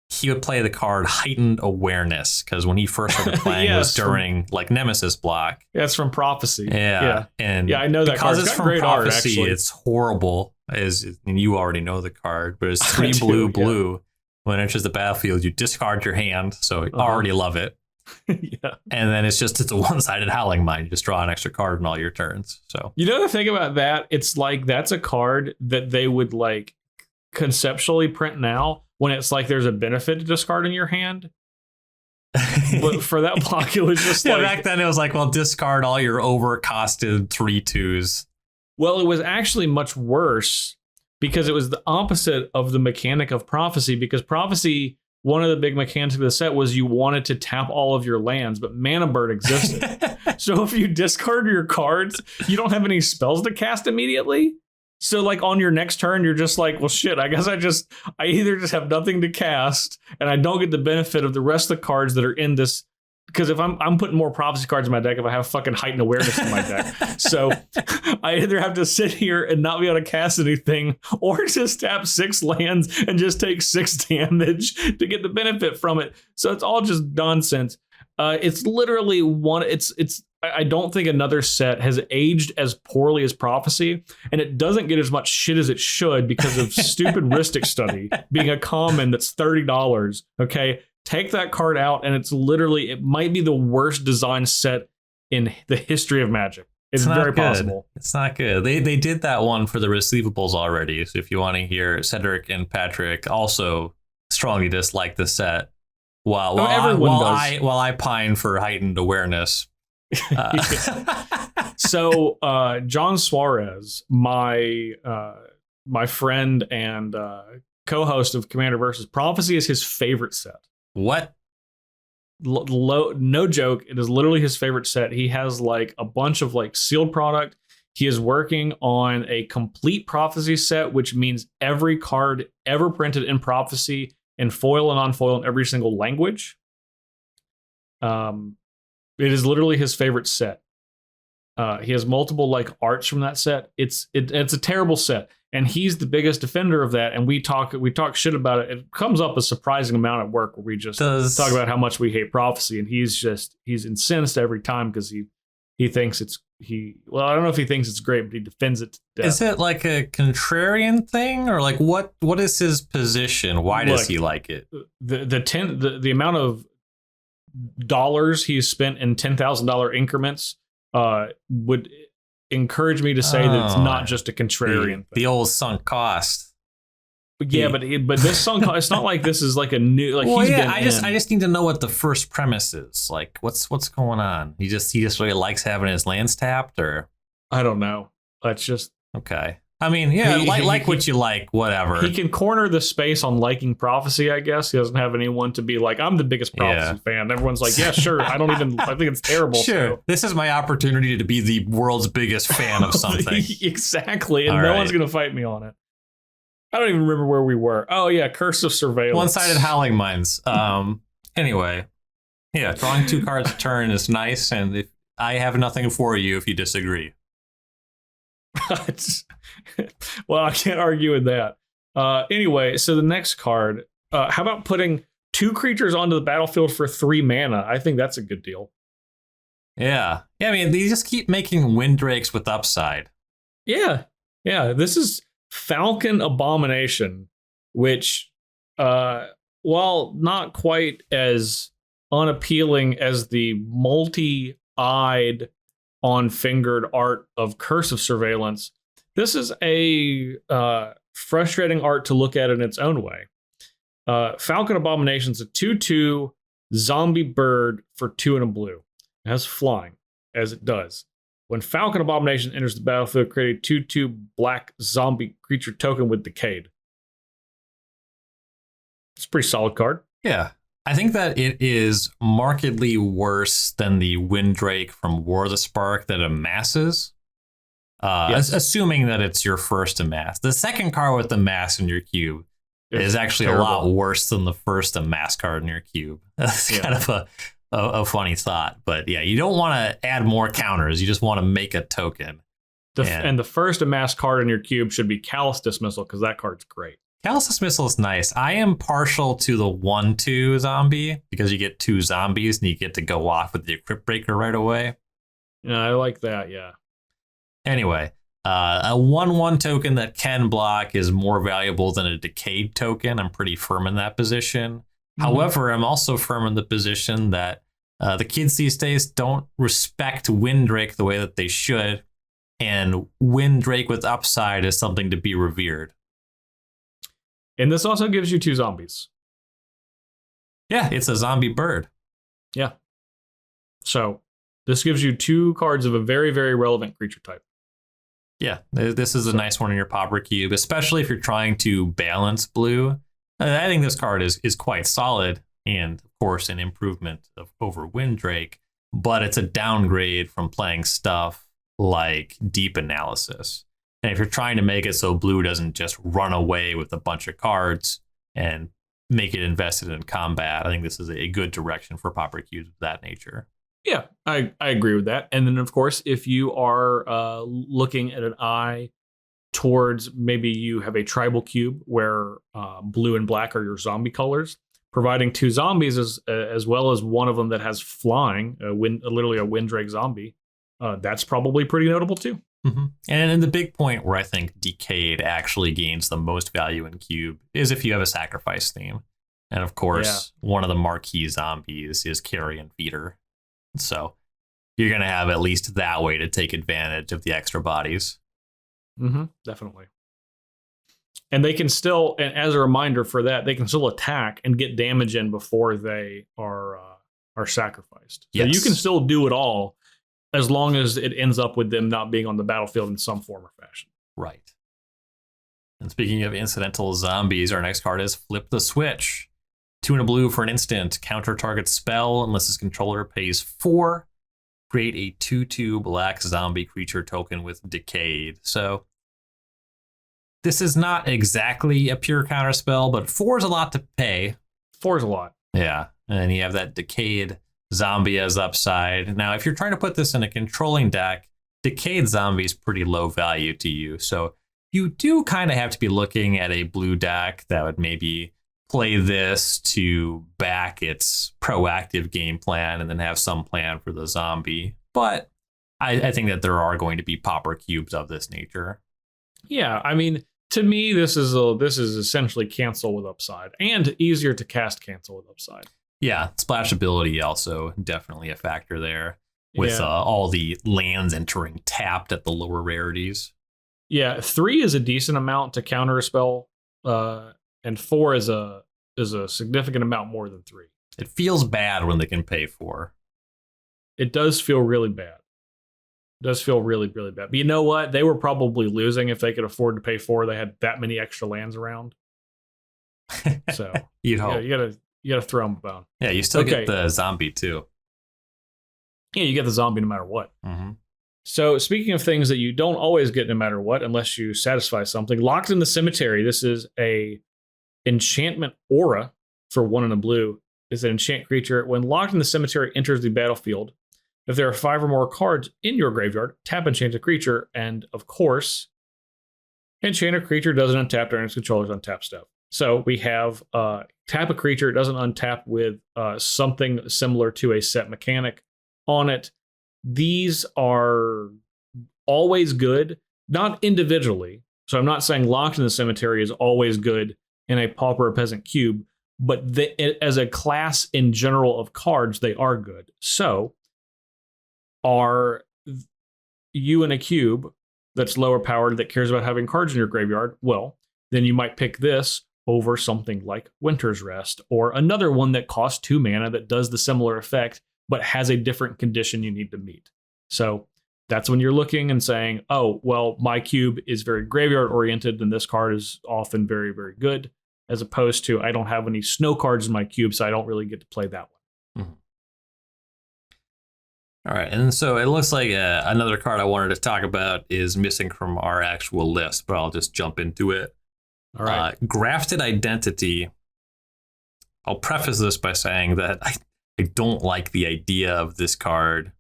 he would play the card Heightened Awareness, because when he first started playing it was during like Nemesis block. Yeah, it's from Prophecy. Yeah. And I know that card. Because it's from great Prophecy, art, it's horrible. And you already know the card, but it's 3 blue. When it enters the battlefield, you discard your hand, so I already love it. Yeah. And then it's a one-sided Howling Mine. You just draw an extra card in all your turns. So you know the thing about that, it's like that's a card that they would like conceptually print now when it's like there's a benefit to discarding your hand. But for that block, it was just like back then it was like, well, discard all your overcosted 3/2s. Well, it was actually much worse because it was the opposite of the mechanic of Prophecy, because Prophecy, one of the big mechanics of the set was you wanted to tap all of your lands, but Mana Bird existed. So if you discard your cards, you don't have any spells to cast immediately. So like on your next turn, you're just like, well, shit, I guess I either just have nothing to cast and I don't get the benefit of the rest of the cards that are in this. Because if I'm putting more Prophecy cards in my deck, if I have fucking Heightened Awareness in my deck. So I either have to sit here and not be able to cast anything, or just tap 6 lands and just take 6 damage to get the benefit from it. So it's all just nonsense. It's literally I don't think another set has aged as poorly as Prophecy, and it doesn't get as much shit as it should because of stupid Ristic Study being a common that's $30. Okay. Take that card out, and it might be the worst design set in the history of Magic. It's very possible. It's not good. They did that one for the receivables already. So if you want to hear, Cedric and Patrick also strongly dislike the set. While I pine for Heightened Awareness. So John Suarez, my friend and co-host of Commander Versus, Prophecy is his favorite set. What? No joke. It is literally his favorite set. He has like a bunch of like sealed product. He is working on a complete Prophecy set, which means every card ever printed in Prophecy in foil and non-foil in every single language. It is literally his favorite set. He has multiple like arts from that set. It's a terrible set, and he's the biggest defender of that. And we talk shit about it. It comes up a surprising amount at work where we just talk about how much we hate Prophecy, and he's incensed every time because he thinks I don't know if he thinks it's great, but he defends it to death. Is it like a contrarian thing, or like what is his position? Why does he like it? The amount of dollars he's spent in $10,000 increments would encourage me to say that it's not just a contrarian thing. The old sunk cost. Yeah, but this sunk cost, it's not like this is like a new like. Well, I just need to know what the first premise is. Like, what's going on? He just really likes having his lands tapped, or I don't know. That's just okay. I mean, yeah, what you like, whatever. He can corner the space on liking Prophecy, I guess. He doesn't have anyone to be like, I'm the biggest Prophecy fan. Everyone's like, yeah, sure. I think it's terrible. Sure. So. This is my opportunity to be the world's biggest fan of something. Exactly. And no one's going to fight me on it. I don't even remember where we were. Oh, yeah. Curse of Surveillance. One-sided Howling Mines. Anyway. Yeah, drawing 2 cards a turn is nice. And I have nothing for you if you disagree. Well, I can't argue with that. Anyway, so the next card, how about putting 2 creatures onto the battlefield for 3 mana? I think that's a good deal. Yeah. I mean, they just keep making Windrakes with upside. Yeah. This is Falcon Abomination, which, while not quite as unappealing as the multi-eyed on-fingered art of Curse of Surveillance, this is a frustrating art to look at in its own way. Falcon Abomination is a 2/2 zombie bird for 2 and a blue. It has flying, as it does. When Falcon Abomination enters the battlefield, create a 2/2 black zombie creature token with Decayed. It's a pretty solid card. Yeah. I think that it is markedly worse than the Windrake from War of the Spark that amasses. Yes. Assuming that it's your first amass. The second card with the mass in your cube is actually terrible. a lot worse than the first amass card in your cube. That's kind of a funny thought. But yeah, you don't want to add more counters. You just want to make a token. And the first amass card in your cube should be Callous Dismissal, because that card's great. Callous Dismissal is nice. I am partial to the 1/2 zombie because you get 2 zombies and you get to go off with the Crypt Breaker right away. Yeah, I like that, yeah. Anyway, a 1/1 token that can block is more valuable than a Decayed token. I'm pretty firm in that position. However, I'm also firm in the position that the kids these days don't respect Windrake the way that they should. And Windrake with upside is something to be revered. And this also gives you 2 zombies. Yeah, it's a zombie bird. Yeah. So this gives you 2 cards of a very, very relevant creature type. Yeah, this is a nice one in your Pauper Cube, especially if you're trying to balance blue. I think this card is quite solid and, of course, an improvement over Windrake, but it's a downgrade from playing stuff like Deep Analysis. And if you're trying to make it so blue doesn't just run away with a bunch of cards and make it invested in combat, I think this is a good direction for Pauper Cubes of that nature. Yeah, I agree with that. And then, of course, if you are looking at an eye towards maybe you have a tribal cube where blue and black are your zombie colors, providing 2 zombies as well as one of them that has flying, literally a Windrake zombie, that's probably pretty notable too. Mm-hmm. And the big point where I think Decayed actually gains the most value in Cube is if you have a sacrifice theme. And of course, one of the marquee zombies is Carrion Feeder. So you're going to have at least that way to take advantage of the extra bodies. Definitely. And they can still, and as a reminder for that, they can still attack and get damage in before they are sacrificed. So you can still do it all as long as it ends up with them not being on the battlefield in some form or fashion. Right. And speaking of incidental zombies, our next card is Flip the Switch. 2 and a blue for an instant. Counter target spell unless its controller pays 4. Create a 2/2 black zombie creature token with Decayed. So this is not exactly a pure counter spell, but 4 is a lot to pay. 4 is a lot. Yeah. And then you have that Decayed zombie as upside. Now, if you're trying to put this in a controlling deck, Decayed zombie is pretty low value to you. So you do kind of have to be looking at a blue deck that would maybe play this to back its proactive game plan and then have some plan for the zombie. But I think that there are going to be Pauper Cubes of this nature. Yeah, I mean, to me, this is essentially cancel with upside and easier to cast cancel with upside. Yeah, splashability also definitely a factor there with all the lands entering tapped at the lower rarities. Yeah, 3 is a decent amount to counter a spell, and 4 is a significant amount more than 3. It feels bad when they can pay 4. It does feel really bad. It does feel really, really bad. But you know what? They were probably losing if they could afford to pay 4. They had that many extra lands around. So You'd hope. You gotta throw them a bone. Yeah, you still get the zombie too. Yeah, you get the zombie no matter what. Mm-hmm. So speaking of things that you don't always get no matter what, unless you satisfy something, Locked in the Cemetery. This is a enchantment aura for 1 and a blue. It's an enchant creature. When Locked in the Cemetery enters the battlefield, if there are 5 or more cards in your graveyard, tap enchant a creature, and of course, enchant a creature doesn't untap during its controller's untap step. So we have tap a creature, it doesn't untap with something similar to a set mechanic on it. These are always good, not individually. So I'm not saying Locked in the Cemetery is always good in a Pauper or Peasant cube, but as a class in general of cards, they are good. So are you in a cube that's lower powered that cares about having cards in your graveyard? Well, then you might pick this over something like Winter's Rest or another one that costs 2 mana that does the similar effect but has a different condition you need to meet. So that's when you're looking and saying, oh, well, my cube is very graveyard oriented and this card is often very, very good, as opposed to I don't have any snow cards in my cube, so I don't really get to play that one. All right, and so it looks like another card I wanted to talk about is missing from our actual list, but I'll just jump into it. All right. Grafted Identity. I'll preface this by saying that I don't like the idea of this card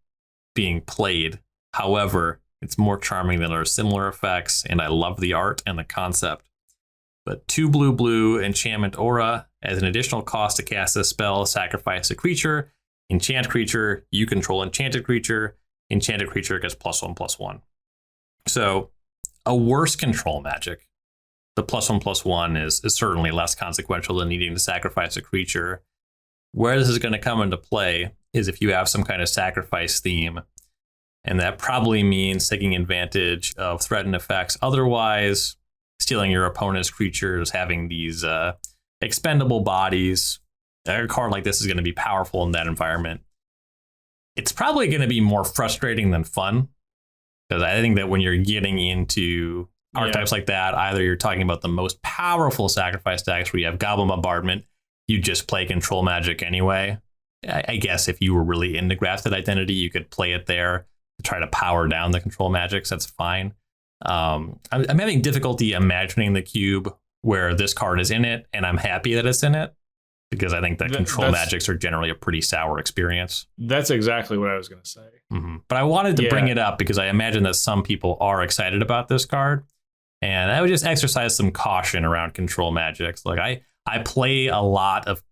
being played. However, it's more charming than our similar effects, and I love the art and the concept. But 2 blue enchantment aura. As an additional cost to cast a spell, sacrifice a creature. Enchant creature, you control enchanted creature. Enchanted creature gets +1/+1. So a worse control magic. The +1/+1 is certainly less consequential than needing to sacrifice a creature. Where this is going to come into play is if you have some kind of sacrifice theme. And that probably means taking advantage of threatened effects. Otherwise, stealing your opponent's creatures, having these expendable bodies. A card like this is going to be powerful in that environment. It's probably going to be more frustrating than fun, because I think that when you're getting into archetypes like that, either you're talking about the most powerful sacrifice decks where you have Goblin Bombardment, you just play control magic anyway. I guess if you were really into Grafted Identity, you could play it there to try to power down the control magics. That's fine. I'm having difficulty imagining the cube where this card is in it, and I'm happy that it's in it, because I think that control magics are generally a pretty sour experience. That's exactly what I was going to say. Mm-hmm. But I wanted to bring it up because I imagine that some people are excited about this card, and I would just exercise some caution around control magics. Like I play a lot of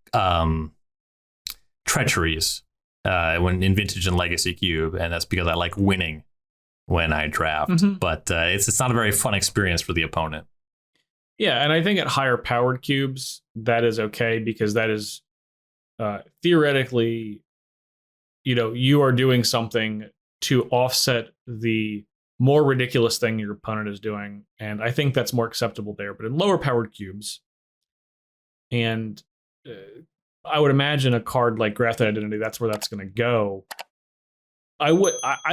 treacheries when in Vintage and Legacy Cube, and that's because I like winning when I draft. Mm-hmm. But it's not a very fun experience for the opponent. Yeah, and I think at higher powered cubes, that is okay, because that is theoretically, you are doing something to offset the more ridiculous thing your opponent is doing. And I think that's more acceptable there. But in lower powered cubes, and I would imagine a card like Grafted Identity, that's where that's going to go. I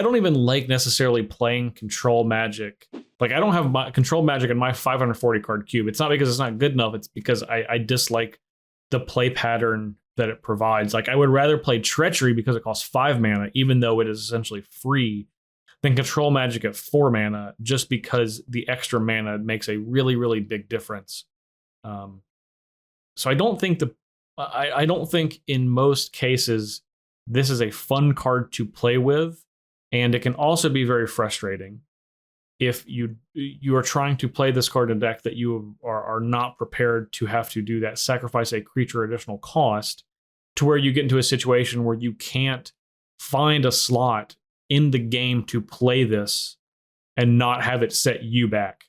don't even like necessarily playing control magic. Like, I don't have my control magic in my 540 card cube. It's not because it's not good enough. It's because I dislike the play pattern that it provides. Like, I would rather play Treachery because it costs 5 mana, even though it is essentially free, than control magic at 4 mana, just because the extra mana makes a really, really big difference. So I don't think I don't think in most cases this is a fun card to play with, and it can also be very frustrating if you are trying to play this card in a deck that you are not prepared to have to do that, sacrifice a creature additional cost, to where you get into a situation where you can't find a slot in the game to play this and not have it set you back.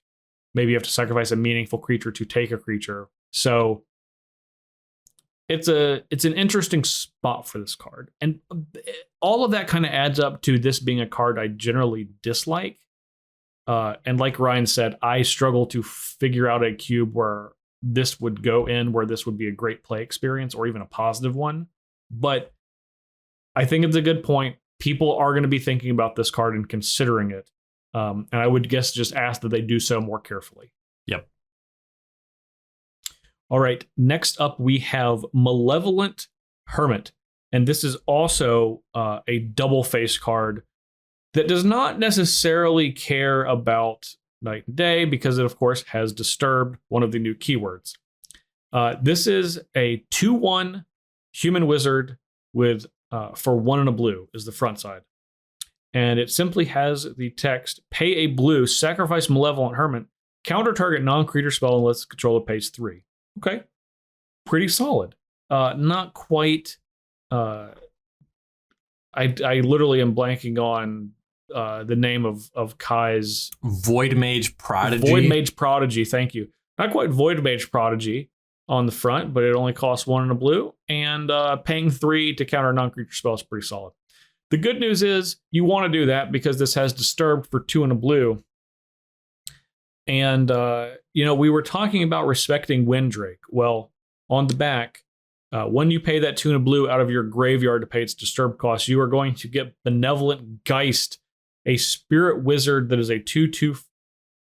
Maybe you have to sacrifice a meaningful creature to take a creature. So it's an interesting spot for this card. And all of that kind of adds up to this being a card I generally dislike. And like Ryan said, I struggle to figure out a cube where this would go in, where this would be a great play experience or even a positive one. But I think it's a good point. People are going to be thinking about this card and considering it. And I would guess just ask that they do so more carefully. Yep. All right, next up we have Malevolent Hermit. And this is also a double face card that does not necessarily care about night and day, because it, of course, has Disturbed, one of the new keywords. This is a 2/1 human wizard with for 1 and a blue is the front side. And it simply has the text, pay a blue, sacrifice Malevolent Hermit, counter target non-creature spell unless the controller pays 3. Okay, pretty solid. Not quite. I literally am blanking on the name of Kai's Void Mage Prodigy. Void Mage Prodigy. Thank you. Not quite Void Mage Prodigy on the front, but it only costs 1 and a blue, and paying 3 to counter a non-creature spell is pretty solid. The good news is you want to do that because this has Disturbed for 2 and a blue. And, we were talking about respecting Windrake. Well, on the back, when you pay that 2 and a blue out of your graveyard to pay its Disturbed cost, you are going to get Benevolent Geist, a spirit wizard that is a 2/2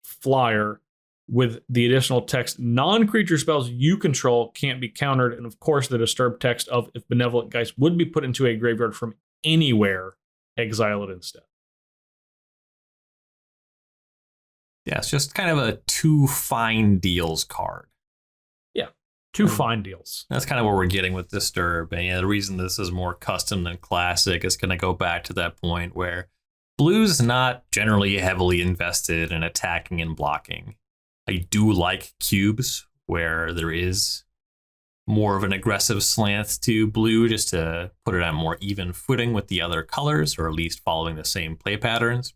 flyer with the additional text, non-creature spells you control can't be countered. And of course, the Disturbed text of if Benevolent Geist would be put into a graveyard from anywhere, exile it instead. Yeah, it's just kind of a two fine deals card. Yeah, two fine deals. That's kind of what we're getting with Disturb. And yeah, the reason this is more custom than classic is going to go back to that point where blue's not generally heavily invested in attacking and blocking. I do like cubes where there is more of an aggressive slant to blue just to put it on more even footing with the other colors, or at least following the same play patterns.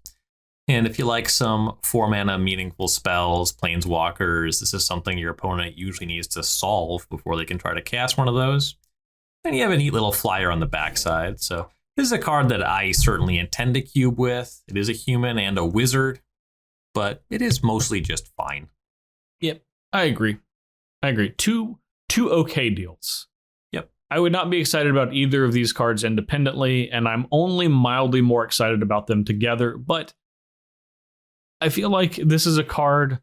And if you like some 4-mana meaningful spells, planeswalkers, this is something your opponent usually needs to solve before they can try to cast one of those. And you have a neat little flyer on the backside. So this is a card that I certainly intend to cube with. It is a human and a wizard, but it is mostly just fine. Yep, I agree. Two okay deals. Yep. I would not be excited about either of these cards independently, and I'm only mildly more excited about them together, but I feel like this is a card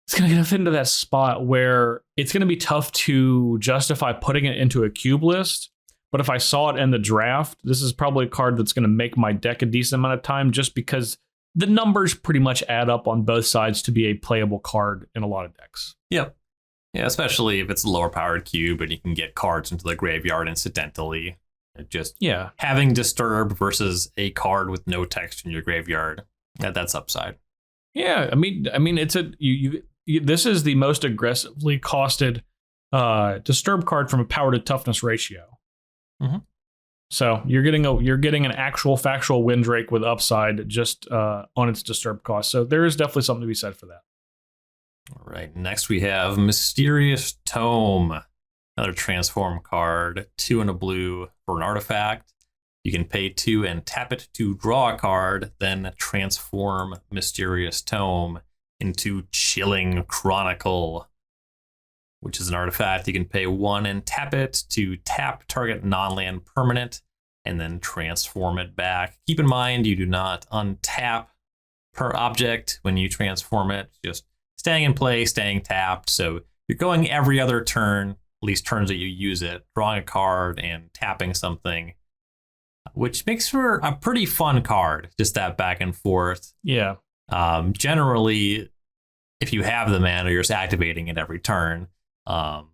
that's going to get into that spot where it's going to be tough to justify putting it into a cube list. But if I saw it in the draft, this is probably a card that's going to make my deck a decent amount of time just because the numbers pretty much add up on both sides to be a playable card in a lot of decks. Yep. Yeah, especially if it's a lower powered cube and you can get cards into the graveyard incidentally. Having Disturb versus a card with no text in your graveyard, that's upside. Yeah, I mean, it's this is the most aggressively costed Disturb card from a power to toughness ratio. Mm-hmm. So you're getting an actual factual Windrake with upside just on its Disturb cost. So there is definitely something to be said for that. All right, next we have Mysterious Tome, another transform card, 2 and a blue for an artifact. You can pay 2 and tap it to draw a card, then transform Mysterious Tome into Chilling Chronicle, which is an artifact. You can pay 1 and tap it to tap target non-land permanent, and then transform it back. Keep in mind, you do not untap per object when you transform it, just staying in play, staying tapped. So you're going every other turn, at least turns that you use it, drawing a card and tapping something, which makes for a pretty fun card, just that back and forth. Yeah. Generally, if you have the mana, you're just activating it every turn. I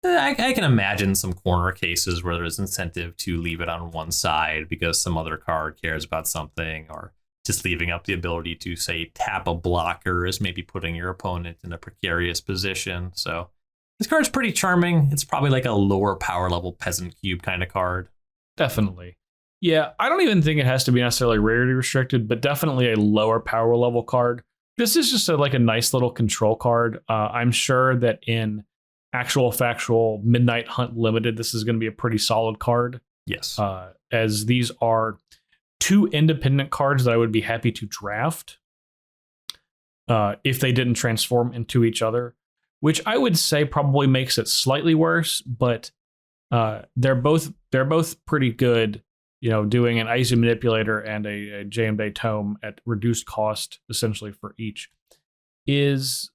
can imagine some corner cases where there's incentive to leave it on one side because some other card cares about something, or just leaving up the ability to, say, tap a blocker is maybe putting your opponent in a precarious position. So this card's pretty charming. It's probably like a lower power level peasant cube kind of card. Definitely. Yeah, I don't even think it has to be necessarily rarity restricted, but definitely a lower power level card. This is just a nice little control card. I'm sure that in actual factual Midnight Hunt Limited, this is going to be a pretty solid card. Yes. As these are 2 independent cards that I would be happy to draft if they didn't transform into each other, which I would say probably makes it slightly worse, but they're both pretty good. Doing an Icy Manipulator and a JMD Tome at reduced cost, essentially for each, is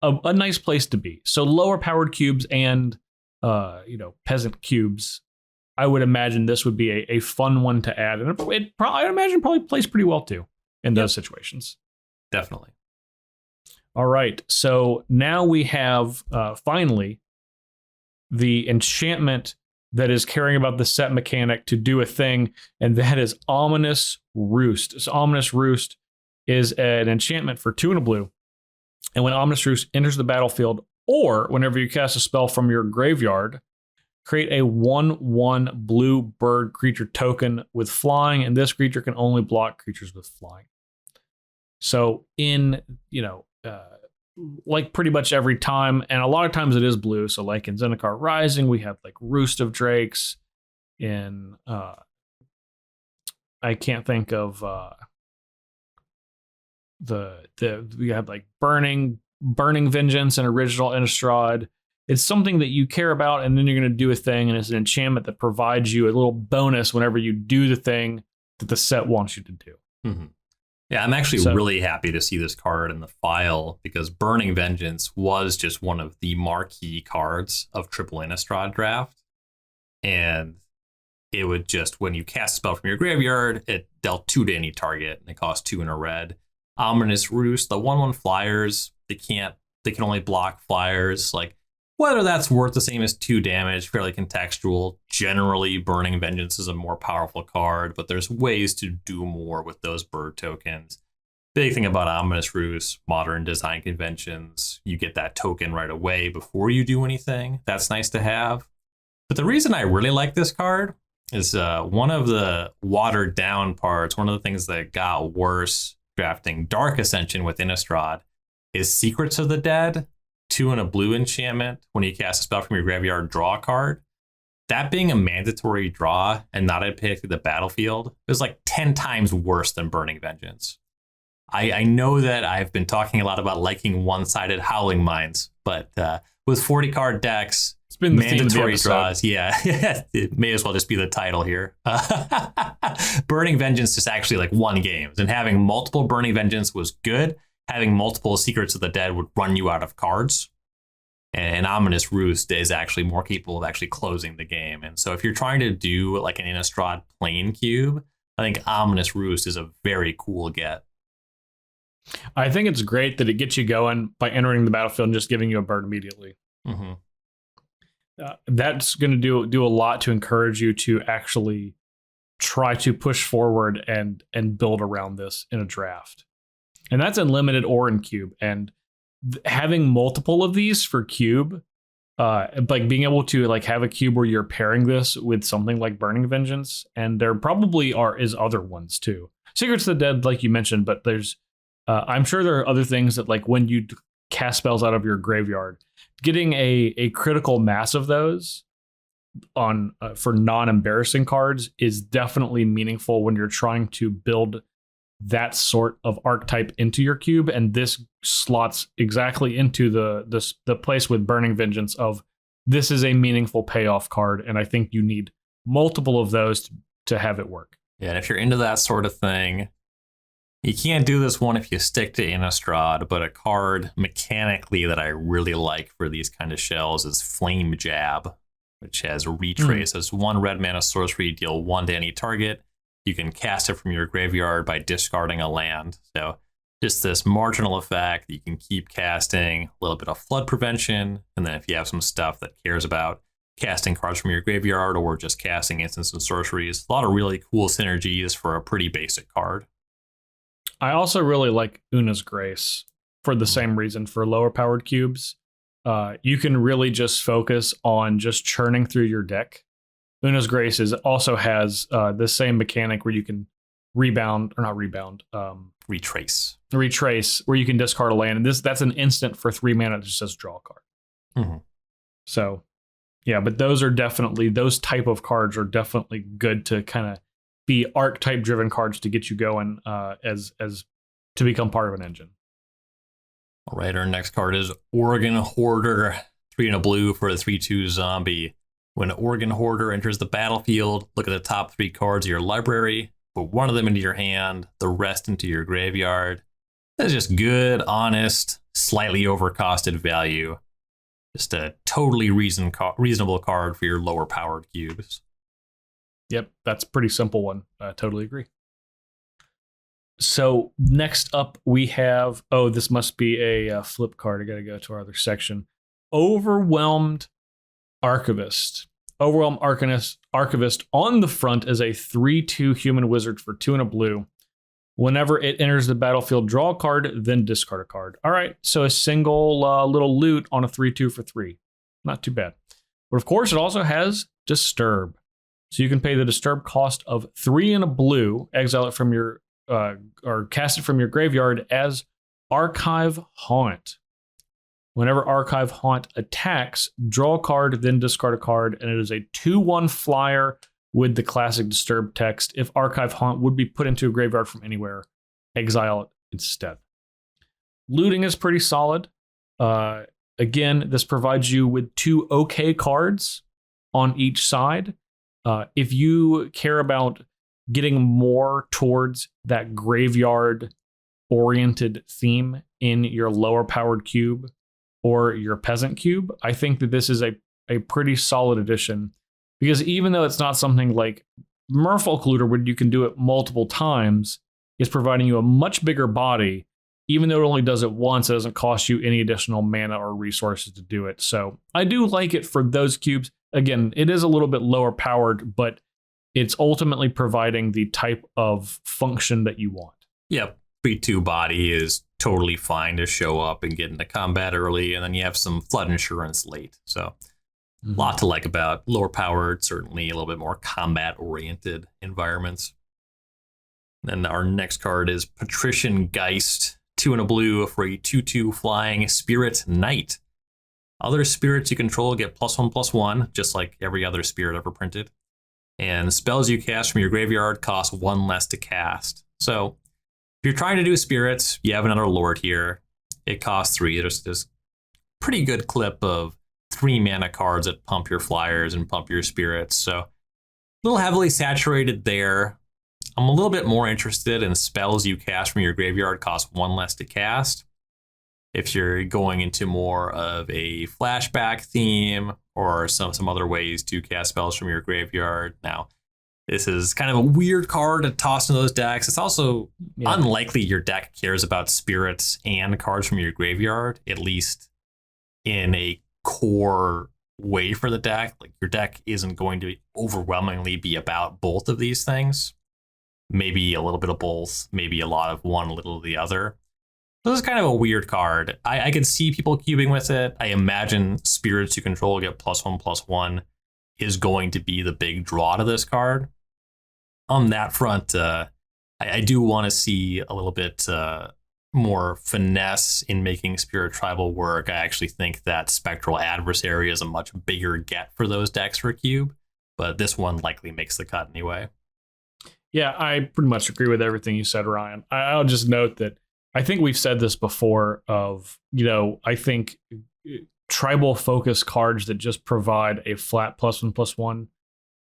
a nice place to be. So lower powered cubes and peasant cubes, I would imagine this would be a fun one to add, and I'd imagine probably plays pretty well too in those situations. Definitely. All right, so now we have finally the enchantment that is caring about the set mechanic to do a thing, and that is Ominous Roost. So Ominous Roost is an enchantment for 2 and a blue, and when Ominous Roost enters the battlefield, or whenever you cast a spell from your graveyard, create a 1/1 blue bird creature token with flying, and this creature can only block creatures with flying. So in, like pretty much every time, and a lot of times it is blue. So like in Zendikar Rising, we have like Roost of Drakes. In I can't think of we have like Burning Vengeance and Original Innistrad. It's something that you care about, and then you're going to do a thing, and it's an enchantment that provides you a little bonus whenever you do the thing that the set wants you to do. Mm-hmm. Yeah, I'm actually really happy to see this card in the file, because Burning Vengeance was just one of the marquee cards of Triple Innistrad draft. And it would just, when you cast a spell from your graveyard, it dealt 2 to any target, and it cost 2 in a red. Ominous Roost, the 1/1 flyers, they can only block flyers. Like, whether that's worth the same as 2 damage, fairly contextual. Generally, Burning Vengeance is a more powerful card, but there's ways to do more with those bird tokens. Big thing about Ominous Roost, modern design conventions, you get that token right away before you do anything. That's nice to have. But the reason I really like this card is one of the watered down parts, one of the things that got worse drafting Dark Ascension with Innistrad is Secrets of the Dead, 2 and a blue enchantment. When you cast a spell from your graveyard, draw a card. That being a mandatory draw and not a pick to the battlefield is like 10 times worse than Burning Vengeance. I know that I've been talking a lot about liking one-sided Howling Minds, but with 40 card decks, It's been the mandatory theme draws. Yeah, it may as well just be the title here. Burning Vengeance is actually like 1 game, and having multiple Burning Vengeance was good. Having multiple Secrets of the Dead would run you out of cards. And Ominous Roost is actually more capable of actually closing the game. And so if you're trying to do like an Innistrad plane cube, I think Ominous Roost is a very cool get. I think it's great that it gets you going by entering the battlefield and just giving you a bird immediately. Mm-hmm. That's going to do a lot to encourage you to actually try to push forward and build around this in a draft. And that's in limited or in cube. And having multiple of these for cube, like being able to like have a cube where you're pairing this with something like Burning Vengeance, and there probably is other ones too. Secrets of the Dead, like you mentioned, but there's I'm sure there are other things that, like when you cast spells out of your graveyard, getting a critical mass of those on for non-embarrassing cards is definitely meaningful when you're trying to build that sort of archetype into your cube. And this slots exactly into the place with Burning Vengeance of this is a meaningful payoff card, and I think you need multiple of those to have it work. Yeah, and if you're into that sort of thing, you can't do this one if you stick to Innistrad, but a card mechanically that I really like for these kind of shells is Flame Jab, which has Retrace as 1 red mana sorcery, deal 1 to any target. You can cast it from your graveyard by discarding a land. So just this marginal effect that you can keep casting, a little bit of flood prevention, and then if you have some stuff that cares about casting cards from your graveyard or just casting instants and sorceries, a lot of really cool synergies for a pretty basic card. I also really like Una's Grace for the same reason. For lower powered cubes, you can really just focus on just churning through your deck. Una's Grace also has the same mechanic where you can retrace, where you can discard a land, and that's an instant for 3 mana that just says draw a card. Mm-hmm. So, yeah, but those type of cards are definitely good to kind of be archetype driven cards to get you going as to become part of an engine. All right, our next card is Oregon Hoarder, 3 and a blue for a 3/2 zombie. When Oregon Hoarder enters the battlefield, look at the top 3 cards of your library, put 1 of them into your hand, the rest into your graveyard. That's just good, honest, slightly overcosted value. Just a totally reasonable card for your lower powered cubes. Yep, that's a pretty simple one. I totally agree. So next up we have, this must be a flip card. I got to go to our other section. Overwhelmed Archivist. Overwhelmed Archivist on the front is a 3/2 human wizard for 2 and a blue. Whenever it enters the battlefield, draw a card, then discard a card. All right, so a single little loot on a 3/2 for 3. Not too bad. But of course, it also has Disturb. So you can pay the Disturb cost of 3 and a blue, exile it from your, or cast it from your graveyard as Archive Haunt. Whenever Archive Haunt attacks, draw a card, then discard a card, and it is a 2/1 flyer with the classic Disturb text. If Archive Haunt would be put into a graveyard from anywhere, exile it instead. Looting is pretty solid. Again, this provides you with 2 okay cards on each side. If you care about getting more towards that graveyard-oriented theme in your lower-powered cube or your peasant cube, I think that this is a pretty solid addition. Because even though it's not something like Merfolk Looter where you can do it multiple times, it's providing you a much bigger body. Even though it only does it once, it doesn't cost you any additional mana or resources to do it. So I do like it for those cubes. Again, it is a little bit lower powered, but it's ultimately providing the type of function that you want. Yep. 3/2 body is totally fine to show up and get into combat early, and then you have some flood insurance late. So a lot to like about lower powered, certainly a little bit more combat oriented environments. Then our next card is Patrician Geist, 2 and a blue for a 2/2 flying spirit knight. Other spirits you control get +1/+1, just like every other spirit ever printed. And spells you cast from your graveyard cost 1 less to cast. So if you're trying to do spirits, you have another lord here. It costs 3. There's this pretty good clip of 3 mana cards that pump your flyers and pump your spirits. So a little heavily saturated there. I'm a little bit more interested in spells you cast from your graveyard cost 1 less to cast. If you're going into more of a flashback theme or some other ways to cast spells from your graveyard. Now, this is kind of a weird card to toss into those decks. It's also unlikely your deck cares about spirits and cards from your graveyard, at least in a core way for the deck. Like, your deck isn't going to overwhelmingly be about both of these things. Maybe a little bit of both, maybe a lot of one, a little of the other. So this is kind of a weird card. I can see people cubing with it. I imagine spirits you control get +1/+1 is going to be the big draw to this card. On that front, I do want to see a little bit more finesse in making Spirit Tribal work. I actually think that Spectral Adversary is a much bigger get for those decks for cube, but this one likely makes the cut anyway. Yeah, I pretty much agree with everything you said, Ryan. I'll just note that I think we've said this before of, I think tribal focus cards that just provide a flat +1/+1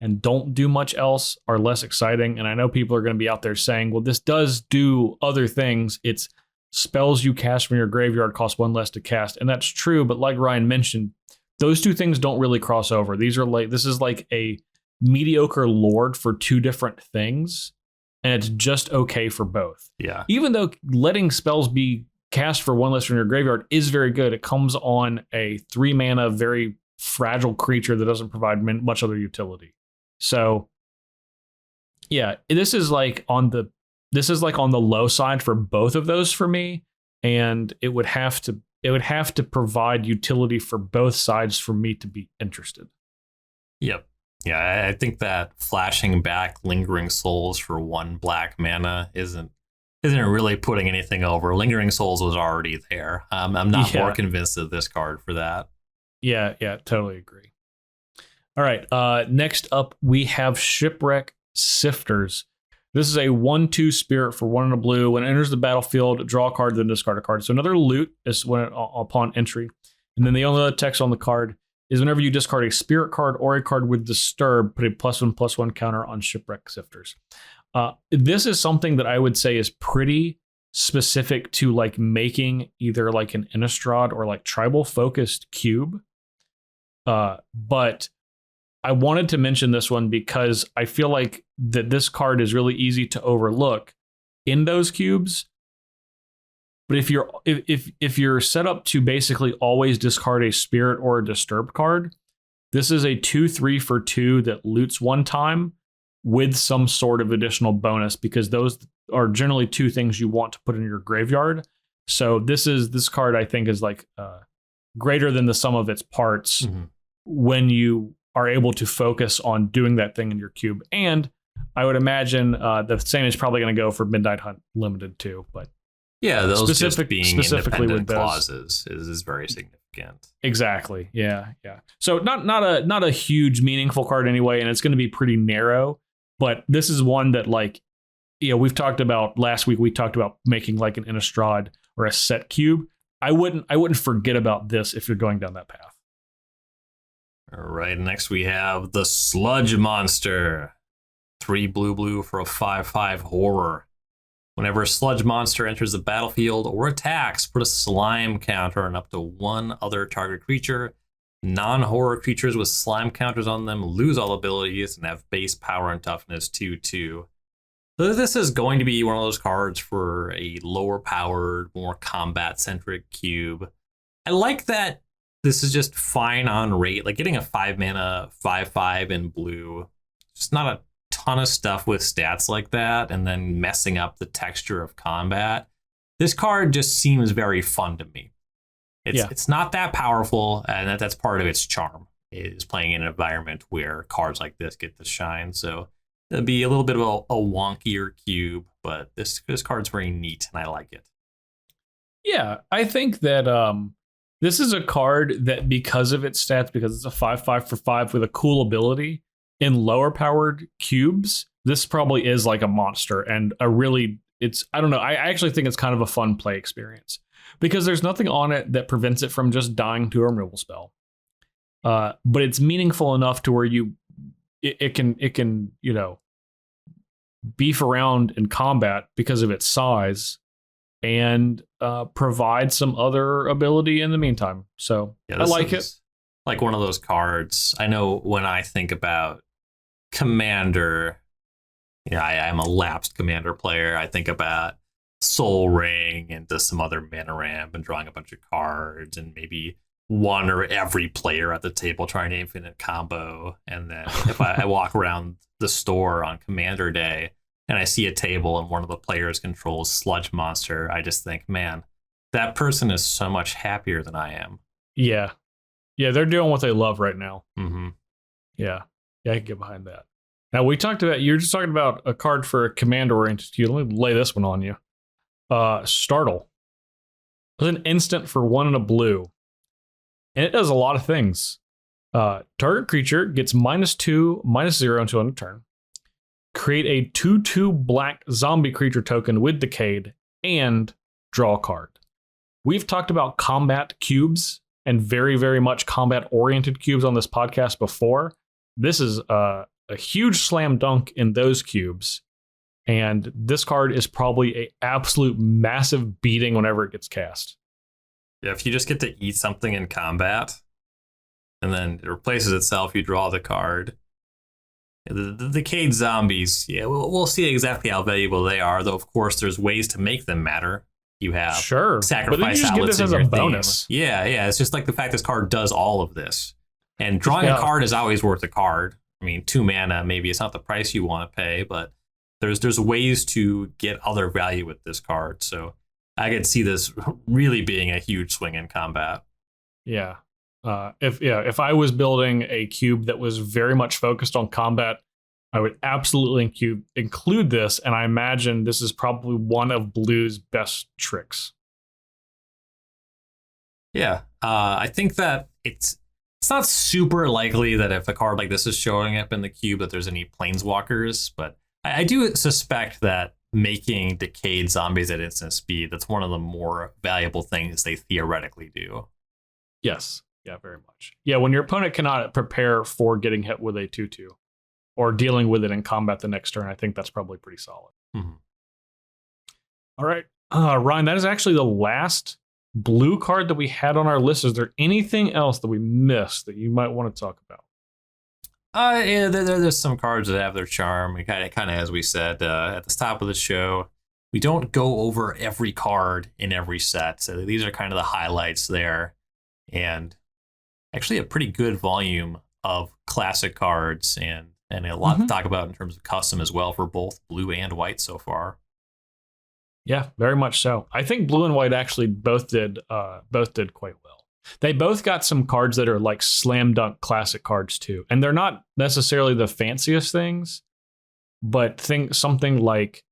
and don't do much else are less exciting. And I know people are going to be out there saying, well, this does do other things. It's spells you cast from your graveyard cost 1 less to cast. And that's true. But like Ryan mentioned, those two things don't really cross over. This is like a mediocre lord for 2 different things. And it's just okay for both. Yeah. Even though letting spells be cast for 1 less from your graveyard is very good, it comes on a 3 mana, very fragile creature that doesn't provide much other utility. So, yeah, this is like on the low side for both of those for me, and it would have to provide utility for both sides for me to be interested. Yep. Yeah, I think that flashing back Lingering Souls for 1 black mana isn't really putting anything over. Lingering Souls was already there. I'm not more convinced of this card for that. Yeah, totally agree. All right, next up we have Shipwreck Sifters. This is a 1/2 spirit for 1 and a blue. When it enters the battlefield, draw a card, then discard a card. So another loot is upon entry. And then the only other text on the card is whenever you discard a spirit card or a card with Disturb, put a +1/+1 counter on Shipwreck Sifters. This is something that I would say is pretty specific to like making either like an Innistrad or like tribal focused cube. But I wanted to mention this one because I feel like that this card is really easy to overlook in those cubes. But if you're set up to basically always discard a spirit or a disturbed card, this is a 2/3 for 2 that loots 1 time with some sort of additional bonus, because those are generally 2 things you want to put in your graveyard. So this card I think is like greater than the sum of its parts when you are able to focus on doing that thing in your cube. And I would imagine the same is probably going to go for Midnight Hunt Limited too, but yeah, those just being specifically independent with clauses is very significant. Exactly. Yeah. So not a huge meaningful card anyway, and it's going to be pretty narrow. But this is one that we've talked about last week. We talked about making like an Innistrad or a set cube. I wouldn't forget about this if you're going down that path. All right. Next we have the Sludge Monster, 3 blue for a 5/5 horror. Whenever a sludge monster enters the battlefield or attacks, put a slime counter on up to 1 other target creature Non-horror creatures with slime counters on them lose all abilities and have base power and toughness 2/2. So this is going to be one of those cards for a lower powered, more combat centric cube. I like that this is just fine on rate. Like getting a 5 mana 5/5 in blue, just not a ton of stuff with stats like that, and then messing up the texture of combat. This card just seems very fun to me. It's not that powerful, and that's part of its charm, is playing in an environment where cards like this get to shine. So it'll be a little bit of a wonkier cube, but this card's very neat, and I like it. Yeah, I think that this is a card that, because of its stats, because it's a 5/5 for 5 with a cool ability, in lower powered cubes, this probably is like a monster, and I don't know, I actually think it's kind of a fun play experience. Because there's nothing on it that prevents it from just dying to a removal spell. But it's meaningful enough to where it can, you know, beef around in combat because of its size and provide some other ability in the meantime. So I like it. Like one of those cards. I know when I think about Commander, I'm a lapsed Commander player. I think about Soul Ring and just some other mana ramp and drawing a bunch of cards and maybe one or every player at the table trying to infinite combo. And then if I walk around the store on Commander Day and I see a table and one of the players controls Sludge Monster, I just think, man, that person is so much happier than I am. Yeah. Yeah, they're doing what they love right now. Mm-hmm. Yeah. Yeah, I can get behind that. Now, you're just talking about a card for a command-oriented cube. Let me lay this one on you. Startle. It's an instant for 1 and a blue. And it does a lot of things. Target creature gets -2/-0 until end of turn. Create a 2/2 black zombie creature token with Decayed and draw a card. We've talked about combat cubes and very, very much combat-oriented cubes on this podcast before. This is a huge slam dunk in those cubes. And this card is probably an absolute massive beating whenever it gets cast. Yeah, if you just get to eat something in combat, and then it replaces itself, you draw the card. The Decayed Zombies, we'll see exactly how valuable they are, though of course there's ways to make them matter. You have sacrifice but then you just get this as a bonus. Yeah, it's just like the fact this card does all of this. And drawing a card is always worth a card. I mean, 2 mana, maybe it's not the price you want to pay, but there's ways to get other value with this card. So I could see this really being a huge swing in combat. Yeah. If I was building a cube that was very much focused on combat, I would absolutely include this, and I imagine this is probably one of Blue's best tricks. Yeah, I think that it's not super likely that if a card like this is showing up in the cube that there's any planeswalkers, but I do suspect that making Decayed Zombies at instant speed, that's one of the more valuable things they theoretically do. Yes. Yeah, very much. Yeah, when your opponent cannot prepare for getting hit with a 2/2 or dealing with it in combat the next turn, I think that's probably pretty solid. Mm-hmm. All right. Ryan, that is actually the last blue card that we had on our list. Is there anything else that we missed that you might want to talk about? There's some cards that have their charm. We kind of, as we said at the top of the show, we don't go over every card in every set. So these are kind of the highlights there. And actually a pretty good volume of classic cards and a lot to talk about in terms of custom as well for both blue and white so far. Yeah, very much so. I think blue and white actually both did quite well. They both got some cards that are like slam dunk classic cards too. And they're not necessarily the fanciest things, but something like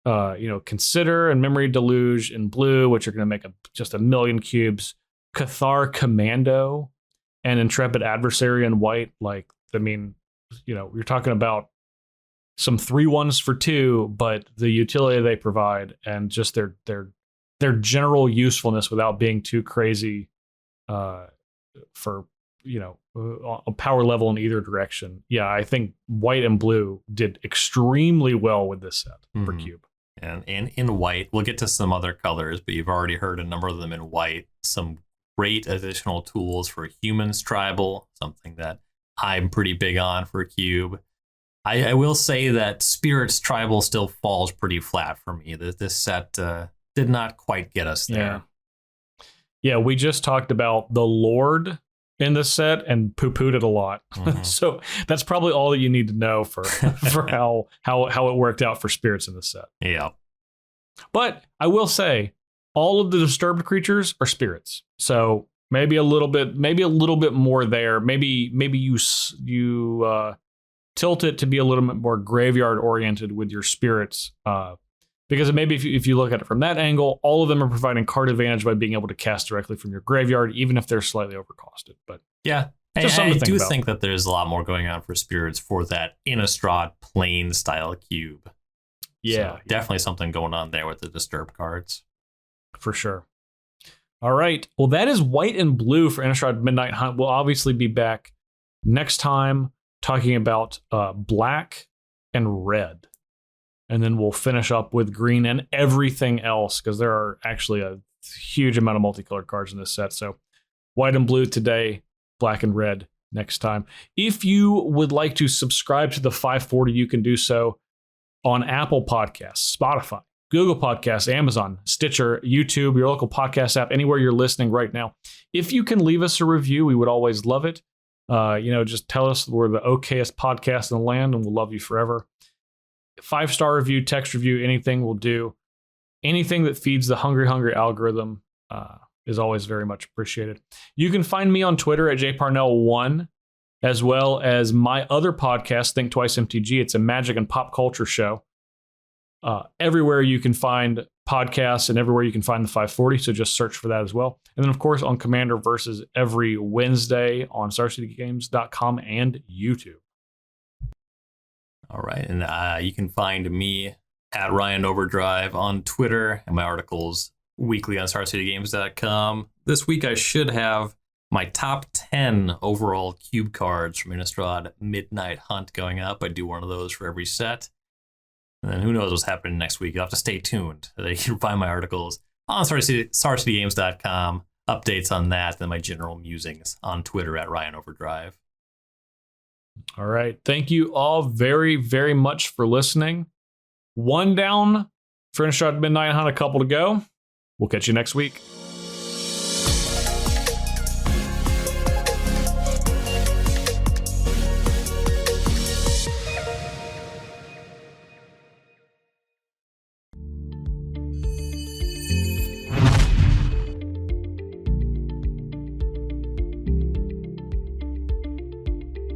Consider and Memory Deluge in blue, which are going to make just a million cubes. Cathar Commando and Intrepid Adversary in white. You're talking about some 3/1s for 2, but the utility they provide and just their general usefulness without being too crazy for a power level in either direction. Yeah, I think white and blue did extremely well with this set for cube. And in white, we'll get to some other colors, but you've already heard a number of them in white. Some great additional tools for Humans Tribal, something that I'm pretty big on for Cube. I will say that Spirits Tribal still falls pretty flat for me. This set did not quite get us there. Yeah, we just talked about the Lord in this set and poo-pooed it a lot. Mhm. So that's probably all that you need to know for how it worked out for Spirits in this set. Yeah. But I will say, all of the disturbed creatures are spirits. So maybe a little bit more there. Maybe you tilt it to be a little bit more graveyard oriented with your spirits. Because maybe if you look at it from that angle, all of them are providing card advantage by being able to cast directly from your graveyard, even if they're slightly overcosted. But yeah, I do think that there's a lot more going on for Spirits for that Innistrad plain style cube. Yeah, so definitely something going on there with the disturbed cards. For sure. All right. Well, that is white and blue for Innistrad Midnight Hunt. We'll obviously be back next time talking about black and red. And then we'll finish up with green and everything else, because there are actually a huge amount of multicolored cards in this set. So white and blue today, black and red next time. If you would like to subscribe to the 540, you can do so on Apple Podcasts, Spotify, Google Podcasts, Amazon, Stitcher, YouTube, your local podcast app, anywhere you're listening right now. If you can leave us a review, we would always love it. Just tell us we're the okayest podcast in the land and we'll love you forever. 5-star review, text review, anything will do. Anything that feeds the hungry algorithm is always very much appreciated. You can find me on Twitter at jparnell1, as well as my other podcast, Think Twice MTG. It's a magic and pop culture show. Everywhere you can find podcasts and everywhere you can find the 540, so just search for that as well. And then, of course, on Commander Versus every Wednesday on StarCityGames.com and YouTube. All right, and you can find me at Ryan Overdrive on Twitter, and my articles weekly on StarCityGames.com. This week I should have my top 10 overall cube cards from Innistrad Midnight Hunt going up. I do one of those for every set. And then who knows what's happening next week. You'll have to stay tuned. You can find my articles on StarCityGames.com, updates on that, and then my general musings on Twitter at Ryan Overdrive. All right. Thank you all very, very much for listening. One down for Innistrad Midnight Hunt, a couple to go. We'll catch you next week.